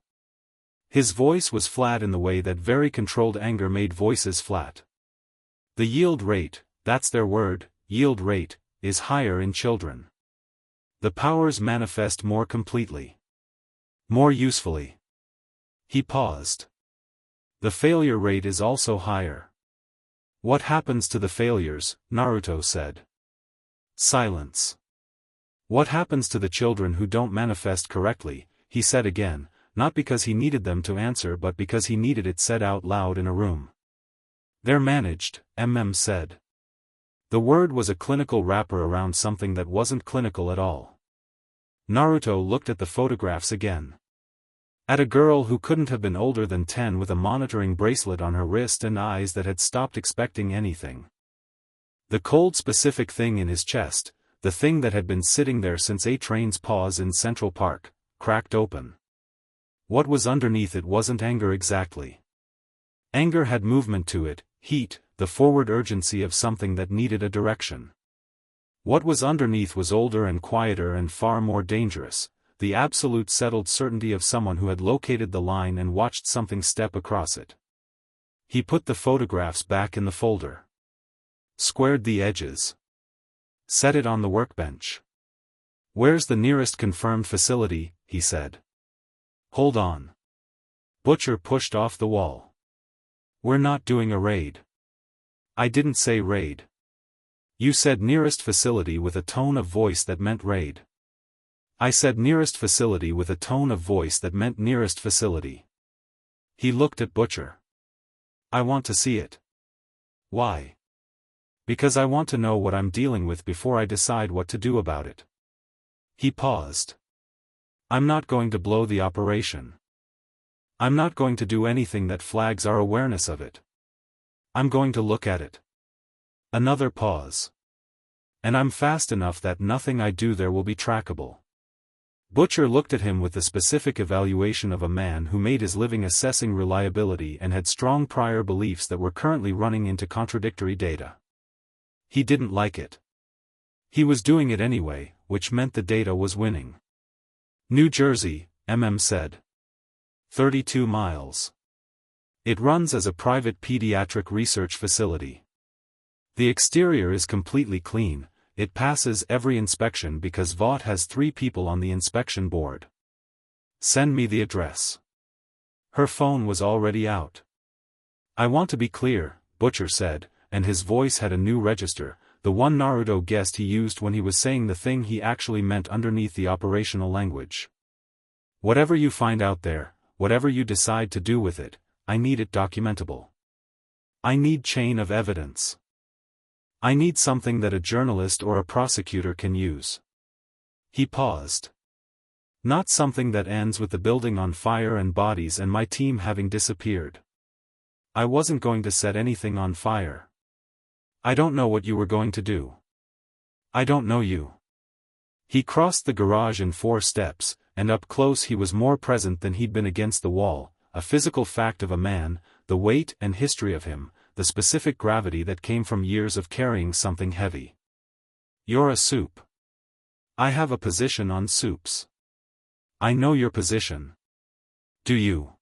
His voice was flat in the way that very controlled anger made voices flat. The yield rate, that's their word, yield rate, is higher in children. The powers manifest more completely. More usefully. He paused. The failure rate is also higher. What happens to the failures? Naruto said. Silence. What happens to the children who don't manifest correctly? He said again, not because he needed them to answer but because he needed it said out loud in a room. They're managed, said. The word was a clinical wrapper around something that wasn't clinical at all. Naruto looked at the photographs again. At a girl who couldn't have been older than 10 with a monitoring bracelet on her wrist and eyes that had stopped expecting anything. The cold specific thing in his chest, the thing that had been sitting there since A-Train's pause in Central Park, cracked open. What was underneath it wasn't anger exactly. Anger had movement to it, heat, the forward urgency of something that needed a direction. What was underneath was older and quieter and far more dangerous. The absolute settled certainty of someone who had located the line and watched something step across it. He put the photographs back in the folder. Squared the edges. Set it on the workbench. Where's the nearest confirmed facility? He said. Hold on. Butcher pushed off the wall. We're not doing a raid. I didn't say raid. You said nearest facility with a tone of voice that meant raid. I said nearest facility with a tone of voice that meant nearest facility. He looked at Butcher. I want to see it. Why? Because I want to know what I'm dealing with before I decide what to do about it. He paused. I'm not going to blow the operation. I'm not going to do anything that flags our awareness of it. I'm going to look at it. Another pause. And I'm fast enough that nothing I do there will be trackable. Butcher looked at him with the specific evaluation of a man who made his living assessing reliability and had strong prior beliefs that were currently running into contradictory data. He didn't like it. He was doing it anyway, which meant the data was winning. New Jersey, said. 32 miles. It runs as a private pediatric research facility. The exterior is completely clean. It passes every inspection because Vought has 3 people on the inspection board. Send me the address. Her phone was already out. I want to be clear, Butcher said, and his voice had a new register, the one Naruto guessed he used when he was saying the thing he actually meant underneath the operational language. Whatever you find out there, whatever you decide to do with it, I need it documentable. I need chain of evidence. I need something that a journalist or a prosecutor can use. He paused. Not something that ends with the building on fire and bodies and my team having disappeared. I wasn't going to set anything on fire. I don't know what you were going to do. I don't know you. He crossed the garage in 4 steps, and up close he was more present than he'd been against the wall, a physical fact of a man, the weight and history of him, the specific gravity that came from years of carrying something heavy. You're a soup. I have a position on soups. I know your position. Do you?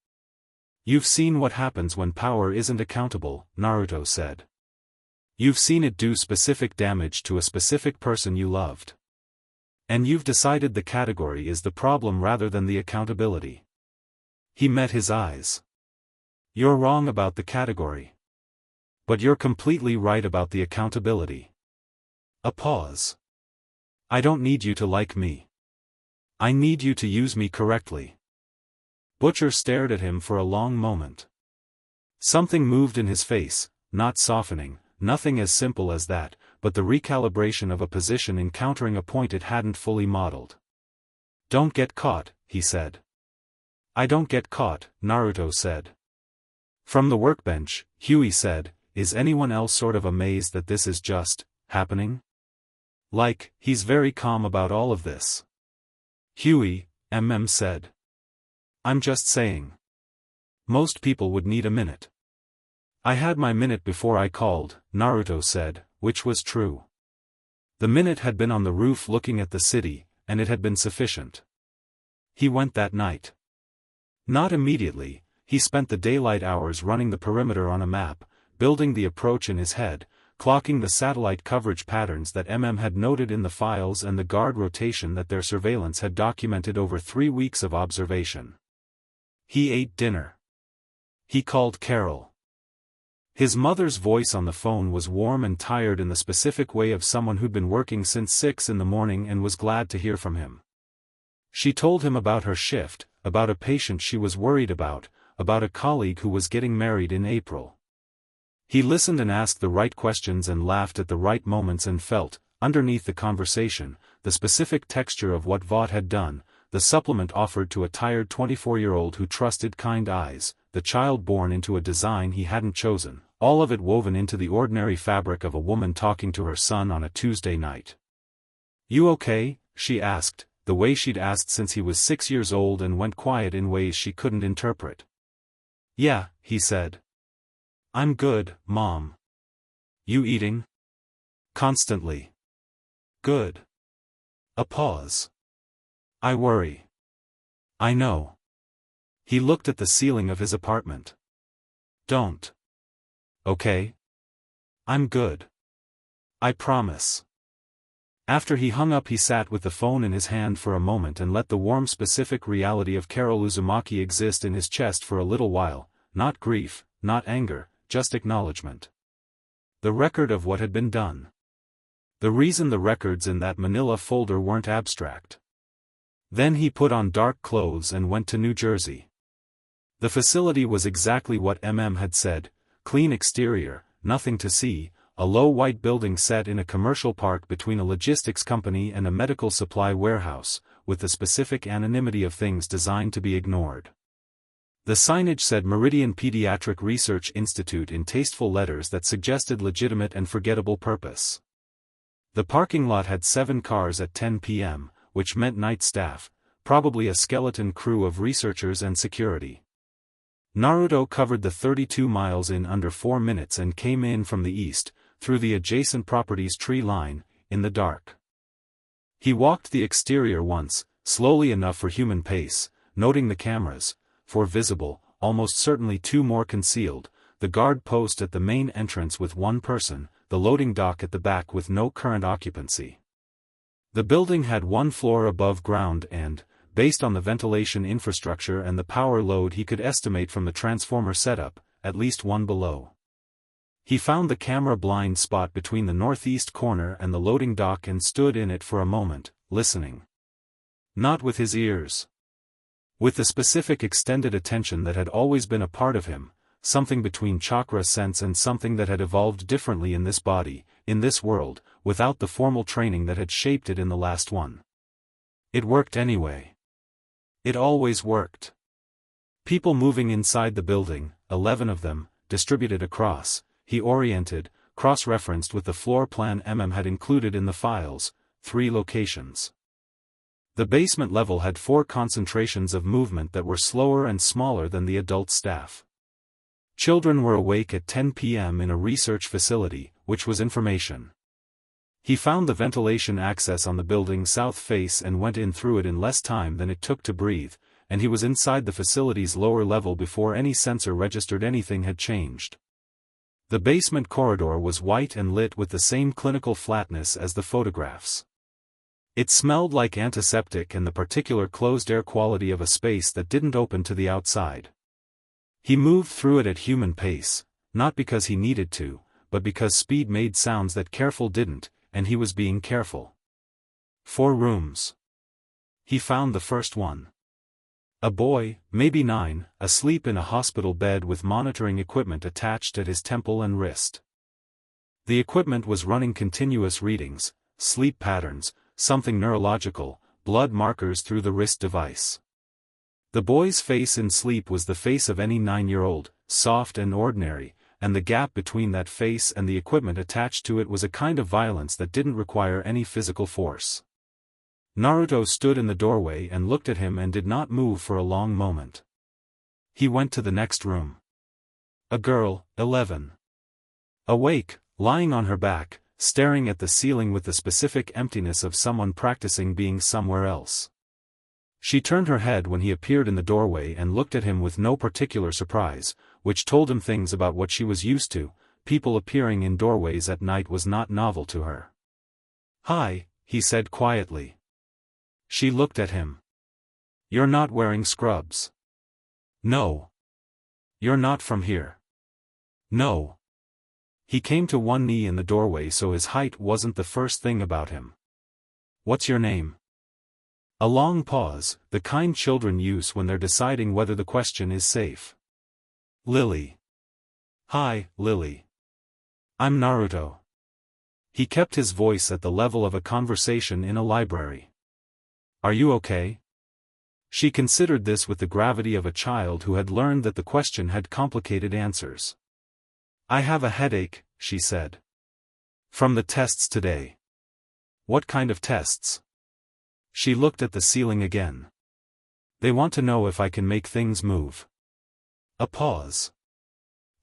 You've seen what happens when power isn't accountable, Naruto said. You've seen it do specific damage to a specific person you loved. And you've decided the category is the problem rather than the accountability. He met his eyes. You're wrong about the category. But you're completely right about the accountability. A pause. I don't need you to like me. I need you to use me correctly. Butcher stared at him for a long moment. Something moved in his face, not softening, nothing as simple as that, but the recalibration of a position encountering a point it hadn't fully modeled. Don't get caught, he said. I don't get caught, Naruto said. From the workbench, Huey said, is anyone else sort of amazed that this is just happening? Like, he's very calm about all of this. Huey, said. I'm just saying. Most people would need a minute. I had my minute before I called, Naruto said, which was true. The minute had been on the roof looking at the city, and it had been sufficient. He went that night. Not immediately, he spent the daylight hours running the perimeter on a map, building the approach in his head, clocking the satellite coverage patterns that had noted in the files and the guard rotation that their surveillance had documented over 3 weeks of observation. He ate dinner. He called Carol. His mother's voice on the phone was warm and tired in the specific way of someone who'd been working since 6 in the morning and was glad to hear from him. She told him about her shift, about a patient she was worried about a colleague who was getting married in April. He listened and asked the right questions and laughed at the right moments and felt, underneath the conversation, the specific texture of what Vought had done, the supplement offered to a tired 24-year-old who trusted kind eyes, the child born into a design he hadn't chosen, all of it woven into the ordinary fabric of a woman talking to her son on a Tuesday night. You okay? She asked, the way she'd asked since he was 6 years old and went quiet in ways she couldn't interpret. Yeah, he said. I'm good, Mom. You eating? Constantly. Good. A pause. I worry. I know. He looked at the ceiling of his apartment. Don't. Okay? I'm good. I promise. After he hung up he sat with the phone in his hand for a moment and let the warm specific reality of Carol Uzumaki exist in his chest for a little while, not grief, not anger, just acknowledgement. The record of what had been done. The reason the records in that manila folder weren't abstract. Then he put on dark clothes and went to New Jersey. The facility was exactly what had said: clean exterior, nothing to see, a low white building set in a commercial park between a logistics company and a medical supply warehouse, with the specific anonymity of things designed to be ignored. The signage said Meridian Pediatric Research Institute in tasteful letters that suggested legitimate and forgettable purpose. The parking lot had 7 cars at 10 p.m., which meant night staff, probably a skeleton crew of researchers and security. Naruto covered the 32 miles in under 4 minutes and came in from the east, through the adjacent property's tree line, in the dark. He walked the exterior once, slowly enough for human pace, noting the cameras, 4 visible, almost certainly 2 more concealed, the guard post at the main entrance with 1 person, the loading dock at the back with no current occupancy. The building had 1 floor above ground and, based on the ventilation infrastructure and the power load he could estimate from the transformer setup, at least 1 below. He found the camera blind spot between the northeast corner and the loading dock and stood in it for a moment, listening. Not with his ears. With the specific extended attention that had always been a part of him, something between chakra sense and something that had evolved differently in this body, in this world, without the formal training that had shaped it in the last one. It worked anyway. It always worked. People moving inside the building, 11 of them, distributed across, he oriented, cross-referenced with the floor plan had included in the files, 3 locations. The basement level had 4 concentrations of movement that were slower and smaller than the adult staff. Children were awake at 10 p.m. in a research facility, which was information. He found the ventilation access on the building's south face and went in through it in less time than it took to breathe, and he was inside the facility's lower level before any sensor registered anything had changed. The basement corridor was white and lit with the same clinical flatness as the photographs. It smelled like antiseptic and the particular closed-air quality of a space that didn't open to the outside. He moved through it at human pace, not because he needed to, but because speed made sounds that careful didn't, and he was being careful. 4 rooms. He found the first one. A boy, maybe 9, asleep in a hospital bed with monitoring equipment attached at his temple and wrist. The equipment was running continuous readings, sleep patterns, something neurological, blood markers through the wrist device. The boy's face in sleep was the face of any 9-year-old, soft and ordinary, and the gap between that face and the equipment attached to it was a kind of violence that didn't require any physical force. Naruto stood in the doorway and looked at him and did not move for a long moment. He went to the next room. A girl, 11. Awake, lying on her back, staring at the ceiling with the specific emptiness of someone practicing being somewhere else. She turned her head when he appeared in the doorway and looked at him with no particular surprise, which told him things about what she was used to. People appearing in doorways at night was not novel to her. "Hi," he said quietly. She looked at him. "You're not wearing scrubs." "No." "You're not from here." "No." He came to one knee in the doorway so his height wasn't the first thing about him. "What's your name?" A long pause, the kind children use when they're deciding whether the question is safe. "Lily." "Hi, Lily. I'm Naruto." He kept his voice at the level of a conversation in a library. "Are you okay?" She considered this with the gravity of a child who had learned that the question had complicated answers. "I have a headache," she said. "From the tests today." "What kind of tests?" She looked at the ceiling again. "They want to know if I can make things move." A pause.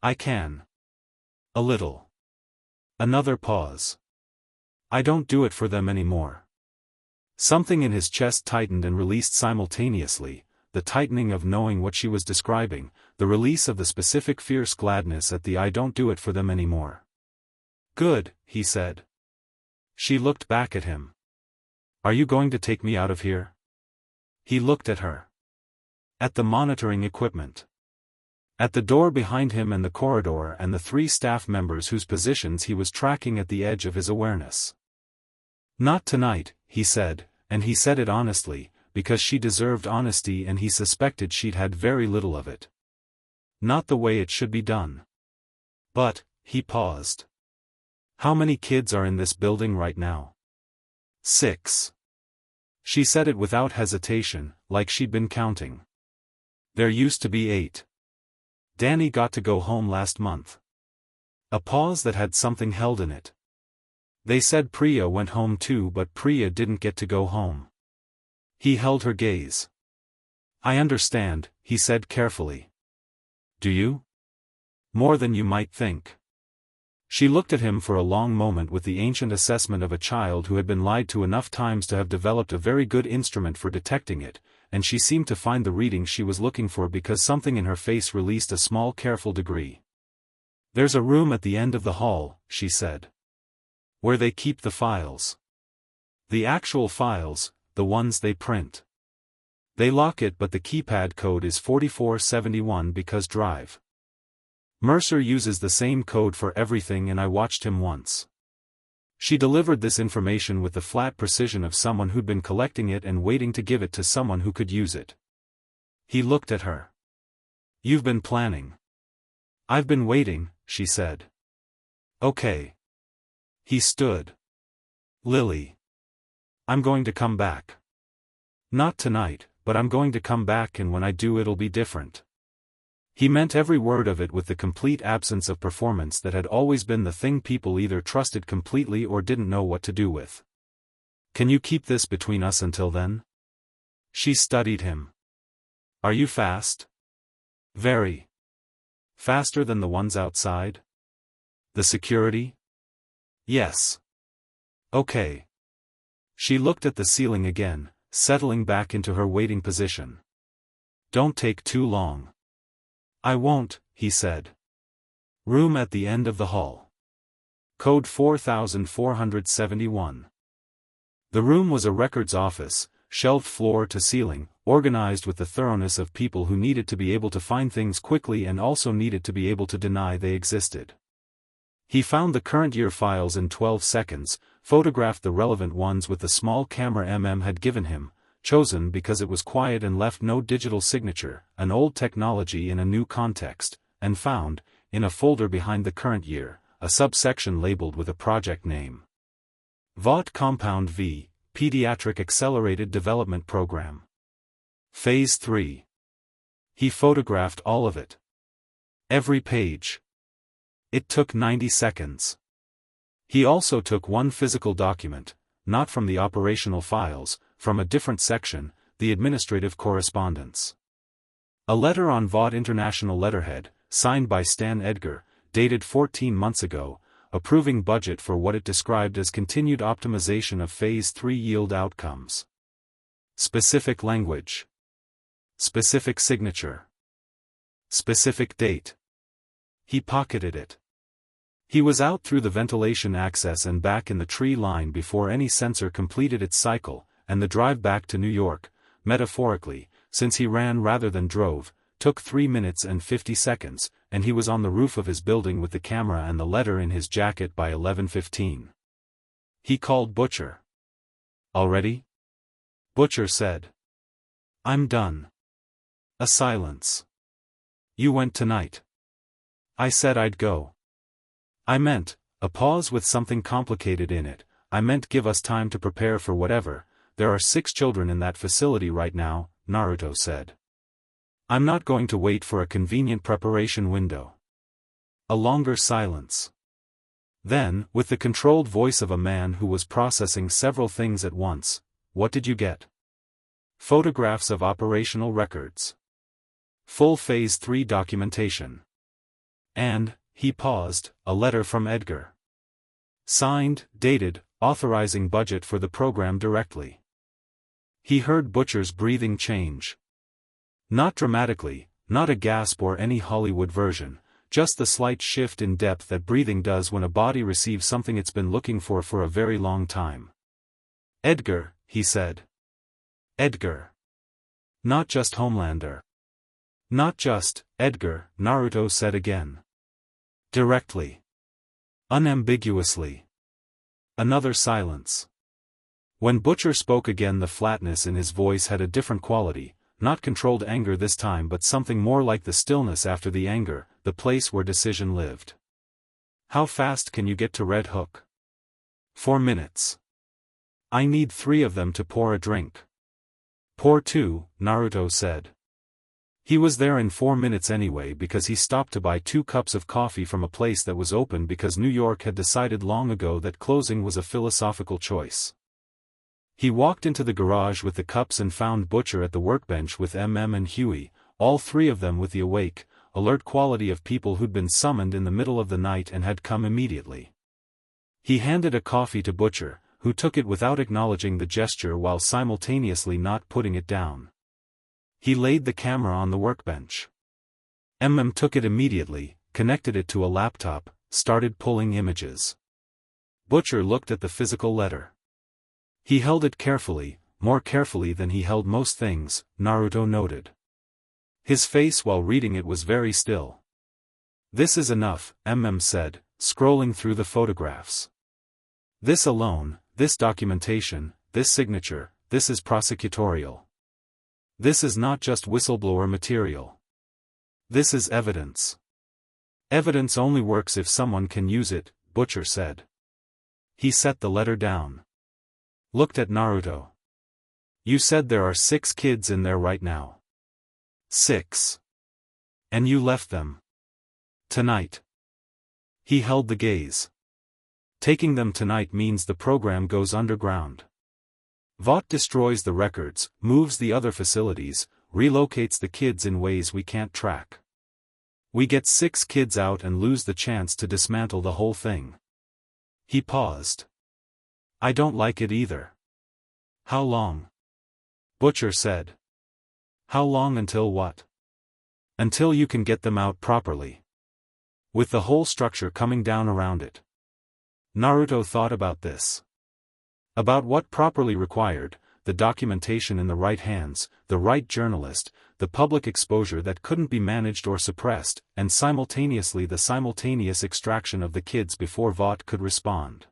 "I can. A little." Another pause. "I don't do it for them anymore." Something in his chest tightened and released simultaneously, the tightening of knowing what she was describing, the release of the specific fierce gladness at the "I don't do it for them anymore." "Good," he said. She looked back at him. "Are you going to take me out of here?" He looked at her. At the monitoring equipment. At the door behind him and the corridor and the 3 staff members whose positions he was tracking at the edge of his awareness. "Not tonight," he said, and he said it honestly, because she deserved honesty and he suspected she'd had very little of it. Not the way it should be done. But, he paused. How many kids are in this building right now? 6. She said it without hesitation, like she'd been counting. There used to be 8. Danny got to go home last month. A pause that had something held in it. They said Priya went home too, but Priya didn't get to go home. He held her gaze. I understand, he said carefully. Do you? More than you might think. She looked at him for a long moment with the ancient assessment of a child who had been lied to enough times to have developed a very good instrument for detecting it, and she seemed to find the reading she was looking for because something in her face released a small careful degree. There's a room at the end of the hall, she said. Where they keep the files. The actual files, the ones they print. They lock it, but the keypad code is 4471 because drive. Mercer uses the same code for everything and I watched him once. She delivered this information with the flat precision of someone who'd been collecting it and waiting to give it to someone who could use it. He looked at her. You've been planning. I've been waiting, she said. Okay. He stood. Lily. I'm going to come back. Not tonight, but I'm going to come back, and when I do it'll be different. He meant every word of it with the complete absence of performance that had always been the thing people either trusted completely or didn't know what to do with. Can you keep this between us until then? She studied him. Are you fast? Very. Faster than the ones outside? The security? Yes. Okay. She looked at the ceiling again, settling back into her waiting position. Don't take too long. I won't, he said. Room at the end of the hall. Code 4471. The room was a records office, shelved floor to ceiling, organized with the thoroughness of people who needed to be able to find things quickly and also needed to be able to deny they existed. He found the current year files in 12 seconds, photographed the relevant ones with the small camera had given him, chosen because it was quiet and left no digital signature, an old technology in a new context, and found, in a folder behind the current year, a subsection labeled with a project name. Vought Compound V, Pediatric Accelerated Development Program. Phase 3. He photographed all of it. Every page. It took 90 seconds. He also took one physical document, not from the operational files, from a different section, the administrative correspondence. A letter on Vought International letterhead, signed by Stan Edgar, dated 14 months ago, approving budget for what it described as continued optimization of Phase 3 yield outcomes. Specific language. Specific signature. Specific date. He pocketed it. He was out through the ventilation access and back in the tree line before any sensor completed its cycle, and the drive back to New York, metaphorically, since he ran rather than drove, took 3 minutes and 50 seconds, and he was on the roof of his building with the camera and the letter in his jacket by 11:15. He called Butcher. Already? Butcher said. I'm done. A silence. You went tonight. I said I'd go. I meant, a pause with something complicated in it, I meant give us time to prepare for whatever. There are 6 children in that facility right now, Naruto said. I'm not going to wait for a convenient preparation window. A longer silence. Then, with the controlled voice of a man who was processing several things at once, what did you get? Photographs of operational records. Full Phase 3 documentation. And, he paused, a letter from Edgar. Signed, dated, authorizing budget for the program directly. He heard Butcher's breathing change. Not dramatically, not a gasp or any Hollywood version, just the slight shift in depth that breathing does when a body receives something it's been looking for a very long time. Edgar, he said. Edgar. Not just Homelander. Not just, Edgar, Naruto said again. Directly. Unambiguously. Another silence. When Butcher spoke again, the flatness in his voice had a different quality, not controlled anger this time but something more like the stillness after the anger, the place where decision lived. How fast can you get to Red Hook? 4 minutes. I need 3 of them to pour a drink. Pour 2, Naruto said. He was there in 4 minutes anyway because he stopped to buy 2 cups of coffee from a place that was open because New York had decided long ago that closing was a philosophical choice. He walked into the garage with the cups and found Butcher at the workbench with and Huey, all 3 of them with the awake, alert quality of people who'd been summoned in the middle of the night and had come immediately. He handed a coffee to Butcher, who took it without acknowledging the gesture while simultaneously not putting it down. He laid the camera on the workbench. Took it immediately, connected it to a laptop, started pulling images. Butcher looked at the physical letter. He held it carefully, more carefully than he held most things, Naruto noted. His face while reading it was very still. This is enough, said, scrolling through the photographs. This alone, this documentation, this signature, this is prosecutorial. This is not just whistleblower material. This is evidence. Evidence only works if someone can use it, Butcher said. He set the letter down. Looked at Naruto. You said there are 6 kids in there right now. 6. And you left them. Tonight. He held the gaze. Taking them tonight means the program goes underground. Vought destroys the records, moves the other facilities, relocates the kids in ways we can't track. We get 6 kids out and lose the chance to dismantle the whole thing. He paused. I don't like it either. How long? Butcher said. How long until what? Until you can get them out properly. With the whole structure coming down around it. Naruto thought about this. About what properly required, the documentation in the right hands, the right journalist, the public exposure that couldn't be managed or suppressed, and simultaneously the simultaneous extraction of the kids before Vought could respond.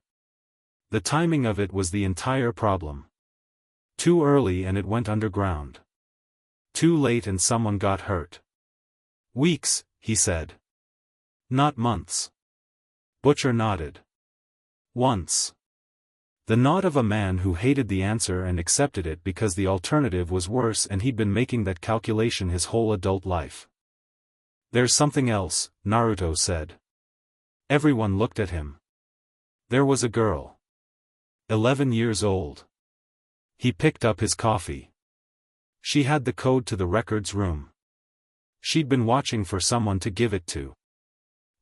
The timing of it was the entire problem. Too early and it went underground. Too late and someone got hurt. Weeks, he said. Not months. Butcher nodded. Once. The nod of a man who hated the answer and accepted it because the alternative was worse and he'd been making that calculation his whole adult life. There's something else, Naruto said. Everyone looked at him. There was a girl. 11 years old. He picked up his coffee. She had the code to the records room. She'd been watching for someone to give it to.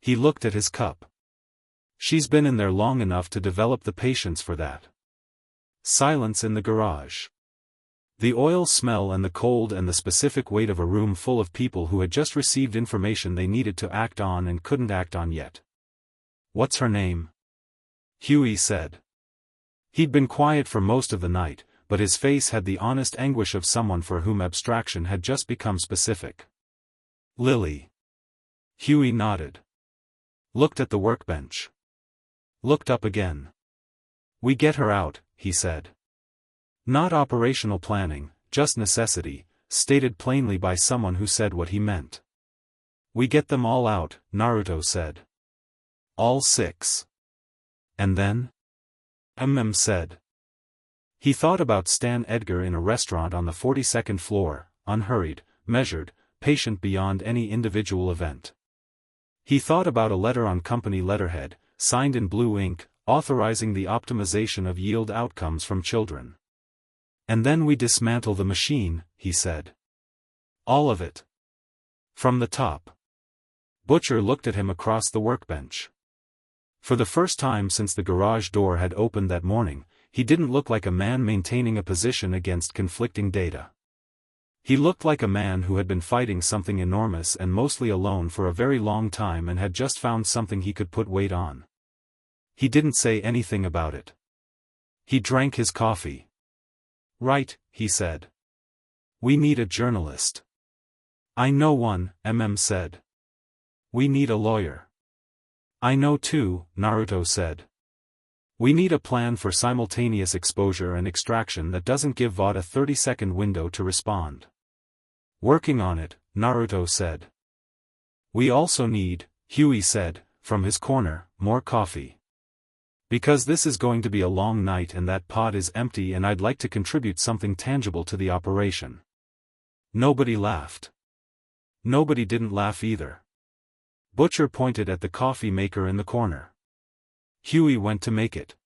He looked at his cup. She's been in there long enough to develop the patience for that. Silence in the garage. The oil smell and the cold and the specific weight of a room full of people who had just received information they needed to act on and couldn't act on yet. What's her name? Huey said. He'd been quiet for most of the night, but his face had the honest anguish of someone for whom abstraction had just become specific. Lily. Huey nodded. Looked at the workbench. Looked up again. We get her out, he said. Not operational planning, just necessity, stated plainly by someone who said what he meant. We get them all out, Naruto said. All 6. And then? Said. He thought about Stan Edgar in a restaurant on the 42nd floor, unhurried, measured, patient beyond any individual event. He thought about a letter on company letterhead, signed in blue ink, authorizing the optimization of yield outcomes from children. And then we dismantle the machine, he said. All of it. From the top. Butcher looked at him across the workbench. For the first time since the garage door had opened that morning, he didn't look like a man maintaining a position against conflicting data. He looked like a man who had been fighting something enormous and mostly alone for a very long time and had just found something he could put weight on. He didn't say anything about it. He drank his coffee. Right, he said. We need a journalist. I know one, said. We need a lawyer. I know 2, Naruto said. We need a plan for simultaneous exposure and extraction that doesn't give Vought a 30-second window to respond. Working on it, Naruto said. We also need, Huey said, from his corner, more coffee. Because this is going to be a long night and that pot is empty and I'd like to contribute something tangible to the operation. Nobody laughed. Nobody didn't laugh either. Butcher pointed at the coffee maker in the corner. Huey went to make it.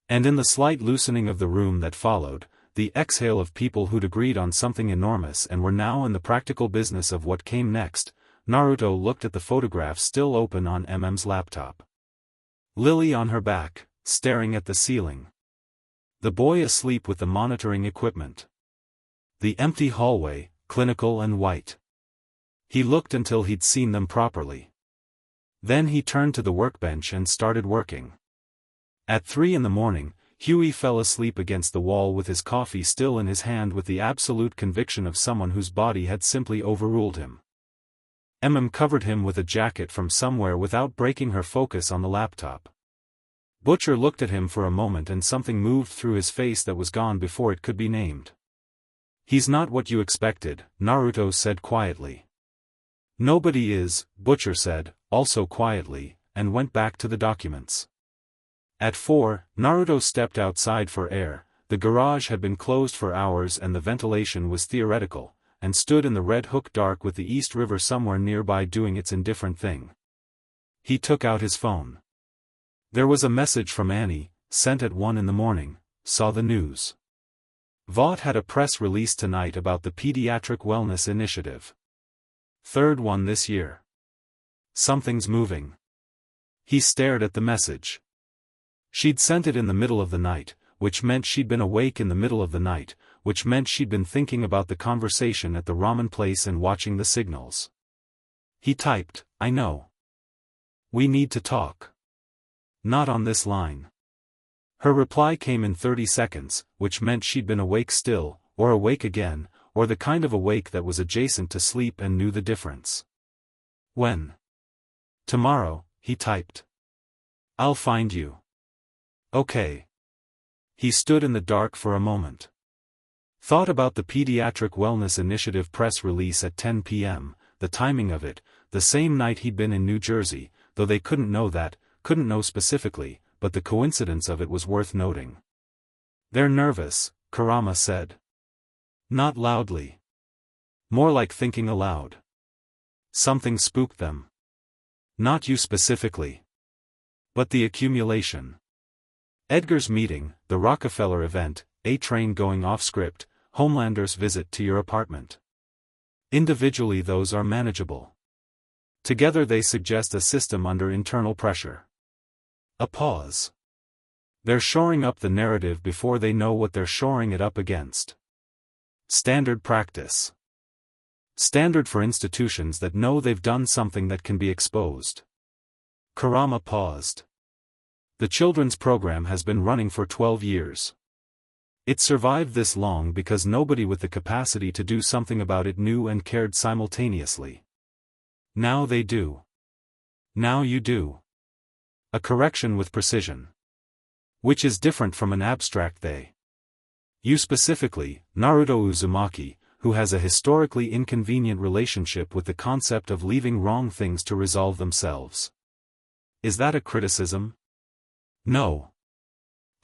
And in the slight loosening of the room that followed, the exhale of people who'd agreed on something enormous and were now in the practical business of what came next, Naruto looked at the photograph still open on MM's laptop. Lily on her back, staring at the ceiling. The boy asleep with the monitoring equipment. The empty hallway, clinical and white. He looked until he'd seen them properly. Then he turned to the workbench and started working. At 3 a.m, Huey fell asleep against the wall with his coffee still in his hand with the absolute conviction of someone whose body had simply overruled him. Covered him with a jacket from somewhere without breaking her focus on the laptop. Butcher looked at him for a moment and something moved through his face that was gone before it could be named. He's not what you expected, Naruto said quietly. Nobody is, Butcher said, also quietly, and went back to the documents. At 4, Naruto stepped outside for air. The garage had been closed for hours and the ventilation was theoretical, and stood in the Red Hook dark with the East River somewhere nearby doing its indifferent thing. He took out his phone. There was a message from Annie, sent at 1 a.m, saw the news. Vought had a press release tonight about the Pediatric Wellness Initiative. Third one this year. Something's moving. He stared at the message. She'd sent it in the middle of the night, which meant she'd been awake in the middle of the night, which meant she'd been thinking about the conversation at the ramen place and watching the signals. He typed, I know. We need to talk. Not on this line. Her reply came in 30 seconds, which meant she'd been awake still, or awake again, or the kind of awake that was adjacent to sleep and knew the difference. When? Tomorrow, he typed. I'll find you. Okay. He stood in the dark for a moment. Thought about the Pediatric Wellness Initiative press release at 10 p.m., the timing of it, the same night he'd been in New Jersey, though they couldn't know specifically, but the coincidence of it was worth noting. They're nervous, Kurama said. Not loudly. More like thinking aloud. Something spooked them. Not you specifically. But the accumulation. Edgar's meeting, the Rockefeller event, a train going off script, Homelander's visit to your apartment. Individually those are manageable. Together they suggest a system under internal pressure. A pause. They're shoring up the narrative before they know what they're shoring it up against. Standard practice. Standard for institutions that know they've done something that can be exposed. Kurama paused. The children's program has been running for 12 years. It survived this long because nobody with the capacity to do something about it knew and cared simultaneously. Now they do. Now you do. A correction with precision. Which is different from an abstract they. You specifically, Naruto Uzumaki, who has a historically inconvenient relationship with the concept of leaving wrong things to resolve themselves. Is that a criticism? No.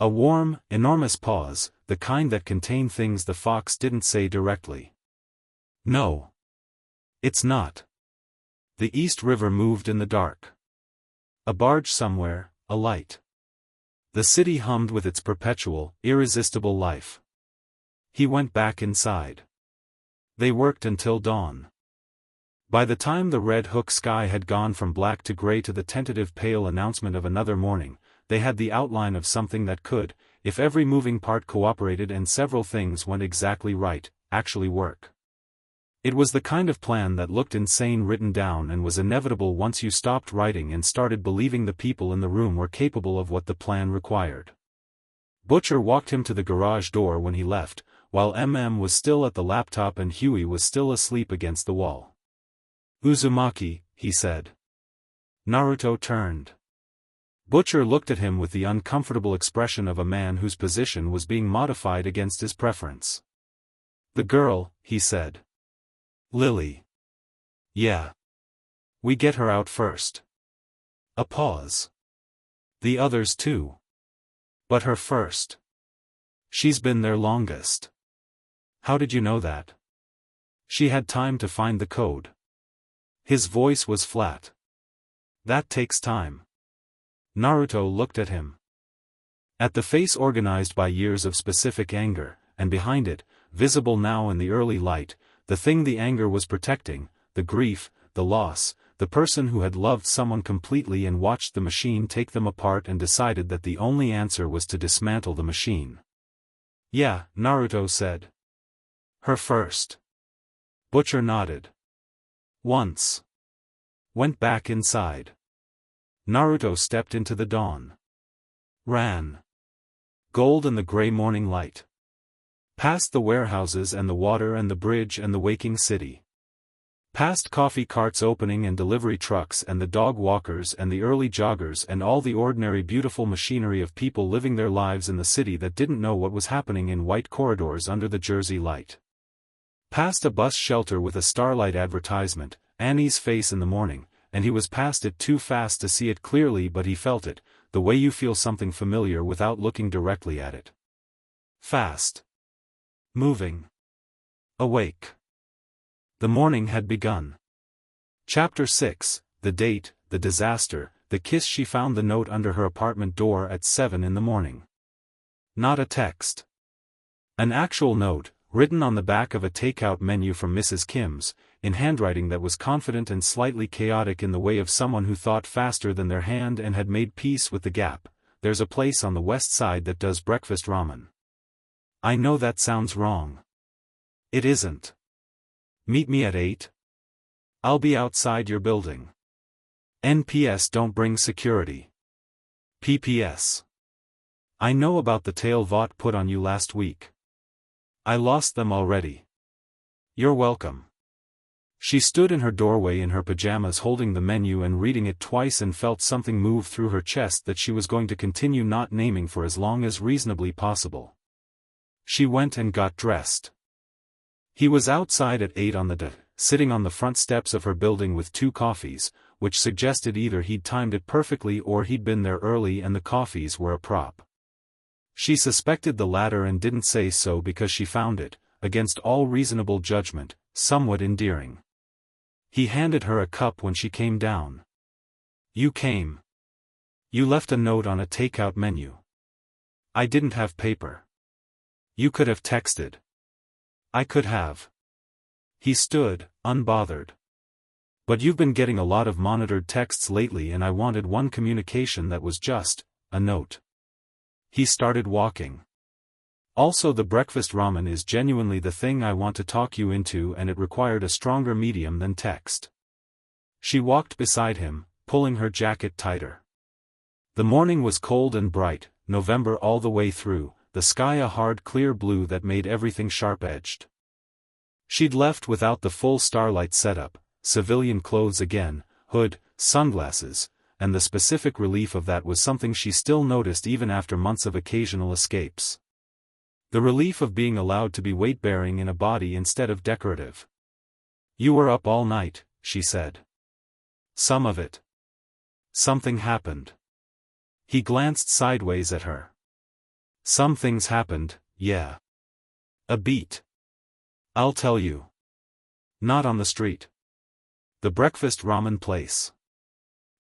A warm, enormous pause, the kind that contained things the fox didn't say directly. No. It's not. The East River moved in the dark. A barge somewhere, a light. The city hummed with its perpetual, irresistible life. He went back inside. They worked until dawn. By the time the Red Hook sky had gone from black to gray to the tentative pale announcement of another morning, they had the outline of something that could, if every moving part cooperated and several things went exactly right, actually work. It was the kind of plan that looked insane written down and was inevitable once you stopped writing and started believing the people in the room were capable of what the plan required. Butcher walked him to the garage door when he left, while was still at the laptop and Huey was still asleep against the wall. Uzumaki, he said. Naruto turned. Butcher looked at him with the uncomfortable expression of a man whose position was being modified against his preference. "The girl," he said. "Lily." "Yeah. We get her out first." A pause. "The others too. But her first. She's been there longest." "How did you know that?" "She had time to find the code." His voice was flat. "That takes time." Naruto looked at him. At the face organized by years of specific anger, and behind it, visible now in the early light, the thing the anger was protecting, the grief, the loss, the person who had loved someone completely and watched the machine take them apart and decided that the only answer was to dismantle the machine. "Yeah," Naruto said. "Her first." Butcher nodded. "Once." Went back inside. Naruto stepped into the dawn. Ran. Gold and the gray morning light. Past the warehouses and the water and the bridge and the waking city. Past coffee carts opening and delivery trucks and the dog walkers and the early joggers and all the ordinary beautiful machinery of people living their lives in the city that didn't know what was happening in white corridors under the Jersey light. Past a bus shelter with a Starlight advertisement, Annie's face in the morning, and he was past it too fast to see it clearly, but he felt it, the way you feel something familiar without looking directly at it. Fast. Moving. Awake. The morning had begun. Chapter 6, the date, the disaster, the kiss. She found the note under her apartment door at 7 in the morning. Not a text. An actual note, written on the back of a takeout menu from Mrs. Kim's, in handwriting that was confident and slightly chaotic in the way of someone who thought faster than their hand and had made peace with the gap. "There's a place on the west side that does breakfast ramen. I know that sounds wrong. It isn't. Meet me at 8. I'll be outside your building. NPS, don't bring security. PPS. I know about the tail Vought put on you last week. I lost them already. You're welcome." She stood in her doorway in her pajamas holding the menu and reading it twice and felt something move through her chest that she was going to continue not naming for as long as reasonably possible. She went and got dressed. He was outside at 8 on the dot, sitting on the front steps of her building with 2 coffees, which suggested either he'd timed it perfectly or he'd been there early and the coffees were a prop. She suspected the latter and didn't say so because she found it, against all reasonable judgment, somewhat endearing. He handed her a cup when she came down. "You came. You left a note on a takeout menu. I didn't have paper. You could have texted." "I could have." He stood, unbothered. "But you've been getting a lot of monitored texts lately and I wanted one communication that was just a note." He started walking. "Also, the breakfast ramen is genuinely the thing I want to talk you into, and it required a stronger medium than text." She walked beside him, pulling her jacket tighter. The morning was cold and bright, November all the way through, the sky a hard clear blue that made everything sharp-edged. She'd left without the full Starlight setup, civilian clothes again, hood, sunglasses, and the specific relief of that was something she still noticed even after months of occasional escapes. The relief of being allowed to be weight-bearing in a body instead of decorative. "You were up all night," she said. "Some of it." "Something happened." He glanced sideways at her. "Some things happened, yeah." "A beat." "I'll tell you." "Not on the street." "The breakfast ramen place."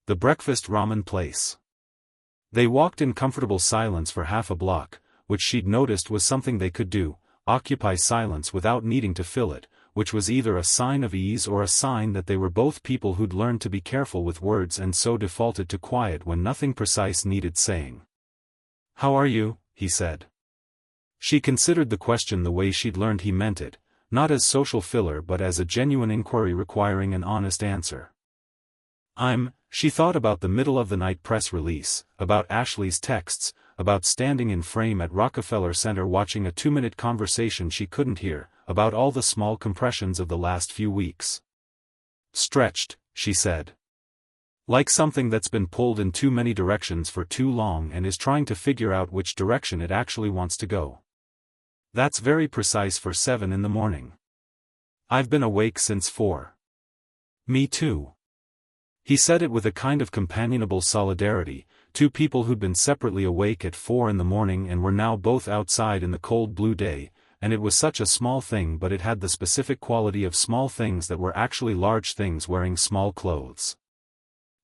"The breakfast ramen place." They walked in comfortable silence for half a block, which she'd noticed was something they could do, occupy silence without needing to fill it, which was either a sign of ease or a sign that they were both people who'd learned to be careful with words and so defaulted to quiet when nothing precise needed saying. "How are you?" he said. She considered the question the way she'd learned he meant it, not as social filler but as a genuine inquiry requiring an honest answer. She thought about the middle-of-the-night press release, about Ashley's texts, about standing in frame at Rockefeller Center watching a 2-minute conversation she couldn't hear, about all the small compressions of the last few weeks. "Stretched," she said. Like something that's been pulled in too many directions for too long and is trying to figure out which direction it actually wants to go. That's very precise for 7 in the morning. I've been awake since 4. Me too. He said it with a kind of companionable solidarity, two people who'd been separately awake at 4 in the morning and were now both outside in the cold blue day, and it was such a small thing, but it had the specific quality of small things that were actually large things wearing small clothes.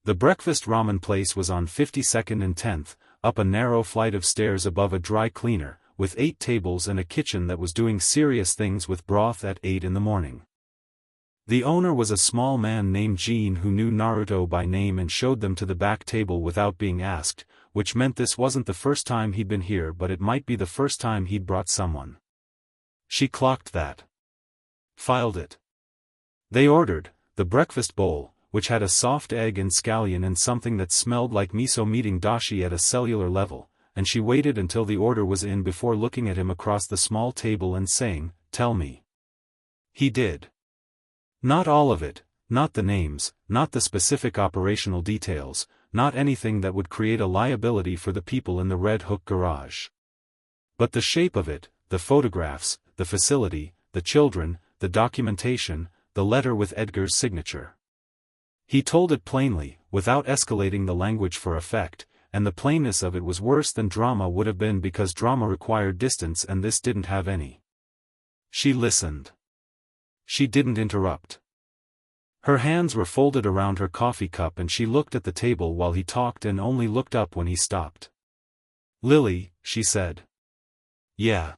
The breakfast ramen place was on 52nd and 10th, up a narrow flight of stairs above a dry cleaner, with 8 tables and a kitchen that was doing serious things with broth at 8 in the morning. The owner was a small man named Gene who knew Naruto by name and showed them to the back table without being asked, which meant this wasn't the first time he'd been here, but it might be the first time he'd brought someone. She clocked that. Filed it. They ordered the breakfast bowl, which had a soft egg and scallion and something that smelled like miso meeting dashi at a cellular level, and she waited until the order was in before looking at him across the small table and saying, "Tell me." He did. Not all of it, not the names, not the specific operational details, not anything that would create a liability for the people in the Red Hook garage. But the shape of it, the photographs, the facility, the children, the documentation, the letter with Edgar's signature. He told it plainly, without escalating the language for effect, and the plainness of it was worse than drama would have been because drama required distance and this didn't have any. She listened. She didn't interrupt. Her hands were folded around her coffee cup and she looked at the table while he talked and only looked up when he stopped. "Lily," she said. "Yeah."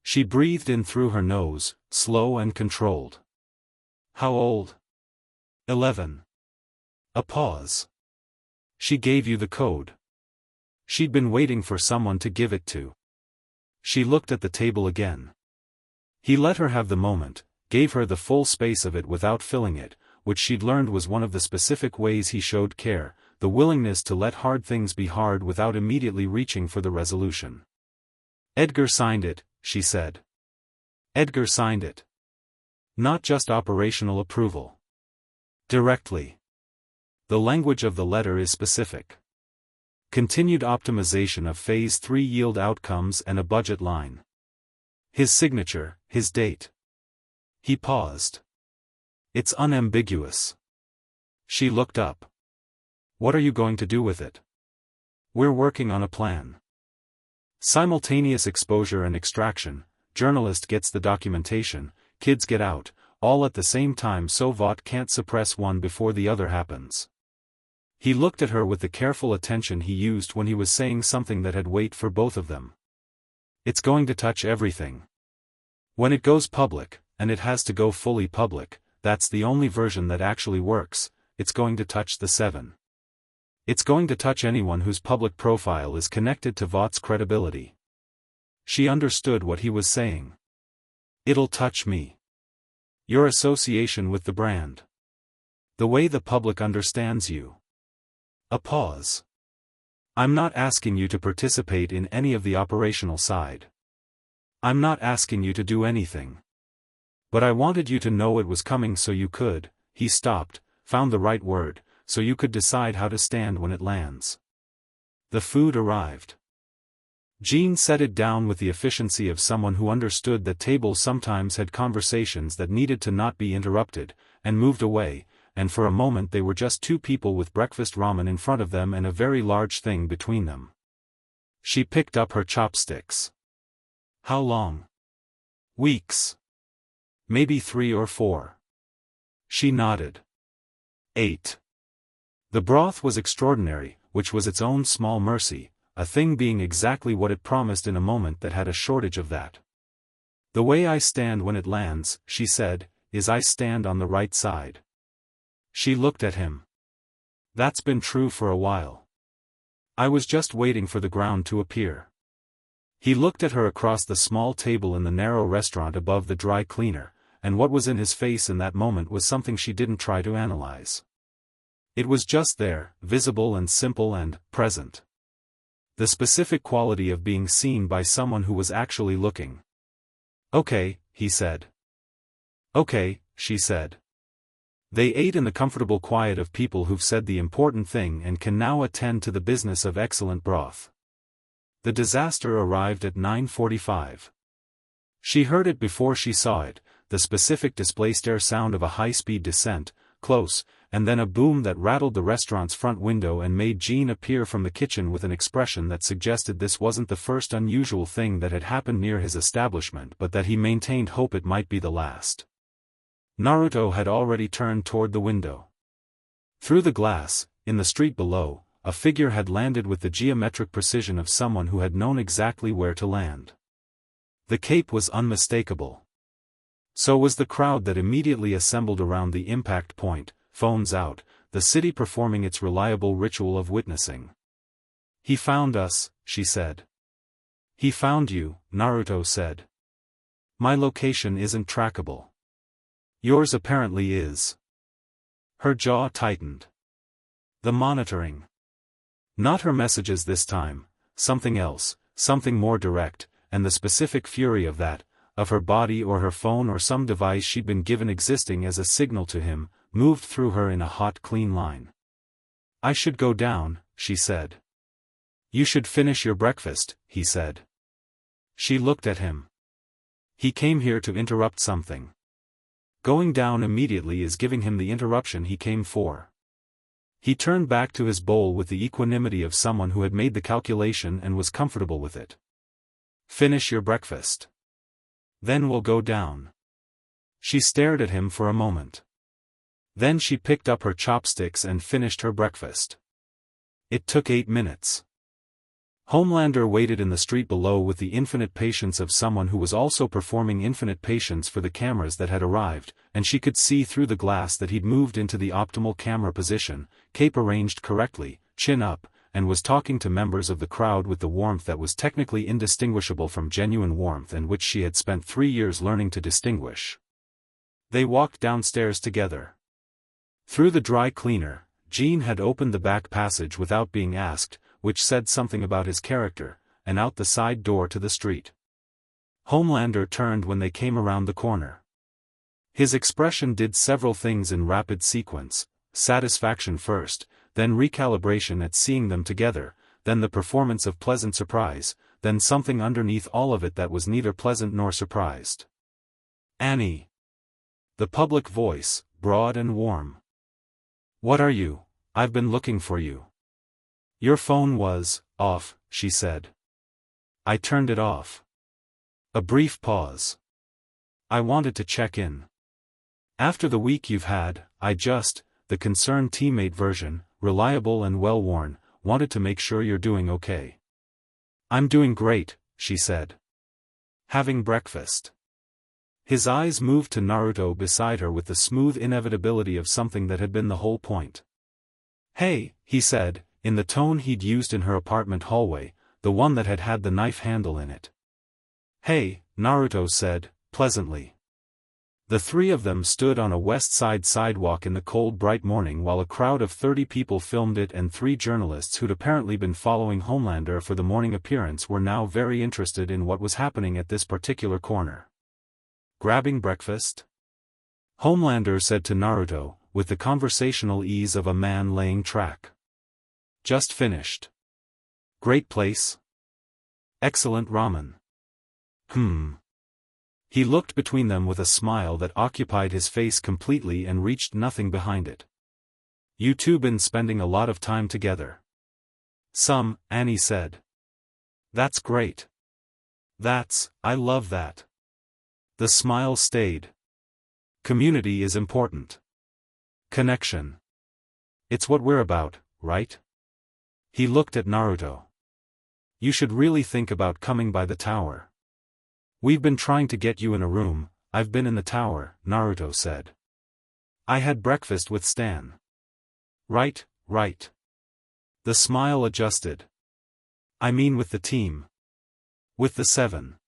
She breathed in through her nose, slow and controlled. "How old?" 11. A pause. "She gave you the code." She'd been waiting for someone to give it to. She looked at the table again. He let her have the moment, gave her the full space of it without filling it, which she'd learned was one of the specific ways he showed care, the willingness to let hard things be hard without immediately reaching for the resolution. "Edgar signed it," she said. "Edgar signed it. Not just operational approval. Directly. The language of the letter is specific. Continued optimization of Phase 3 yield outcomes and a budget line. His signature, his date." He paused. "It's unambiguous." She looked up. "What are you going to do with it?" "We're working on a plan. Simultaneous exposure and extraction, journalist gets the documentation, kids get out, all at the same time so Vought can't suppress one before the other happens." He looked at her with the careful attention he used when he was saying something that had weight for both of them. "It's going to touch everything. When it goes public, and it has to go fully public, that's the only version that actually works, it's going to touch the 7. It's going to touch anyone whose public profile is connected to Vought's credibility." She understood what he was saying. "It'll touch me. Your association with the brand. The way the public understands you." A pause. "I'm not asking you to participate in any of the operational side. I'm not asking you to do anything. But I wanted you to know it was coming so you could," he stopped, found the right word, "so you could decide how to stand when it lands." The food arrived. Jean set it down with the efficiency of someone who understood that tables sometimes had conversations that needed to not be interrupted, and moved away, and for a moment they were just two people with breakfast ramen in front of them and a very large thing between them. She picked up her chopsticks. "How long?" "Weeks. Maybe 3 or 4. She nodded. 8. The broth was extraordinary, which was its own small mercy, a thing being exactly what it promised in a moment that had a shortage of that. "The way I stand when it lands," she said, "is I stand on the right side." She looked at him. "That's been true for a while. I was just waiting for the ground to appear." He looked at her across the small table in the narrow restaurant above the dry cleaner, and what was in his face in that moment was something she didn't try to analyze. It was just there, visible and simple and present. The specific quality of being seen by someone who was actually looking. "Okay," he said. "Okay," she said. They ate in the comfortable quiet of people who've said the important thing and can now attend to the business of excellent broth. The disaster arrived at 9:45. She heard it before she saw it, the specific displaced air sound of a high-speed descent, close, and then a boom that rattled the restaurant's front window and made Jean appear from the kitchen with an expression that suggested this wasn't the first unusual thing that had happened near his establishment but that he maintained hope it might be the last. Naruto had already turned toward the window. Through the glass, in the street below, a figure had landed with the geometric precision of someone who had known exactly where to land. The cape was unmistakable. So was the crowd that immediately assembled around the impact point, phones out, the city performing its reliable ritual of witnessing. "He found us," she said. "He found you," Naruto said. "My location isn't trackable. Yours apparently is." Her jaw tightened. The monitoring. Not her messages this time, something else, something more direct, and the specific fury of that, of her body or her phone or some device she'd been given existing as a signal to him, moved through her in a hot clean line. "I should go down," she said. "You should finish your breakfast," he said. She looked at him. He came here to interrupt something. Going down immediately is giving him the interruption he came for. He turned back to his bowl with the equanimity of someone who had made the calculation and was comfortable with it. "Finish your breakfast. Then we'll go down." She stared at him for a moment. Then she picked up her chopsticks and finished her breakfast. It took 8 minutes. Homelander waited in the street below with the infinite patience of someone who was also performing infinite patience for the cameras that had arrived, and she could see through the glass that he'd moved into the optimal camera position, cape arranged correctly, chin up, and was talking to members of the crowd with the warmth that was technically indistinguishable from genuine warmth and which she had spent 3 years learning to distinguish. They walked downstairs together. Through the dry cleaner, Jean had opened the back passage without being asked, which said something about his character, and out the side door to the street. Homelander turned when they came around the corner. His expression did several things in rapid sequence: satisfaction first, then recalibration at seeing them together, then the performance of pleasant surprise, then something underneath all of it that was neither pleasant nor surprised. "Annie." The public voice, broad and warm. "What are you? I've been looking for you." "Your phone was off," she said. "I turned it off." A brief pause. "I wanted to check in. After the week you've had, the concerned teammate version, reliable and well-worn, wanted to make sure you're doing okay." "I'm doing great," she said. "Having breakfast." His eyes moved to Naruto beside her with the smooth inevitability of something that had been the whole point. "Hey," he said, in the tone he'd used in her apartment hallway, the one that had had the knife handle in it. "Hey," Naruto said, pleasantly. The three of them stood on a west side sidewalk in the cold bright morning while a crowd of 30 people filmed it, and 3 journalists who'd apparently been following Homelander for the morning appearance were now very interested in what was happening at this particular corner. "Grabbing breakfast?" Homelander said to Naruto, with the conversational ease of a man laying track. "Just finished." "Great place?" "Excellent ramen." He looked between them with a smile that occupied his face completely and reached nothing behind it. "You two been spending a lot of time together." "Some," Annie said. "That's great. I love that." The smile stayed. "Community is important. Connection. It's what we're about, right?" He looked at Naruto. "You should really think about coming by the tower. We've been trying to get you in a room." "I've been in the tower," Naruto said. "I had breakfast with Stan." Right. The smile adjusted. "I mean with the team. With the 7.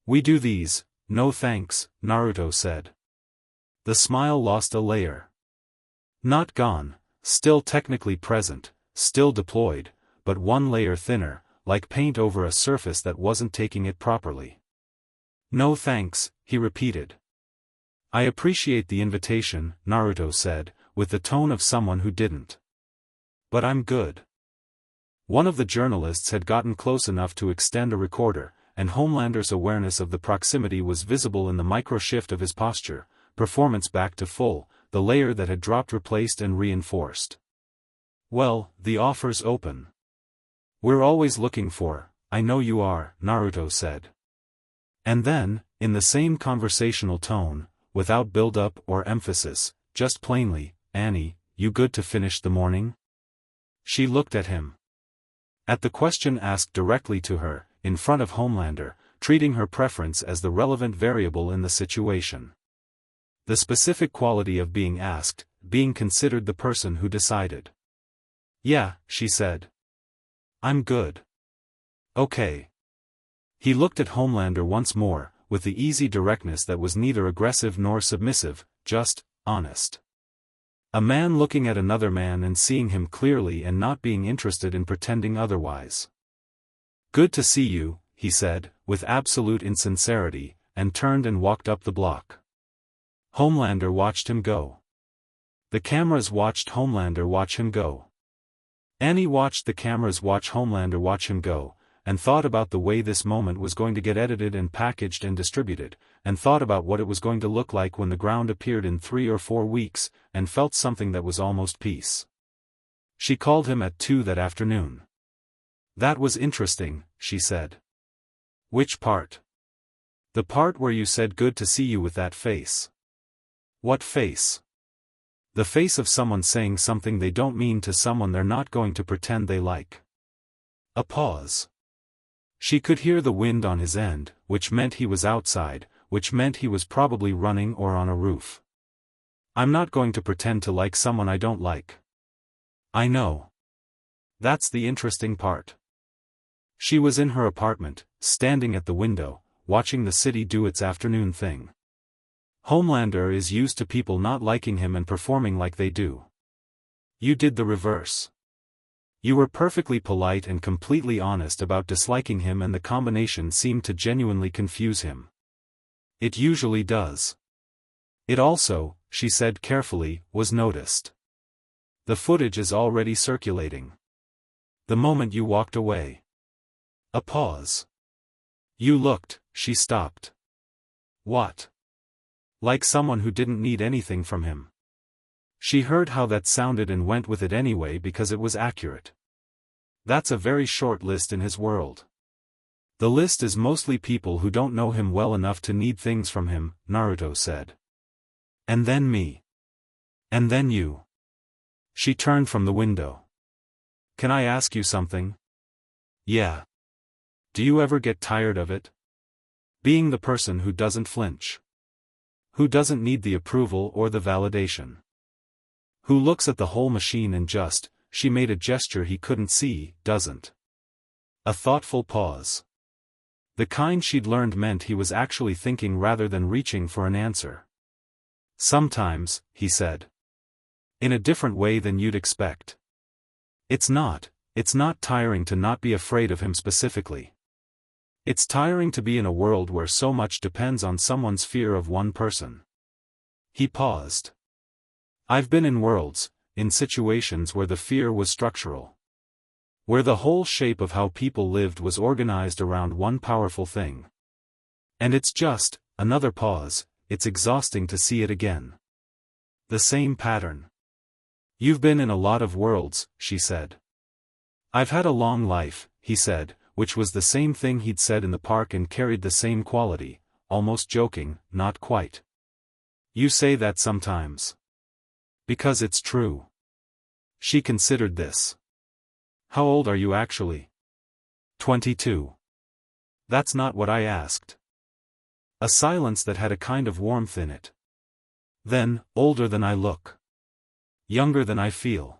We do these." "No thanks," Naruto said. The smile lost a layer. Not gone, still technically present, still deployed, but one layer thinner, like paint over a surface that wasn't taking it properly. "No thanks," he repeated. I appreciate the invitation, Naruto said, with the tone of someone who didn't. But I'm good. One of the journalists had gotten close enough to extend a recorder, and Homelander's awareness of the proximity was visible in the micro-shift of his posture, performance back to full, the layer that had dropped replaced and reinforced. Well, the offer's open. We're always looking for, I know you are, Naruto said. And then, in the same conversational tone, without build-up or emphasis, just plainly, Annie, you good to finish the morning? She looked at him. At the question asked directly to her, in front of Homelander, treating her preference as the relevant variable in the situation. The specific quality of being asked, being considered the person who decided. Yeah, she said. I'm good. Okay. He looked at Homelander once more, with the easy directness that was neither aggressive nor submissive, just, honest. A man looking at another man and seeing him clearly and not being interested in pretending otherwise. Good to see you, he said, with absolute insincerity, and turned and walked up the block. Homelander watched him go. The cameras watched Homelander watch him go. Annie watched the cameras watch Homelander watch him go, and thought about the way this moment was going to get edited and packaged and distributed, and thought about what it was going to look like when the ground appeared in 3 or 4 weeks, and felt something that was almost peace. She called him at 2 that afternoon. That was interesting, she said. Which part? The part where you said good to see you with that face. What face? The face of someone saying something they don't mean to someone they're not going to pretend they like. A pause. She could hear the wind on his end, which meant he was outside, which meant he was probably running or on a roof. I'm not going to pretend to like someone I don't like. I know. That's the interesting part. She was in her apartment, standing at the window, watching the city do its afternoon thing. Homelander is used to people not liking him and performing like they do. You did the reverse. You were perfectly polite and completely honest about disliking him, and the combination seemed to genuinely confuse him. It usually does. It also, she said carefully, was noticed. The footage is already circulating. The moment you walked away. A pause. You looked, she stopped. What? Like someone who didn't need anything from him. She heard how that sounded and went with it anyway because it was accurate. That's a very short list in his world. The list is mostly people who don't know him well enough to need things from him, Naruto said. And then me. And then you. She turned from the window. Can I ask you something? Yeah. Do you ever get tired of it? Being the person who doesn't flinch. Who doesn't need the approval or the validation. Who looks at the whole machine and just, she made a gesture he couldn't see, doesn't. A thoughtful pause. The kind she'd learned meant he was actually thinking rather than reaching for an answer. Sometimes, he said. In a different way than you'd expect. It's not tiring to not be afraid of him specifically. It's tiring to be in a world where so much depends on someone's fear of one person. He paused. I've been in worlds, in situations where the fear was structural. Where the whole shape of how people lived was organized around one powerful thing. And it's just, another pause, it's exhausting to see it again. The same pattern. You've been in a lot of worlds, she said. I've had a long life, he said, which was the same thing he'd said in the park and carried the same quality, almost joking, not quite. You say that sometimes. Because it's true. She considered this. How old are you actually? 22. That's not what I asked. A silence that had a kind of warmth in it. Then, older than I look. Younger than I feel.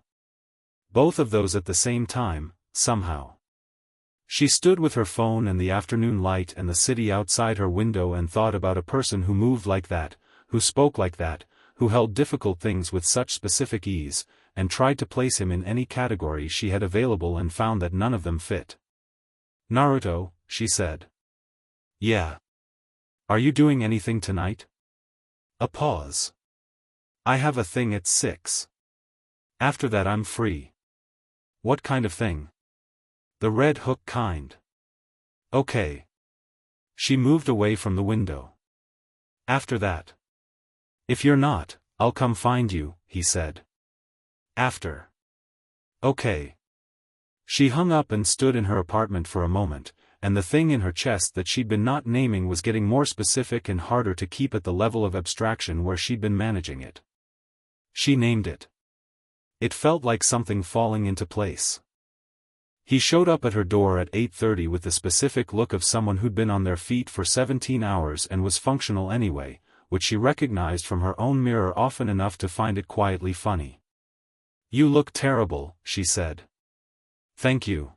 Both of those at the same time, somehow. She stood with her phone and the afternoon light and the city outside her window and thought about a person who moved like that, who spoke like that, who held difficult things with such specific ease, and tried to place him in any category she had available and found that none of them fit. Naruto, she said. Yeah. Are you doing anything tonight? A pause. I have a thing at 6. After that I'm free. What kind of thing? The red hook kind. Okay. She moved away from the window. After that. If you're not, I'll come find you, he said. After. Okay. She hung up and stood in her apartment for a moment, and the thing in her chest that she'd been not naming was getting more specific and harder to keep at the level of abstraction where she'd been managing it. She named it. It felt like something falling into place. He showed up at her door at 8:30 with the specific look of someone who'd been on their feet for 17 hours and was functional anyway, which she recognized from her own mirror often enough to find it quietly funny. You look terrible, she said. Thank you.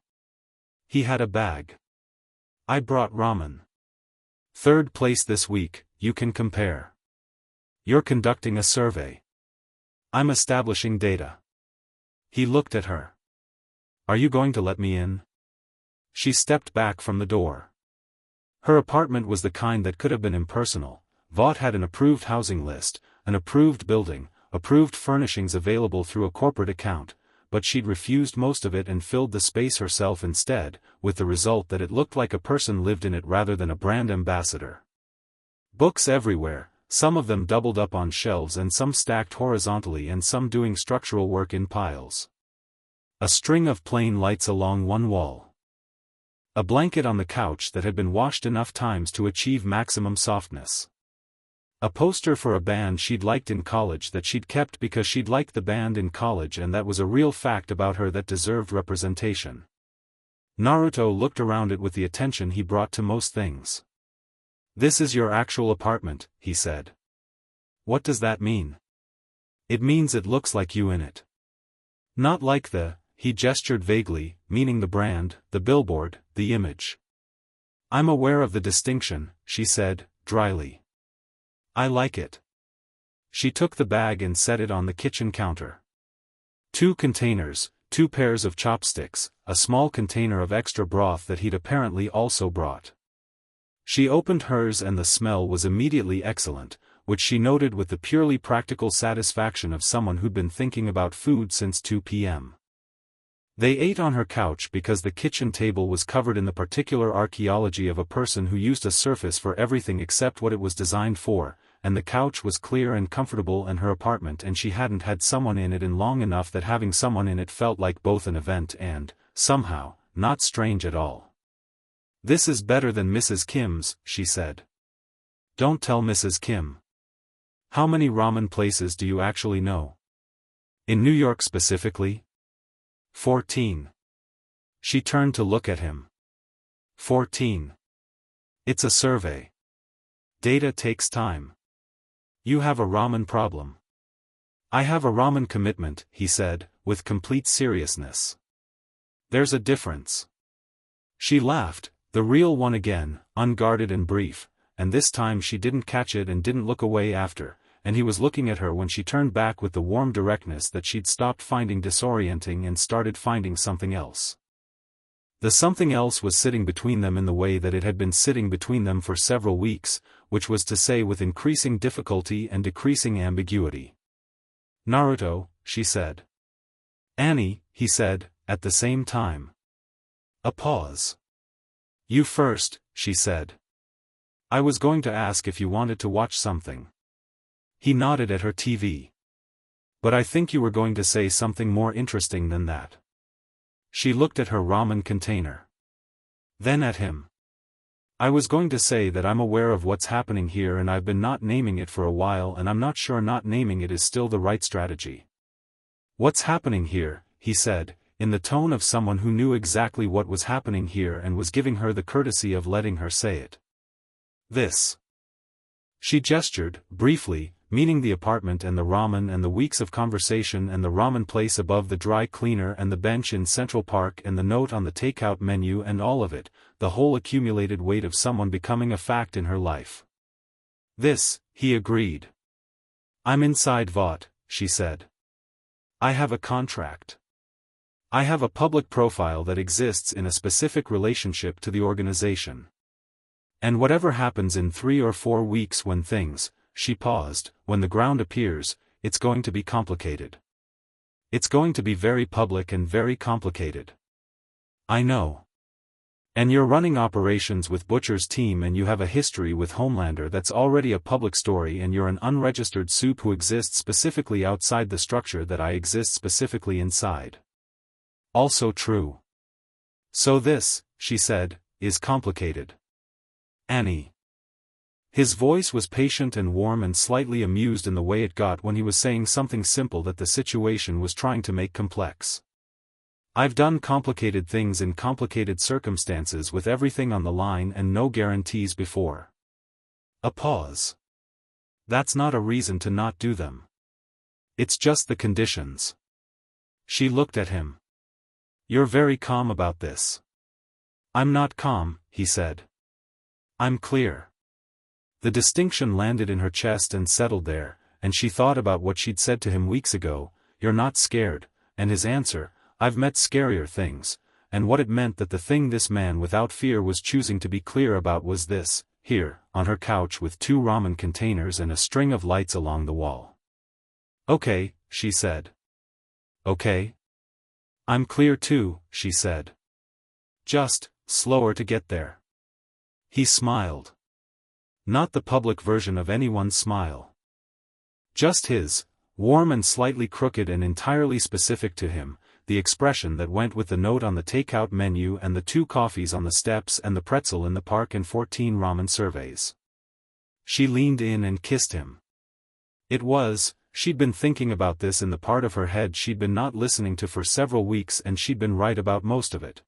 He had a bag. I brought ramen. 3rd place this week, you can compare. You're conducting a survey. I'm establishing data. He looked at her. Are you going to let me in? She stepped back from the door. Her apartment was the kind that could have been impersonal. Vought had an approved housing list, an approved building, approved furnishings available through a corporate account, but she'd refused most of it and filled the space herself instead, with the result that it looked like a person lived in it rather than a brand ambassador. Books everywhere, some of them doubled up on shelves and some stacked horizontally and some doing structural work in piles. A string of plain lights along one wall. A blanket on the couch that had been washed enough times to achieve maximum softness. A poster for a band she'd liked in college that she'd kept because she'd liked the band in college and that was a real fact about her that deserved representation. Naruto looked around it with the attention he brought to most things. This is your actual apartment, he said. What does that mean? It means it looks like you in it. Not like he gestured vaguely, meaning the brand, the billboard, the image. I'm aware of the distinction, she said, dryly. I like it. She took the bag and set it on the kitchen counter. 2 containers, 2 pairs of chopsticks, a small container of extra broth that he'd apparently also brought. She opened hers and the smell was immediately excellent, which she noted with the purely practical satisfaction of someone who'd been thinking about food since 2 p.m. They ate on her couch because the kitchen table was covered in the particular archaeology of a person who used a surface for everything except what it was designed for, and the couch was clear and comfortable in her apartment and she hadn't had someone in it in long enough that having someone in it felt like both an event and, somehow, not strange at all. This is better than Mrs. Kim's, she said. Don't tell Mrs. Kim. How many ramen places do you actually know? In New York specifically? 14. She turned to look at him. 14. It's a survey. Data takes time. You have a ramen problem. I have a ramen commitment, he said, with complete seriousness. There's a difference. She laughed, the real one again, unguarded and brief, and this time she didn't catch it and didn't look away after, and he was looking at her when she turned back with the warm directness that she'd stopped finding disorienting and started finding something else. The something else was sitting between them in the way that it had been sitting between them for several weeks, which was to say with increasing difficulty and decreasing ambiguity. Naruto, she said. Annie, he said, at the same time. A pause. You first, she said. I was going to ask if you wanted to watch something. He nodded at her TV. But I think you were going to say something more interesting than that. She looked at her ramen container. Then at him. I was going to say that I'm aware of what's happening here and I've been not naming it for a while and I'm not sure not naming it is still the right strategy. What's happening here, he said, in the tone of someone who knew exactly what was happening here and was giving her the courtesy of letting her say it. This. She gestured, briefly, meaning the apartment and the ramen and the weeks of conversation and the ramen place above the dry cleaner and the bench in Central Park and the note on the takeout menu and all of it, the whole accumulated weight of someone becoming a fact in her life. This, he agreed. I'm inside Vought, she said. I have a contract. I have a public profile that exists in a specific relationship to the organization. And whatever happens in 3 or 4 weeks when things, she paused, when the ground appears, it's going to be complicated. It's going to be very public and very complicated. I know. And you're running operations with Butcher's team and you have a history with Homelander that's already a public story and you're an unregistered soup who exists specifically outside the structure that I exist specifically inside. Also true. So this, she said, is complicated. Annie. His voice was patient and warm and slightly amused in the way it got when he was saying something simple that the situation was trying to make complex. I've done complicated things in complicated circumstances with everything on the line and no guarantees before. A pause. That's not a reason to not do them. It's just the conditions. She looked at him. You're very calm about this. I'm not calm, he said. I'm clear. The distinction landed in her chest and settled there, and she thought about what she'd said to him weeks ago, "You're not scared," and his answer, "I've met scarier things," and what it meant that the thing this man without fear was choosing to be clear about was this, here, on her couch with 2 ramen containers and a string of lights along the wall. "Okay," she said. "Okay? I'm clear too," she said. "Just, slower to get there." He smiled. Not the public version of anyone's smile. Just his, warm and slightly crooked and entirely specific to him, the expression that went with the note on the takeout menu and the 2 coffees on the steps and the pretzel in the park and 14 ramen surveys. She leaned in and kissed him. She'd been thinking about this in the part of her head she'd been not listening to for several weeks and she'd been right about most of it.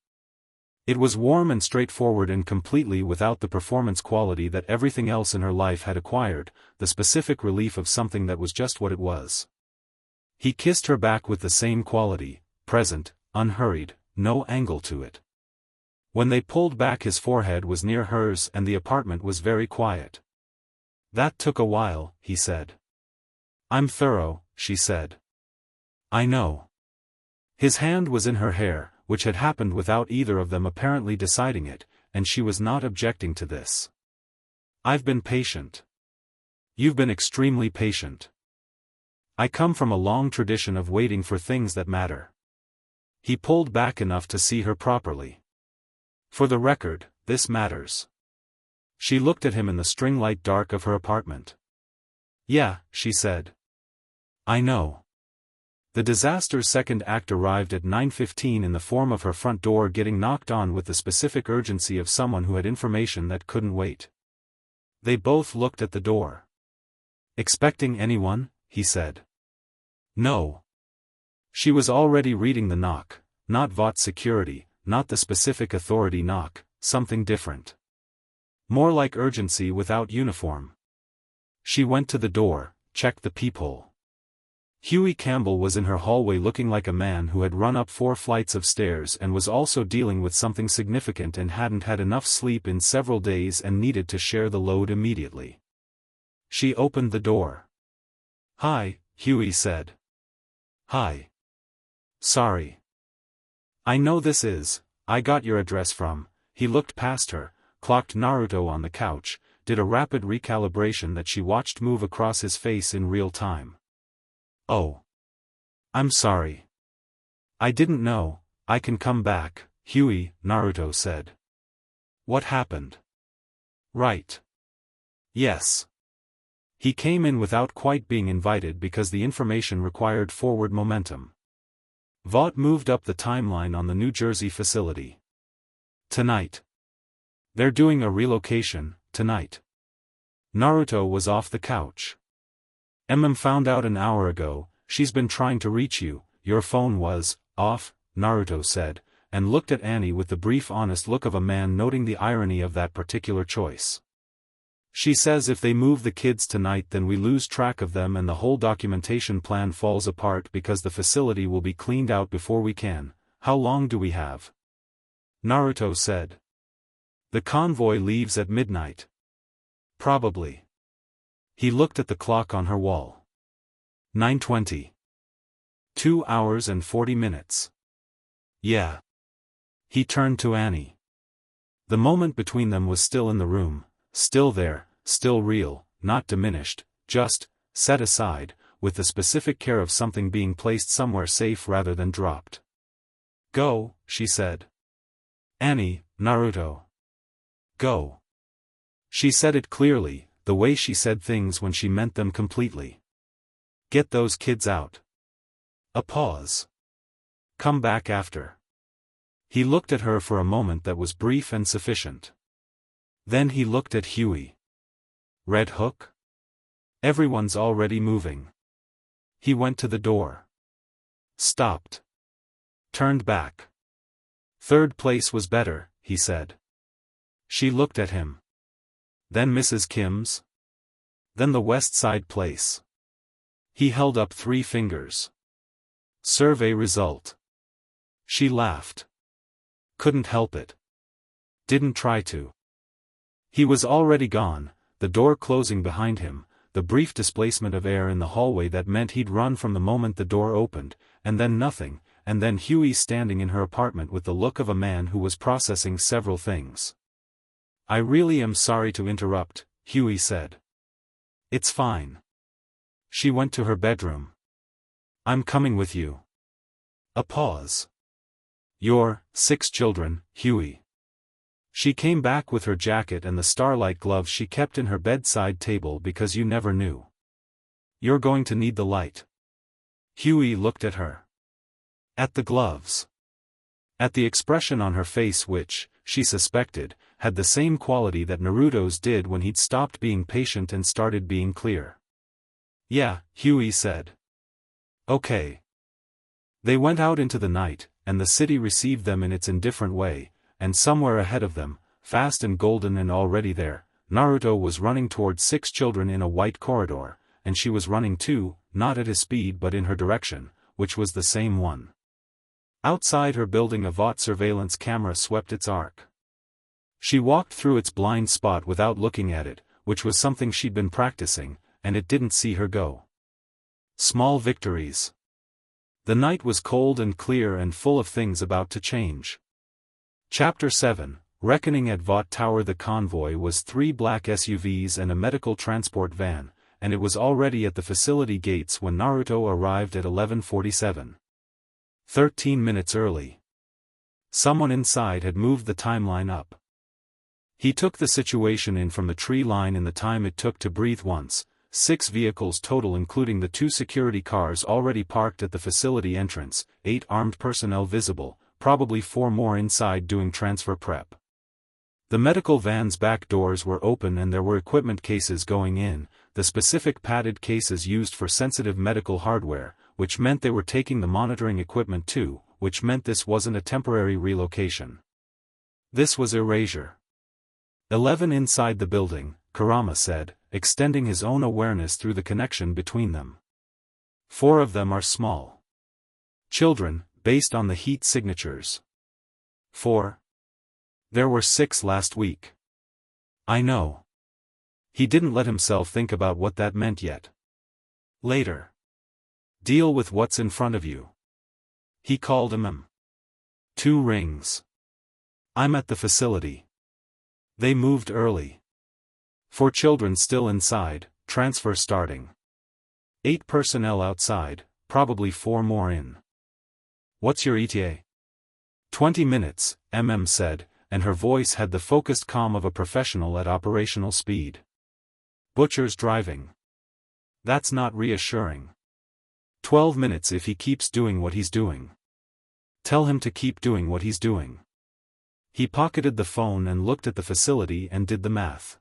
It was warm and straightforward and completely without the performance quality that everything else in her life had acquired, the specific relief of something that was just what it was. He kissed her back with the same quality, present, unhurried, no angle to it. When they pulled back his forehead was near hers and the apartment was very quiet. "That took a while," he said. "I'm thorough," she said. "I know." His hand was in her hair, which had happened without either of them apparently deciding it, and she was not objecting to this. "I've been patient. You've been extremely patient. I come from a long tradition of waiting for things that matter." He pulled back enough to see her properly. "For the record, this matters." She looked at him in the string-light dark of her apartment. "Yeah," she said. "I know." The disaster's second act arrived at 9:15 in the form of her front door getting knocked on with the specific urgency of someone who had information that couldn't wait. They both looked at the door. "Expecting anyone?" he said. "No." She was already reading the knock, not Vought security, not the specific authority knock, something different. More like urgency without uniform. She went to the door, checked the peephole. Huey Campbell was in her hallway looking like a man who had run up 4 flights of stairs and was also dealing with something significant and hadn't had enough sleep in several days and needed to share the load immediately. She opened the door. "Hi," Huey said. "Hi. Sorry. I know this is, I got your address from," he looked past her, clocked Naruto on the couch, did a rapid recalibration that she watched move across his face in real time. "Oh. I'm sorry. I didn't know, I can come back," Huey, Naruto said. "What happened?" "Right. Yes." He came in without quite being invited because the information required forward momentum. Vought moved up the timeline on the New Jersey facility. "Tonight. They're doing a relocation, tonight." Naruto was off the couch. Found out an hour ago, she's been trying to reach you, your phone was off," Naruto said, and looked at Annie with the brief honest look of a man noting the irony of that particular choice. "She says if they move the kids tonight then we lose track of them and the whole documentation plan falls apart because the facility will be cleaned out before we can. How long do we have?" Naruto said. "The convoy leaves at midnight. Probably." He looked at the clock on her wall. 9:20. 2 hours and 40 minutes. "Yeah." He turned to Annie. The moment between them was still in the room, still there, still real, not diminished, just, set aside, with the specific care of something being placed somewhere safe rather than dropped. Go, she said. Annie, Naruto. Go. She said it clearly, the way she said things when she meant them completely. Get those kids out. A pause. Come back after. He looked at her for a moment that was brief and sufficient. Then he looked at Huey. Red Hook? Everyone's already moving. He went to the door. Stopped. Turned back. Third place was better, he said. She looked at him. Then Mrs. Kim's? Then the West Side place. He held up 3 fingers. Survey result. She laughed. Couldn't help it. Didn't try to. He was already gone, the door closing behind him, the brief displacement of air in the hallway that meant he'd run from the moment the door opened, and then nothing, and then Huey standing in her apartment with the look of a man who was processing several things. I really am sorry to interrupt, Huey said. It's fine. She went to her bedroom. I'm coming with you. A pause. Your 6 children, Huey. She came back with her jacket and the Starlight gloves she kept in her bedside table because you never knew. You're going to need the light. Huey looked at her. At the gloves. At the expression on her face which, she suspected, had the same quality that Naruto's did when he'd stopped being patient and started being clear. Yeah, Huey said. Okay. They went out into the night, and the city received them in its indifferent way, and somewhere ahead of them, fast and golden and already there, Naruto was running towards 6 children in a white corridor, and she was running too, not at his speed but in her direction, which was the same one. Outside her building a Vought surveillance camera swept its arc. She walked through its blind spot without looking at it, which was something she'd been practicing, and it didn't see her go. Small victories. The night was cold and clear and full of things about to change. Chapter 7, Reckoning at Vought Tower. The convoy was 3 black SUVs and a medical transport van, and it was already at the facility gates when Naruto arrived at 11:47. 13 minutes early. Someone inside had moved the timeline up. He took the situation in from the tree line in the time it took to breathe once. 6 vehicles total including the 2 security cars already parked at the facility entrance, 8 armed personnel visible, probably 4 more inside doing transfer prep. The medical van's back doors were open and there were equipment cases going in, the specific padded cases used for sensitive medical hardware, which meant they were taking the monitoring equipment too, which meant this wasn't a temporary relocation. This was erasure. 11 inside the building, Kurama said, extending his own awareness through the connection between them. 4 of them are small children, based on the heat signatures. 4. There were 6 last week. I know. He didn't let himself think about what that meant yet. Later. Deal with what's in front of you. He called him. 2 rings. I'm at the facility. They moved early. 4 children still inside, transfer starting. 8 personnel outside, probably 4 more in. What's your ETA? 20 minutes, said, and her voice had the focused calm of a professional at operational speed. Butcher's driving. That's not reassuring. 12 minutes if he keeps doing what he's doing. Tell him to keep doing what he's doing. He pocketed the phone and looked at the facility and did the math.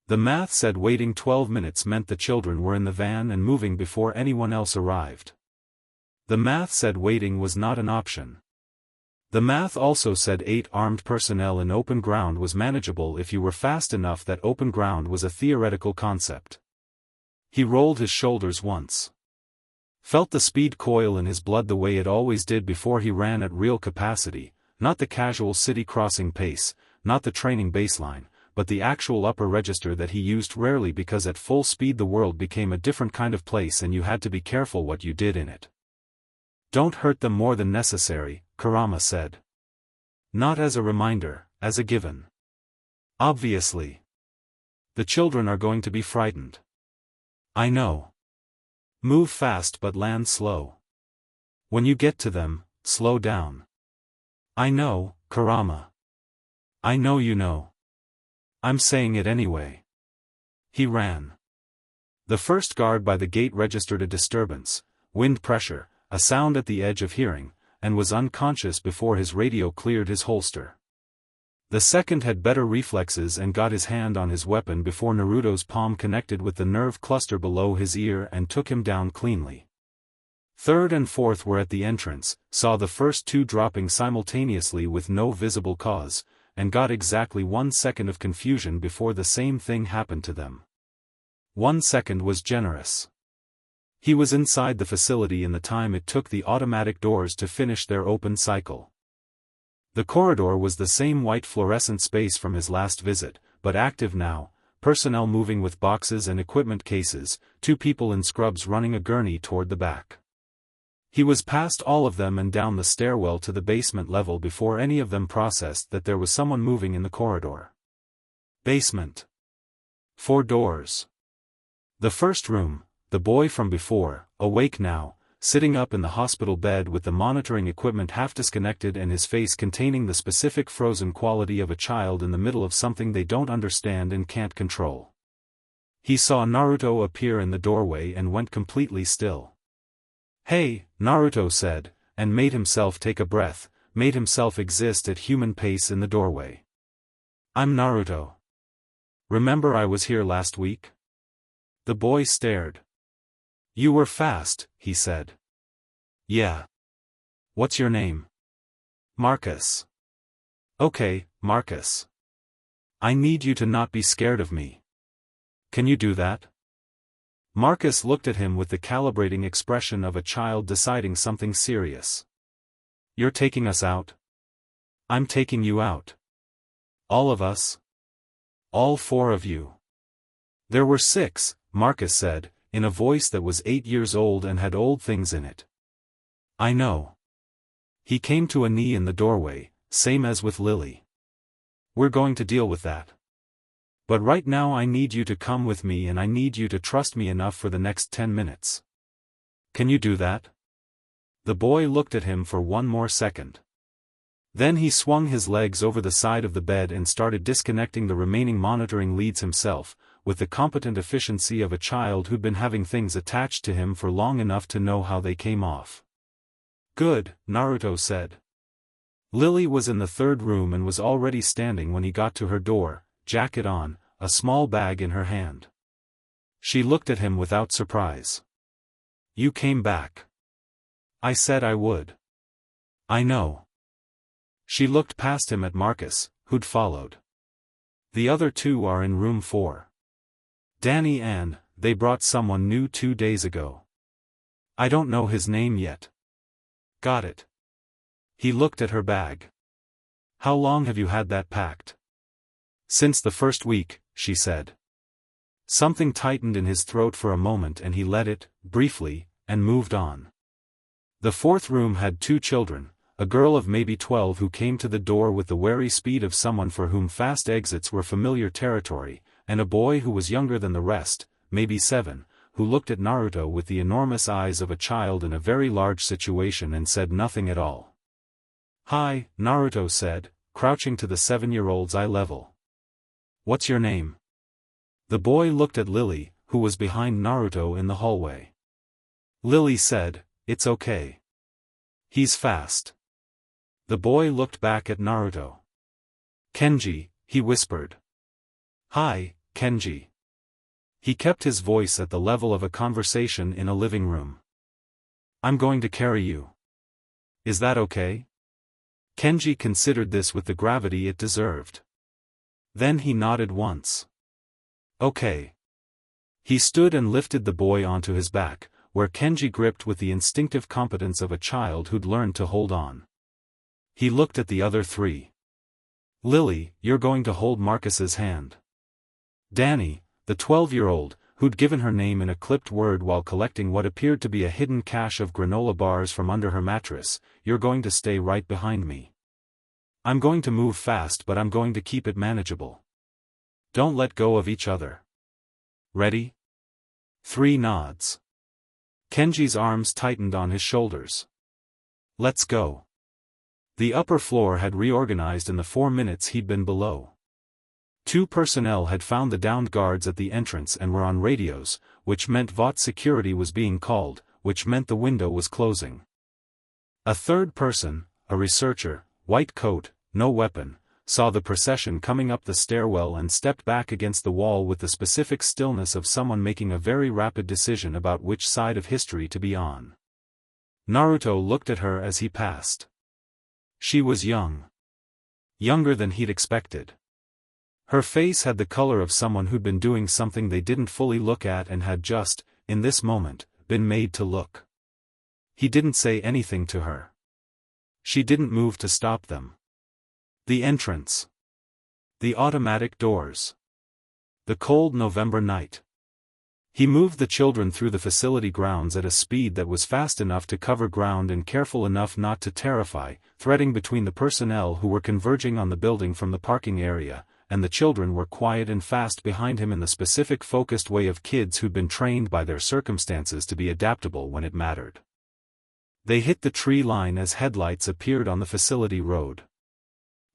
The math said waiting 12 minutes meant the children were in the van and moving before anyone else arrived. The math said waiting was not an option. The math also said 8 armed personnel in open ground was manageable if you were fast enough. That open ground was a theoretical concept. He rolled his shoulders once. Felt the speed coil in his blood the way it always did before he ran at real capacity, not the casual city crossing pace, not the training baseline, but the actual upper register that he used rarely because at full speed the world became a different kind of place and you had to be careful what you did in it. Don't hurt them more than necessary, Kurama said. Not as a reminder, as a given. Obviously. The children are going to be frightened. I know. Move fast but land slow. When you get to them, slow down. I know, Kurama. I know you know. I'm saying it anyway. He ran. The first guard by the gate registered a disturbance, wind pressure, a sound at the edge of hearing, and was unconscious before his radio cleared his holster. The second had better reflexes and got his hand on his weapon before Naruto's palm connected with the nerve cluster below his ear and took him down cleanly. Third and fourth were at the entrance, saw the first two dropping simultaneously with no visible cause, and got exactly 1 second of confusion before the same thing happened to them. 1 second was generous. He was inside the facility in the time it took the automatic doors to finish their open cycle. The corridor was the same white fluorescent space from his last visit, but active now, personnel moving with boxes and equipment cases, 2 people in scrubs running a gurney toward the back. He was past all of them and down the stairwell to the basement level before any of them processed that there was someone moving in the corridor. Basement. 4 doors. The first room, the boy from before, awake now, sitting up in the hospital bed with the monitoring equipment half disconnected and his face containing the specific frozen quality of a child in the middle of something they don't understand and can't control. He saw Naruto appear in the doorway and went completely still. "Hey," Naruto said, and made himself take a breath, made himself exist at human pace in the doorway. "I'm Naruto. Remember I was here last week?" The boy stared. "You were fast," he said. "Yeah. What's your name?" "Marcus." "Okay, Marcus. I need you to not be scared of me. Can you do that?" Marcus looked at him with the calibrating expression of a child deciding something serious. "You're taking us out?" "I'm taking you out." "All of us?" "All 4 of you." "There were 6, Marcus said, in a voice that was 8 years old and had old things in it. "I know." He came to a knee in the doorway, same as with Lily. "We're going to deal with that. But right now I need you to come with me and I need you to trust me enough for the next 10 minutes. Can you do that?" The boy looked at him for 1 more second. Then he swung his legs over the side of the bed and started disconnecting the remaining monitoring leads himself, with the competent efficiency of a child who'd been having things attached to him for long enough to know how they came off. "Good," Naruto said. Lily was in the 3rd room and was already standing when he got to her door, jacket on, a small bag in her hand. She looked at him without surprise. "You came back." "I said I would." "I know." She looked past him at Marcus, who'd followed. "The other 2 are in room 4. Danny and, they brought someone new 2 days ago. I don't know his name yet." "Got it." He looked at her bag. "How long have you had that packed?" "Since the 1st week," she said. Something tightened in his throat for a moment and he let it, briefly, and moved on. The 4th room had 2 children, a girl of maybe 12 who came to the door with the wary speed of someone for whom fast exits were familiar territory, and a boy who was younger than the rest, maybe 7, who looked at Naruto with the enormous eyes of a child in a very large situation and said nothing at all. "Hi," Naruto said, crouching to the 7-year-old's eye level. "What's your name?" The boy looked at Lily, who was behind Naruto in the hallway. Lily said, "It's okay. He's fast." The boy looked back at Naruto. "Kenji," he whispered. "Hi, Kenji." He kept his voice at the level of a conversation in a living room. "I'm going to carry you. Is that okay?" Kenji considered this with the gravity it deserved. Then he nodded once. "Okay." He stood and lifted the boy onto his back, where Kenji gripped with the instinctive competence of a child who'd learned to hold on. He looked at the other 3. "Lily, you're going to hold Marcus's hand. Danny, the 12-year-old, who'd given her name in a clipped word while collecting what appeared to be a hidden cache of granola bars from under her mattress, you're going to stay right behind me. I'm going to move fast but I'm going to keep it manageable. Don't let go of each other. Ready? 3 nods. Kenji's arms tightened on his shoulders. Let's go. The upper floor had reorganized in the 4 minutes he'd been below. 2 personnel had found the downed guards at the entrance and were on radios, which meant Vought security was being called, which meant the window was closing. A third person, a researcher, white coat, no weapon, saw the procession coming up the stairwell and stepped back against the wall with the specific stillness of someone making a very rapid decision about which side of history to be on. Naruto looked at her as he passed. She was young. Younger than he'd expected. Her face had the color of someone who'd been doing something they didn't fully look at and had just, in this moment, been made to look. He didn't say anything to her. She didn't move to stop them. The entrance. The automatic doors. The cold November night. He moved the children through the facility grounds at a speed that was fast enough to cover ground and careful enough not to terrify, threading between the personnel who were converging on the building from the parking area, and the children were quiet and fast behind him in the specific focused way of kids who'd been trained by their circumstances to be adaptable when it mattered. They hit the tree line as headlights appeared on the facility road.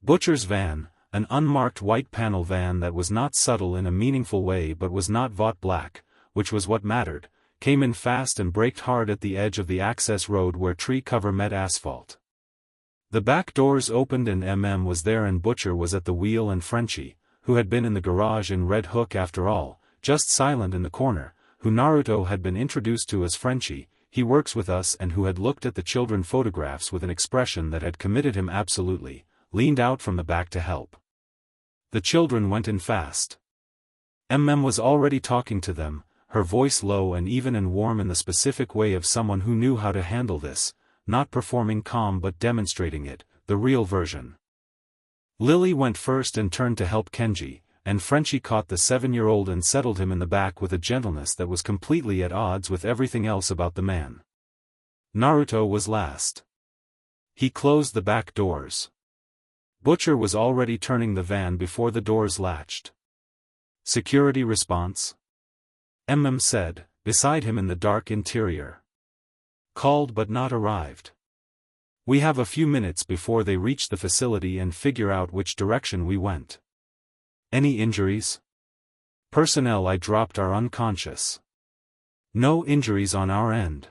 Butcher's van, an unmarked white panel van that was not subtle in a meaningful way but was not Vought black, which was what mattered, came in fast and braked hard at the edge of the access road where tree cover met asphalt. The back doors opened and was there and Butcher was at the wheel and Frenchie, who had been in the garage in Red Hook after all, just silent in the corner, who Naruto had been introduced to as Frenchie, he works with us and who had looked at the children photographs with an expression that had committed him absolutely, leaned out from the back to help. The children went in fast. Was already talking to them, her voice low and even and warm in the specific way of someone who knew how to handle this, not performing calm but demonstrating it, the real version. Lily went first and turned to help Kenji, and Frenchie caught the 7-year-old and settled him in the back with a gentleness that was completely at odds with everything else about the man. Naruto was last. He closed the back doors. Butcher was already turning the van before the doors latched. Security response? Said, beside him in the dark interior. Called but not arrived. We have a few minutes before they reach the facility and figure out which direction we went. Any injuries? Personnel I dropped are unconscious. No injuries on our end.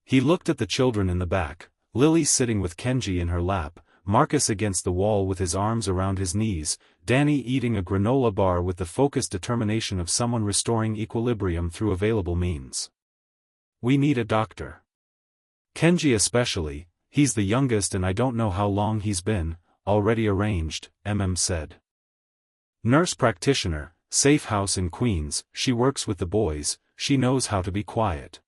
He looked at the children in the back, Lily sitting with Kenji in her lap, Marcus against the wall with his arms around his knees, Danny eating a granola bar with the focused determination of someone restoring equilibrium through available means. We need a doctor. Kenji especially, he's the youngest and I don't know how long he's been, already arranged, said. Nurse practitioner, safe house in Queens, she works with the boys, she knows how to be quiet.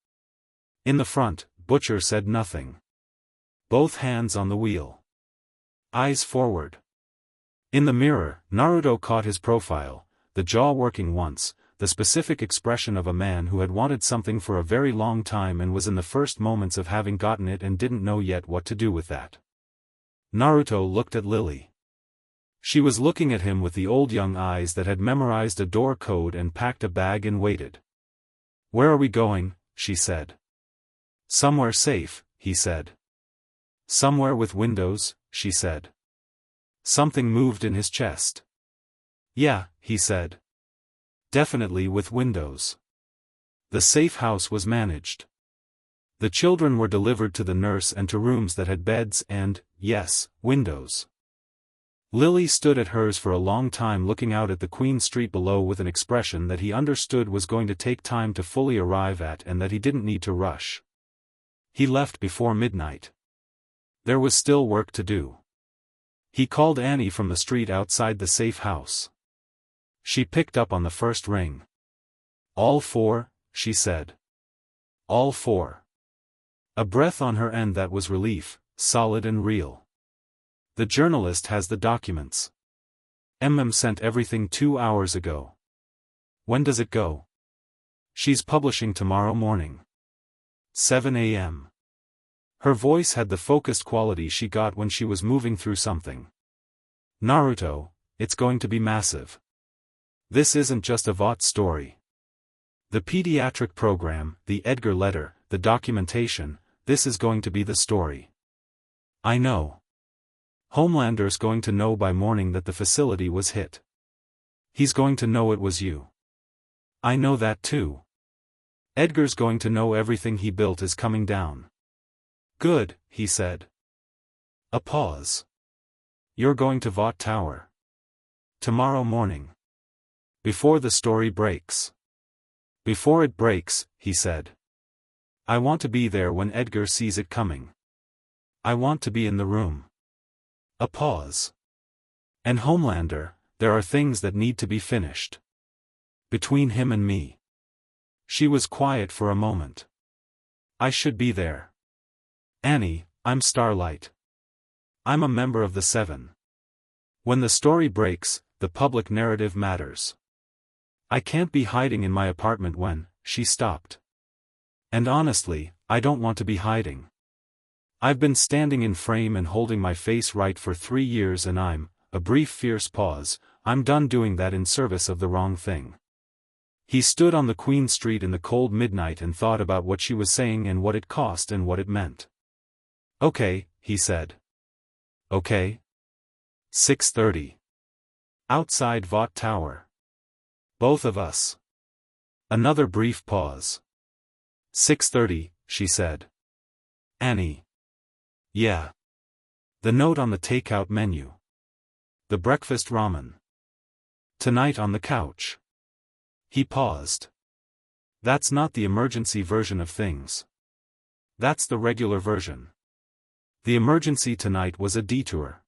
In the front, Butcher said nothing. Both hands on the wheel. Eyes forward. In the mirror, Naruto caught his profile, the jaw working once, the specific expression of a man who had wanted something for a very long time and was in the first moments of having gotten it and didn't know yet what to do with that. Naruto looked at Lily. She was looking at him with the old young eyes that had memorized a door code and packed a bag and waited. Where are we going? She said. Somewhere safe, he said. Somewhere with windows, she said. Something moved in his chest. Yeah, he said. Definitely with windows. The safe house was managed. The children were delivered to the nurse and to rooms that had beds and, yes, windows. Lily stood at hers for a long time looking out at the Queen Street below with an expression that he understood was going to take time to fully arrive at and that he didn't need to rush. He left before midnight. There was still work to do. He called Annie from the street outside the safe house. She picked up on the first ring. All 4, she said. All 4. A breath on her end that was relief, solid and real. The journalist has the documents. Sent everything 2 hours ago. When does it go? She's publishing tomorrow morning. 7 a.m. Her voice had the focused quality she got when she was moving through something. Naruto, it's going to be massive. This isn't just a Vought story. The pediatric program, the Edgar letter, the documentation, this is going to be the story. I know. Homelander's going to know by morning that the facility was hit. He's going to know it was you. I know that too. Edgar's going to know everything he built is coming down. Good, he said. A pause. You're going to Vought Tower. Tomorrow morning. Before the story breaks. Before it breaks, he said. I want to be there when Edgar sees it coming. I want to be in the room. A pause. And Homelander, there are things that need to be finished. Between him and me. She was quiet for a moment. I should be there. Annie, I'm Starlight. I'm a member of the Seven. When the story breaks, the public narrative matters. I can't be hiding in my apartment when, she stopped. And honestly, I don't want to be hiding. I've been standing in frame and holding my face right for 3 years and a brief fierce pause, I'm done doing that in service of the wrong thing. He stood on the Queen Street in the cold midnight and thought about what she was saying and what it cost and what it meant. Okay, he said. Okay. 6:30. Outside Vought Tower. Both of us. Another brief pause. 6:30, she said. Annie. Yeah. The note on the takeout menu. The breakfast ramen. Tonight on the couch. He paused. That's not the emergency version of things. That's the regular version. The emergency tonight was a detour.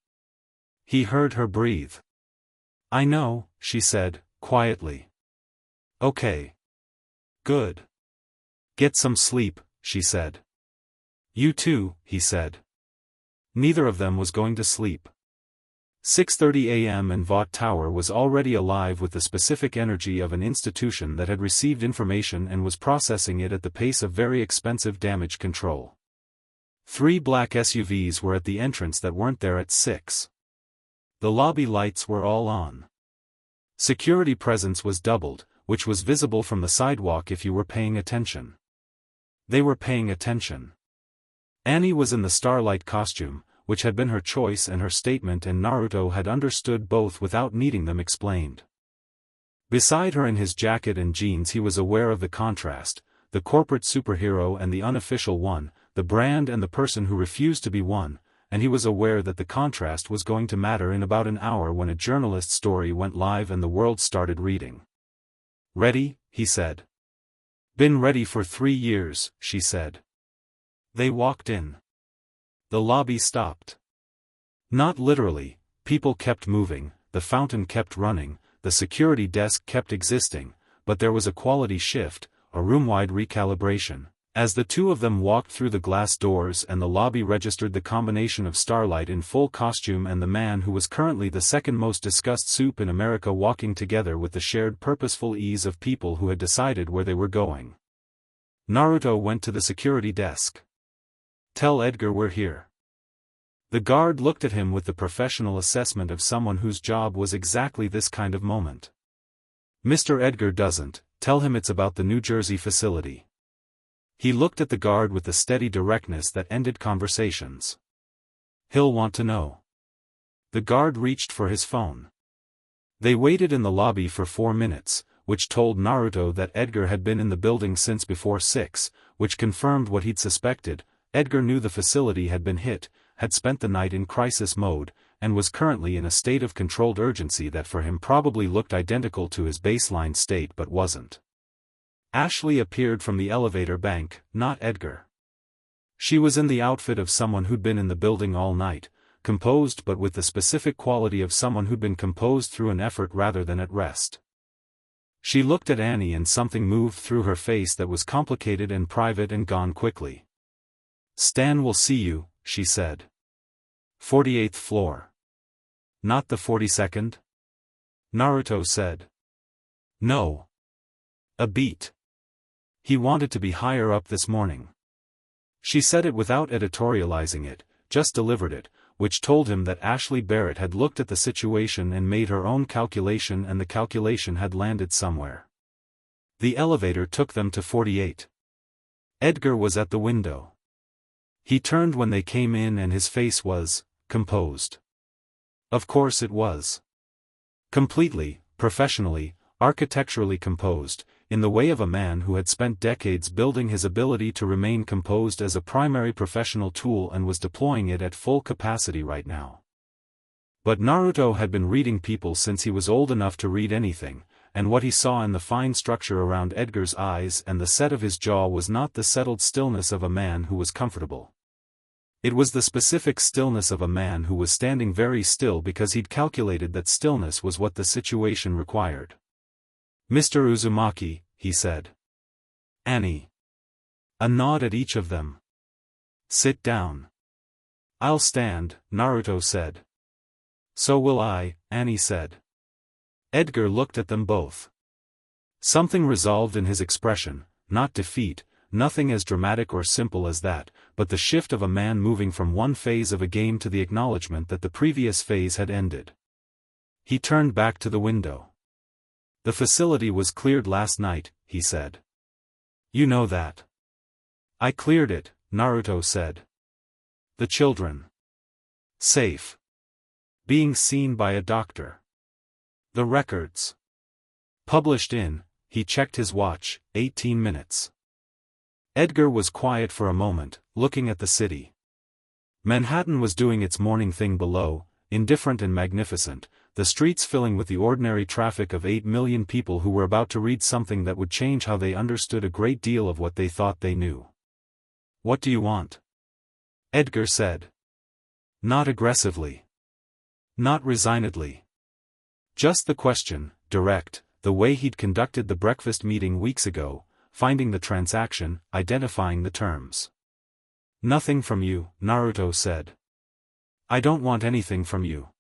He heard her breathe. I know, she said, quietly. Okay. Good. Get some sleep, she said. You too, he said. Neither of them was going to sleep. 6:30 a.m. and Vought Tower was already alive with the specific energy of an institution that had received information and was processing it at the pace of very expensive damage control. 3 black SUVs were at the entrance that weren't there at 6. The lobby lights were all on. Security presence was doubled, which was visible from the sidewalk if you were paying attention. They were paying attention. Annie was in the Starlight costume, which had been her choice and her statement, and Naruto had understood both without needing them explained. Beside her in his jacket and jeans he was aware of the contrast, the corporate superhero and the unofficial one, the brand and the person who refused to be one, and he was aware that the contrast was going to matter in about an hour when a journalist's story went live and the world started reading. Ready, he said. Been ready for 3 years, she said. They walked in. The lobby stopped. Not literally, people kept moving, the fountain kept running, the security desk kept existing, but there was a quality shift, a room-wide recalibration, as the two of them walked through the glass doors and the lobby registered the combination of Starlight in full costume and the man who was currently the second most discussed soup in America walking together with the shared purposeful ease of people who had decided where they were going. Naruto went to the security desk. Tell Edgar we're here. The guard looked at him with the professional assessment of someone whose job was exactly this kind of moment. Mr. Edgar doesn't, tell him it's about the New Jersey facility. He looked at the guard with the steady directness that ended conversations. He'll want to know. The guard reached for his phone. They waited in the lobby for 4 minutes, which told Naruto that Edgar had been in the building since before 6, which confirmed what he'd suspected. Edgar knew the facility had been hit, had spent the night in crisis mode, and was currently in a state of controlled urgency that for him probably looked identical to his baseline state but wasn't. Ashley appeared from the elevator bank, not Edgar. She was in the outfit of someone who'd been in the building all night, composed but with the specific quality of someone who'd been composed through an effort rather than at rest. She looked at Annie and something moved through her face that was complicated and private and gone quickly. Stan will see you, she said. 48th floor. Not the 42nd? Naruto said. No. A beat. He wanted to be higher up this morning. She said it without editorializing it, just delivered it, which told him that Ashley Barrett had looked at the situation and made her own calculation and the calculation had landed somewhere. The elevator took them to 48. Edgar was at the window. He turned when they came in and his face was composed. Of course it was. Completely, professionally, architecturally composed, in the way of a man who had spent decades building his ability to remain composed as a primary professional tool and was deploying it at full capacity right now. But Naruto had been reading people since he was old enough to read anything, and what he saw in the fine structure around Edgar's eyes and the set of his jaw was not the settled stillness of a man who was comfortable. It was the specific stillness of a man who was standing very still because he'd calculated that stillness was what the situation required. "Mr. Uzumaki," he said. "Annie." A nod at each of them. "Sit down." "I'll stand," Naruto said. "So will I," Annie said. Edgar looked at them both. Something resolved in his expression, not defeat, nothing as dramatic or simple as that, but the shift of a man moving from one phase of a game to the acknowledgement that the previous phase had ended. He turned back to the window. "The facility was cleared last night," he said. "You know that." "I cleared it," Naruto said. "The children?" "Safe. Being seen by a doctor." "The records?" "Published in," he checked his watch, 18 minutes. Edgar was quiet for a moment, looking at the city. Manhattan was doing its morning thing below, indifferent and magnificent, the streets filling with the ordinary traffic of 8 million people who were about to read something that would change how they understood a great deal of what they thought they knew. "What do you want?" Edgar said. Not aggressively. Not resignedly. Just the question, direct, the way he'd conducted the breakfast meeting weeks ago, finding the transaction, identifying the terms. "Nothing from you," Naruto said. "I don't want anything from you.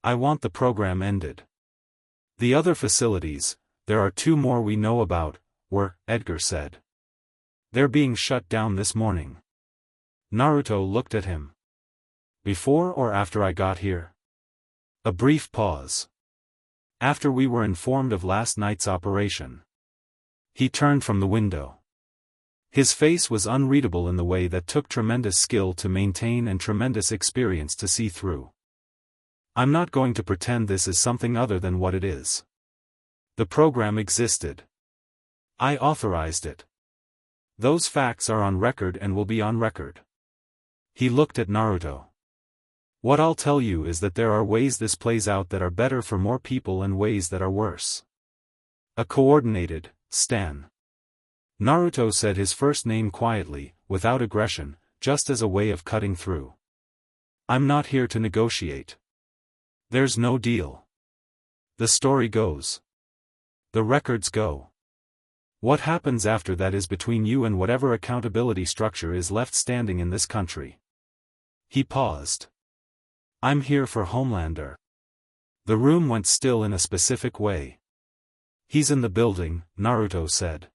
I want the program ended. The other facilities, there are 2 more we know about, Edgar said. They're being shut down this morning." Naruto looked at him. "Before or after I got here?" A brief pause. "After we were informed of last night's operation." He turned from the window. His face was unreadable in the way that took tremendous skill to maintain and tremendous experience to see through. "I'm not going to pretend this is something other than what it is. The program existed. I authorized it. Those facts are on record and will be on record." He looked at Naruto. "What I'll tell you is that there are ways this plays out that are better for more people and ways that are worse. A coordinated, Stan." Naruto said his first name quietly, without aggression, just as a way of cutting through. "I'm not here to negotiate. There's no deal. The story goes. The records go. What happens after that is between you and whatever accountability structure is left standing in this country." He paused. "I'm here for Homelander." The room went still in a specific way. "He's in the building," Naruto said.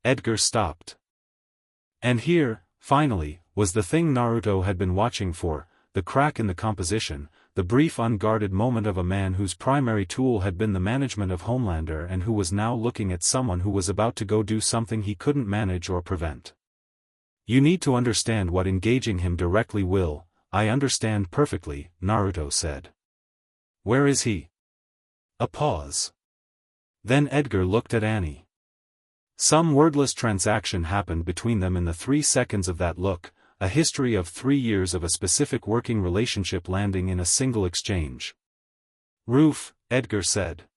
Edgar stopped. And here, finally, was the thing Naruto had been watching for, the crack in the composition, the brief unguarded moment of a man whose primary tool had been the management of Homelander and who was now looking at someone who was about to go do something he couldn't manage or prevent. "You need to understand what engaging him directly will." "I understand perfectly," Naruto said. "Where is he?" A pause. Then Edgar looked at Annie. Some wordless transaction happened between them in the 3 seconds of that look, a history of 3 years of a specific working relationship landing in a single exchange. "Roof," Edgar said.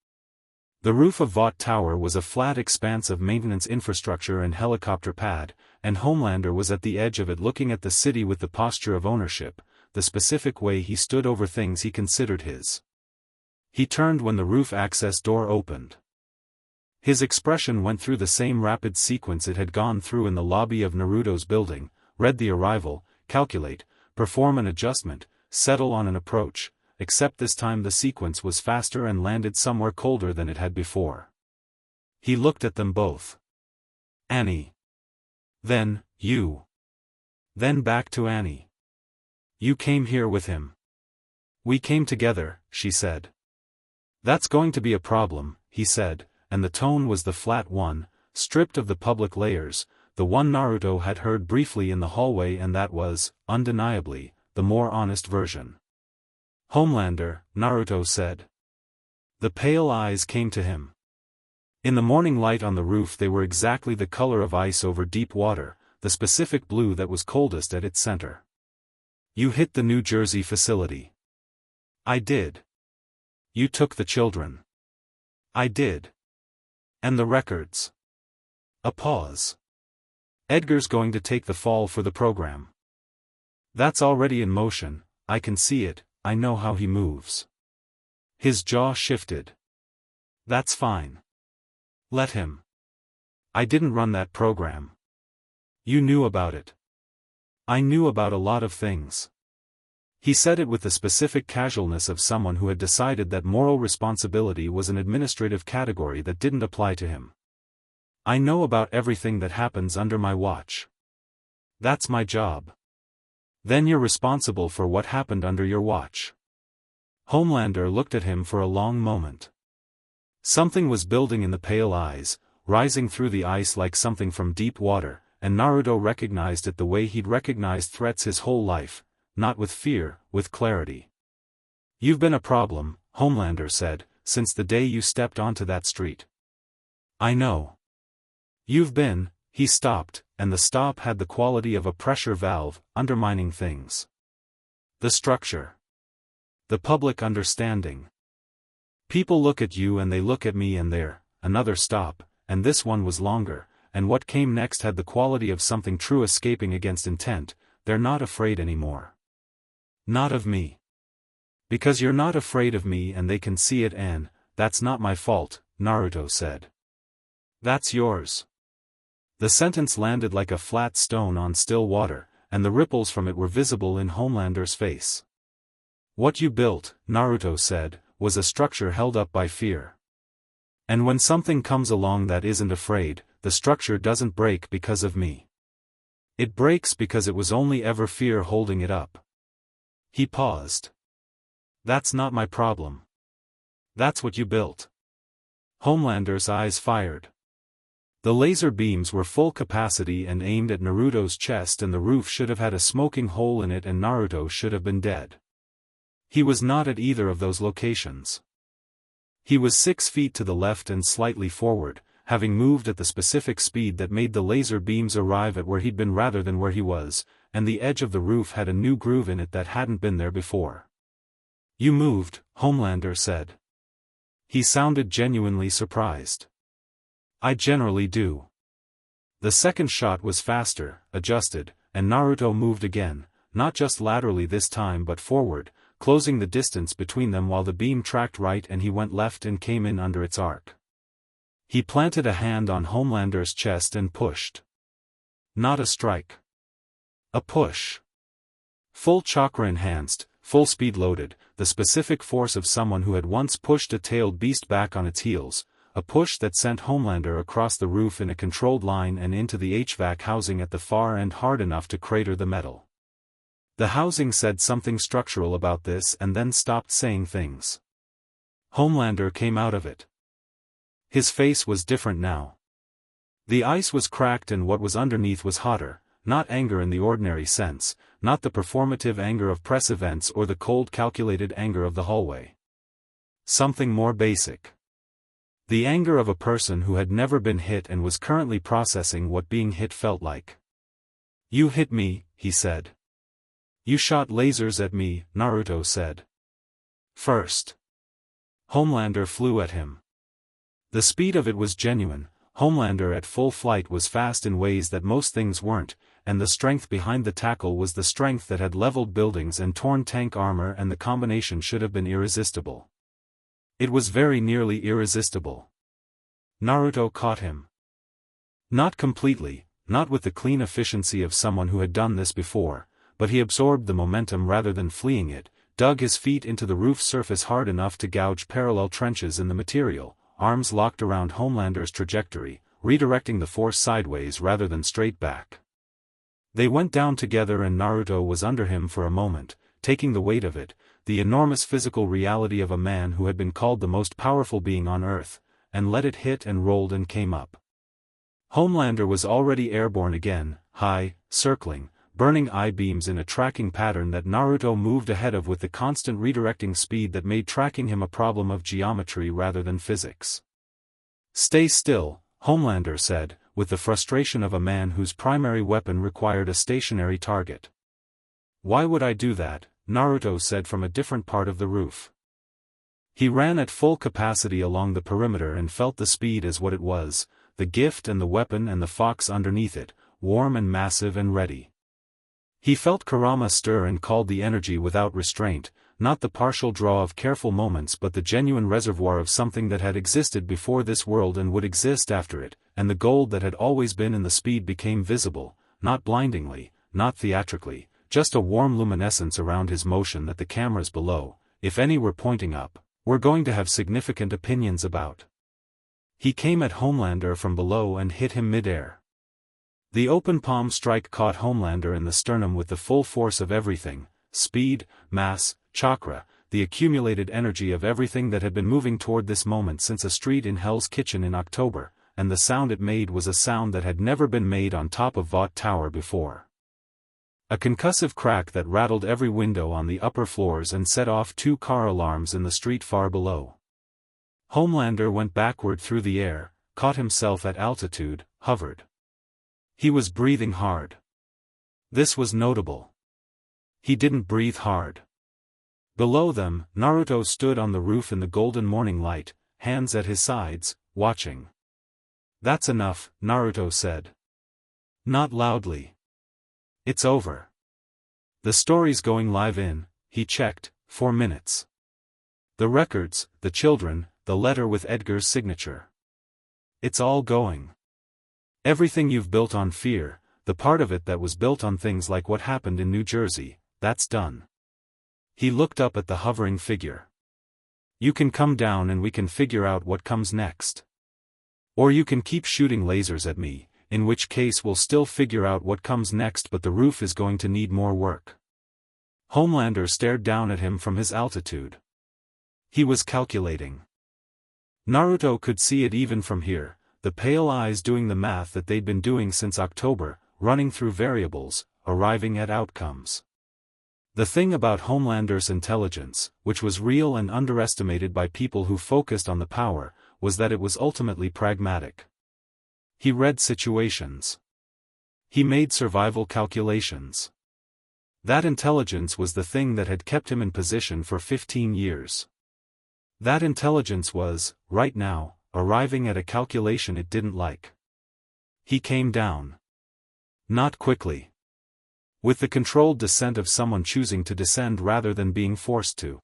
The roof of Vought Tower was a flat expanse of maintenance infrastructure and helicopter pad, and Homelander was at the edge of it looking at the city with the posture of ownership, the specific way he stood over things he considered his. He turned when the roof access door opened. His expression went through the same rapid sequence it had gone through in the lobby of Naruto's building, read the arrival, calculate, perform an adjustment, settle on an approach, except this time the sequence was faster and landed somewhere colder than it had before. He looked at them both. "Annie. Then, you. Then back to Annie. You came here with him." "We came together," she said. "That's going to be a problem," he said, and the tone was the flat one, stripped of the public layers, the one Naruto had heard briefly in the hallway, and that was, undeniably, the more honest version. "Homelander," Naruto said. The pale eyes came to him. In the morning light on the roof they were exactly the color of ice over deep water, the specific blue that was coldest at its center. "You hit the New Jersey facility." "I did." "You took the children." "I did." "And the records." A pause. "Edgar's going to take the fall for the program." "That's already in motion, I can see it, I know how he moves." His jaw shifted. "That's fine. Let him. I didn't run that program." "You knew about it." "I knew about a lot of things." He said it with the specific casualness of someone who had decided that moral responsibility was an administrative category that didn't apply to him. "I know about everything that happens under my watch. That's my job." "Then you're responsible for what happened under your watch." Homelander looked at him for a long moment. Something was building in the pale eyes, rising through the ice like something from deep water, and Naruto recognized it the way he'd recognized threats his whole life, not with fear, with clarity. "You've been a problem," Homelander said, "since the day you stepped onto that street." "I know. You've been." He stopped, and the stop had the quality of a pressure valve, undermining things. "The structure. The public understanding. People look at you and they look at me and they're," another stop, and this one was longer, and what came next had the quality of something true escaping against intent, "they're not afraid anymore. Not of me. Because you're not afraid of me and they can see it, and that's not my fault," Naruto said. "That's yours." The sentence landed like a flat stone on still water, and the ripples from it were visible in Homelander's face. "What you built," Naruto said, "was a structure held up by fear. And when something comes along that isn't afraid, the structure doesn't break because of me. It breaks because it was only ever fear holding it up." He paused. "That's not my problem. That's what you built." Homelander's eyes fired. The laser beams were full capacity and aimed at Naruto's chest, and the roof should have had a smoking hole in it and Naruto should have been dead. He was not at either of those locations. He was 6 feet to the left and slightly forward, having moved at the specific speed that made the laser beams arrive at where he'd been rather than where he was, and the edge of the roof had a new groove in it that hadn't been there before. "You moved," Homelander said. He sounded genuinely surprised. "I generally do." The second shot was faster, adjusted, and Naruto moved again, not just laterally this time but forward, closing the distance between them while the beam tracked right and he went left and came in under its arc. He planted a hand on Homelander's chest and pushed. Not a strike. A push. Full chakra enhanced, full speed loaded, the specific force of someone who had once pushed a tailed beast back on its heels, a push that sent Homelander across the roof in a controlled line and into the HVAC housing at the far end hard enough to crater the metal. The housing said something structural about this and then stopped saying things. Homelander came out of it. His face was different now. The ice was cracked and what was underneath was hotter, not anger in the ordinary sense, not the performative anger of press events or the cold calculated anger of the hallway. Something more basic. The anger of a person who had never been hit and was currently processing what being hit felt like. "You hit me," he said. "You shot lasers at me," Naruto said. "First." Homelander flew at him. The speed of it was genuine. Homelander at full flight was fast in ways that most things weren't, and the strength behind the tackle was the strength that had leveled buildings and torn tank armor, and the combination should have been irresistible. It was very nearly irresistible. Naruto caught him. Not completely, not with the clean efficiency of someone who had done this before, but he absorbed the momentum rather than fleeing it, dug his feet into the roof surface hard enough to gouge parallel trenches in the material, arms locked around Homelander's trajectory, redirecting the force sideways rather than straight back. They went down together and Naruto was under him for a moment, taking the weight of it, the enormous physical reality of a man who had been called the most powerful being on Earth, and let it hit and rolled and came up. Homelander was already airborne again, high, circling, burning I-beams in a tracking pattern that Naruto moved ahead of with the constant redirecting speed that made tracking him a problem of geometry rather than physics. "Stay still," Homelander said, with the frustration of a man whose primary weapon required a stationary target. "Why would I do that?" Naruto said from a different part of the roof. He ran at full capacity along the perimeter and felt the speed as what it was, the gift and the weapon and the fox underneath it, warm and massive and ready. He felt Kurama stir and called the energy without restraint, not the partial draw of careful moments but the genuine reservoir of something that had existed before this world and would exist after it, and the gold that had always been in the speed became visible, not blindingly, not theatrically, just a warm luminescence around his motion that the cameras below, if any were pointing up, were going to have significant opinions about. He came at Homelander from below and hit him mid-air. The open palm strike caught Homelander in the sternum with the full force of everything, speed, mass, chakra, the accumulated energy of everything that had been moving toward this moment since a street in Hell's Kitchen in October, and the sound it made was a sound that had never been made on top of Vought Tower before. A concussive crack that rattled every window on the upper floors and set off 2 car alarms in the street far below. Homelander went backward through the air, caught himself at altitude, hovered. He was breathing hard. This was notable. He didn't breathe hard. Below them, Naruto stood on the roof in the golden morning light, hands at his sides, watching. "That's enough," Naruto said. Not loudly. "It's over. The story's going live in," he checked, 4 minutes. "The records, the children, the letter with Edgar's signature. It's all going. Everything you've built on fear, the part of it that was built on things like what happened in New Jersey, that's done." He looked up at the hovering figure. "You can come down and we can figure out what comes next. Or you can keep shooting lasers at me, in which case we'll still figure out what comes next, but the roof is going to need more work." Homelander stared down at him from his altitude. He was calculating. Naruto could see it even from here, the pale eyes doing the math that they'd been doing since October, running through variables, arriving at outcomes. The thing about Homelander's intelligence, which was real and underestimated by people who focused on the power, was that it was ultimately pragmatic. He read situations. He made survival calculations. That intelligence was the thing that had kept him in position for 15 years. That intelligence was, right now, arriving at a calculation it didn't like. He came down. Not quickly. With the controlled descent of someone choosing to descend rather than being forced to.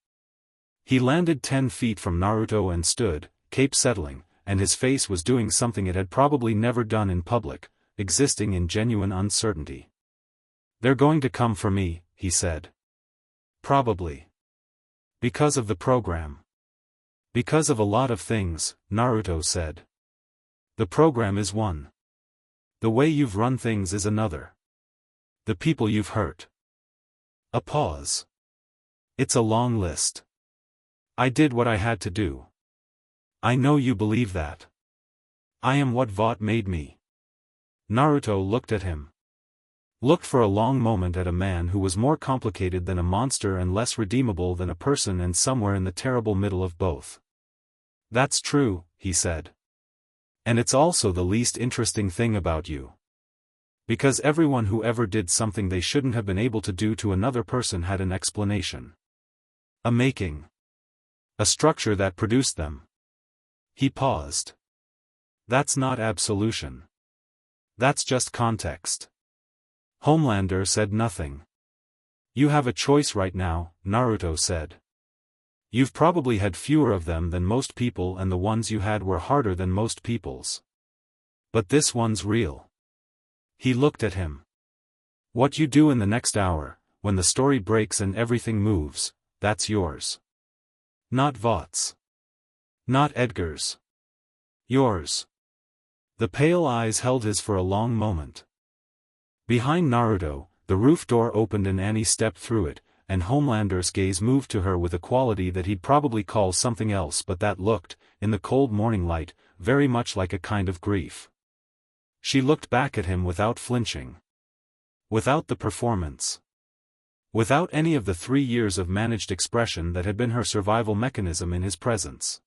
He landed 10 feet from Naruto and stood, cape settling, and his face was doing something it had probably never done in public, existing in genuine uncertainty. "They're going to come for me," he said. "Probably. Because of the program. Because of a lot of things," Naruto said. "The program is one. The way you've run things is another. The people you've hurt." A pause. "It's a long list. I did what I had to do. I know you believe that. I am what Vought made me." Naruto looked at him. Looked for a long moment at a man who was more complicated than a monster and less redeemable than a person and somewhere in the terrible middle of both. "That's true," he said. "And it's also the least interesting thing about you. Because everyone who ever did something they shouldn't have been able to do to another person had an explanation. A making. A structure that produced them." He paused. "That's not absolution. That's just context." Homelander said nothing. "You have a choice right now," Naruto said. "You've probably had fewer of them than most people and the ones you had were harder than most people's. But this one's real." He looked at him. "What you do in the next hour, when the story breaks and everything moves, that's yours. Not Vought's. Not Edgar's. Yours." The pale eyes held his for a long moment. Behind Naruto, the roof door opened and Annie stepped through it, and Homelander's gaze moved to her with a quality that he'd probably call something else but that looked, in the cold morning light, very much like a kind of grief. She looked back at him without flinching. Without the performance. Without any of the 3 years of managed expression that had been her survival mechanism in his presence.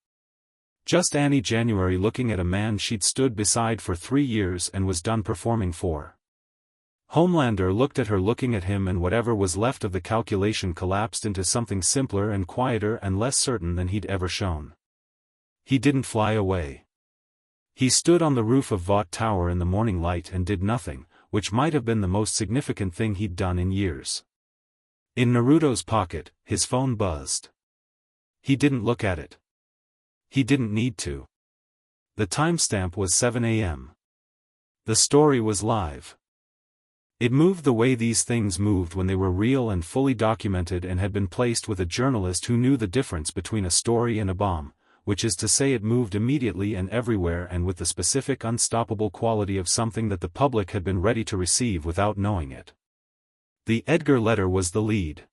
Just Annie January looking at a man she'd stood beside for 3 years and was done performing for. Homelander looked at her looking at him, and whatever was left of the calculation collapsed into something simpler and quieter and less certain than he'd ever shown. He didn't fly away. He stood on the roof of Vought Tower in the morning light and did nothing, which might have been the most significant thing he'd done in years. In Naruto's pocket, his phone buzzed. He didn't look at it. He didn't need to. The timestamp was 7 a.m. The story was live. It moved the way these things moved when they were real and fully documented and had been placed with a journalist who knew the difference between a story and a bomb, which is to say it moved immediately and everywhere and with the specific unstoppable quality of something that the public had been ready to receive without knowing it. The Edgar letter was the lead.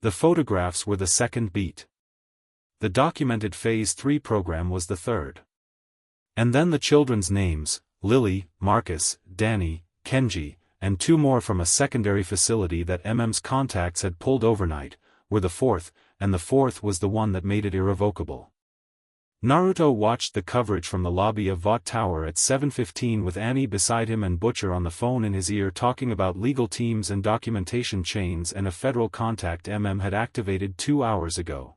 The photographs were the second beat. The documented Phase 3 program was the third. And then the children's names, Lily, Marcus, Danny, Kenji, and 2 more from a secondary facility that MM's contacts had pulled overnight, were the fourth, and the fourth was the one that made it irrevocable. Naruto watched the coverage from the lobby of Vought Tower at 7:15 with Annie beside him and Butcher on the phone in his ear talking about legal teams and documentation chains and a federal contact MM had activated 2 hours ago.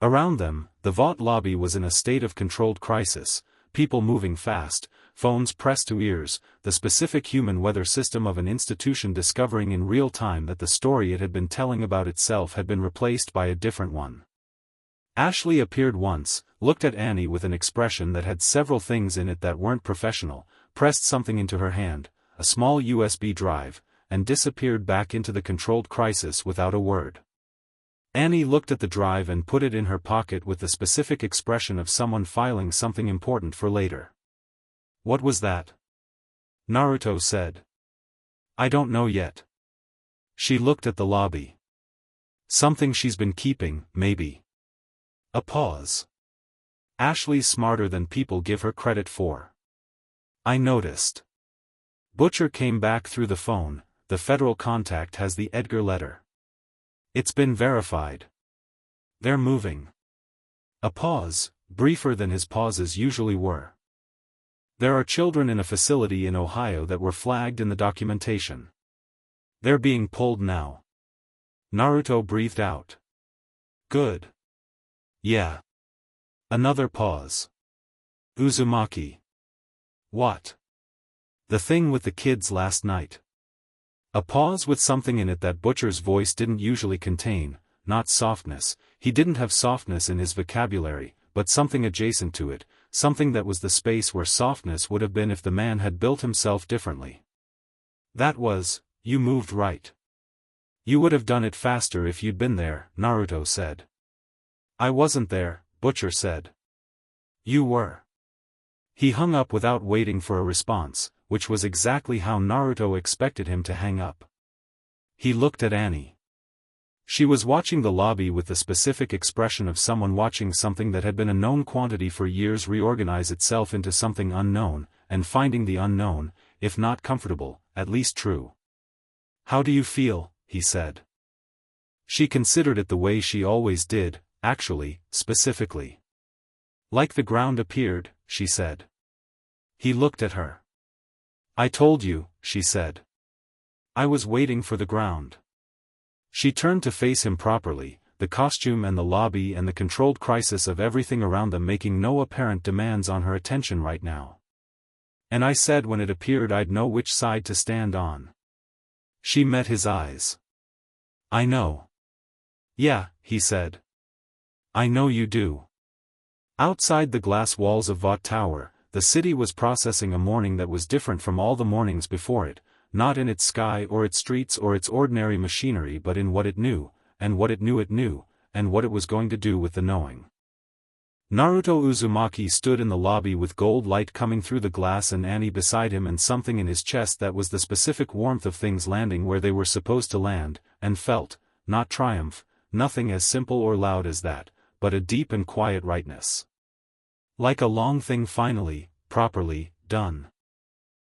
Around them, the Vought lobby was in a state of controlled crisis, people moving fast, phones pressed to ears, the specific human weather system of an institution discovering in real time that the story it had been telling about itself had been replaced by a different one. Ashley appeared once, looked at Annie with an expression that had several things in it that weren't professional, pressed something into her hand, a small USB drive, and disappeared back into the controlled crisis without a word. Annie looked at the drive and put it in her pocket with the specific expression of someone filing something important for later. "What was that?" Naruto said. "I don't know yet." She looked at the lobby. "Something she's been keeping, maybe." A pause. "Ashley's smarter than people give her credit for. I noticed." Butcher came back through the phone. "The federal contact has the Edgar letter. It's been verified. They're moving." A pause, briefer than his pauses usually were. "There are children in a facility in Ohio that were flagged in the documentation. They're being pulled now." Naruto breathed out. "Good. Yeah." Another pause. "Uzumaki." "What?" "The thing with the kids last night." A pause with something in it that Butcher's voice didn't usually contain, not softness, he didn't have softness in his vocabulary, but something adjacent to it, something that was the space where softness would have been if the man had built himself differently. "That was, you moved right. You would have done it faster if you'd been there," Naruto said. "I wasn't there," Butcher said. "You were." He hung up without waiting for a response, which was exactly how Naruto expected him to hang up. He looked at Annie. She was watching the lobby with the specific expression of someone watching something that had been a known quantity for years reorganize itself into something unknown, and finding the unknown, if not comfortable, at least true. "How do you feel?" he said. She considered it the way she always did, actually, specifically. "Like the ground appeared," she said. He looked at her. "I told you," she said. "I was waiting for the ground." She turned to face him properly, the costume and the lobby and the controlled crisis of everything around them making no apparent demands on her attention right now. "And I said when it appeared I'd know which side to stand on." She met his eyes. "I know." "Yeah," he said. "I know you do." Outside the glass walls of Vought Tower, the city was processing a morning that was different from all the mornings before it, not in its sky or its streets or its ordinary machinery but in what it knew, and what it knew, and what it was going to do with the knowing. Naruto Uzumaki stood in the lobby with gold light coming through the glass and Annie beside him and something in his chest that was the specific warmth of things landing where they were supposed to land, and felt, not triumph, nothing as simple or loud as that, but a deep and quiet rightness. Like a long thing finally, properly, done.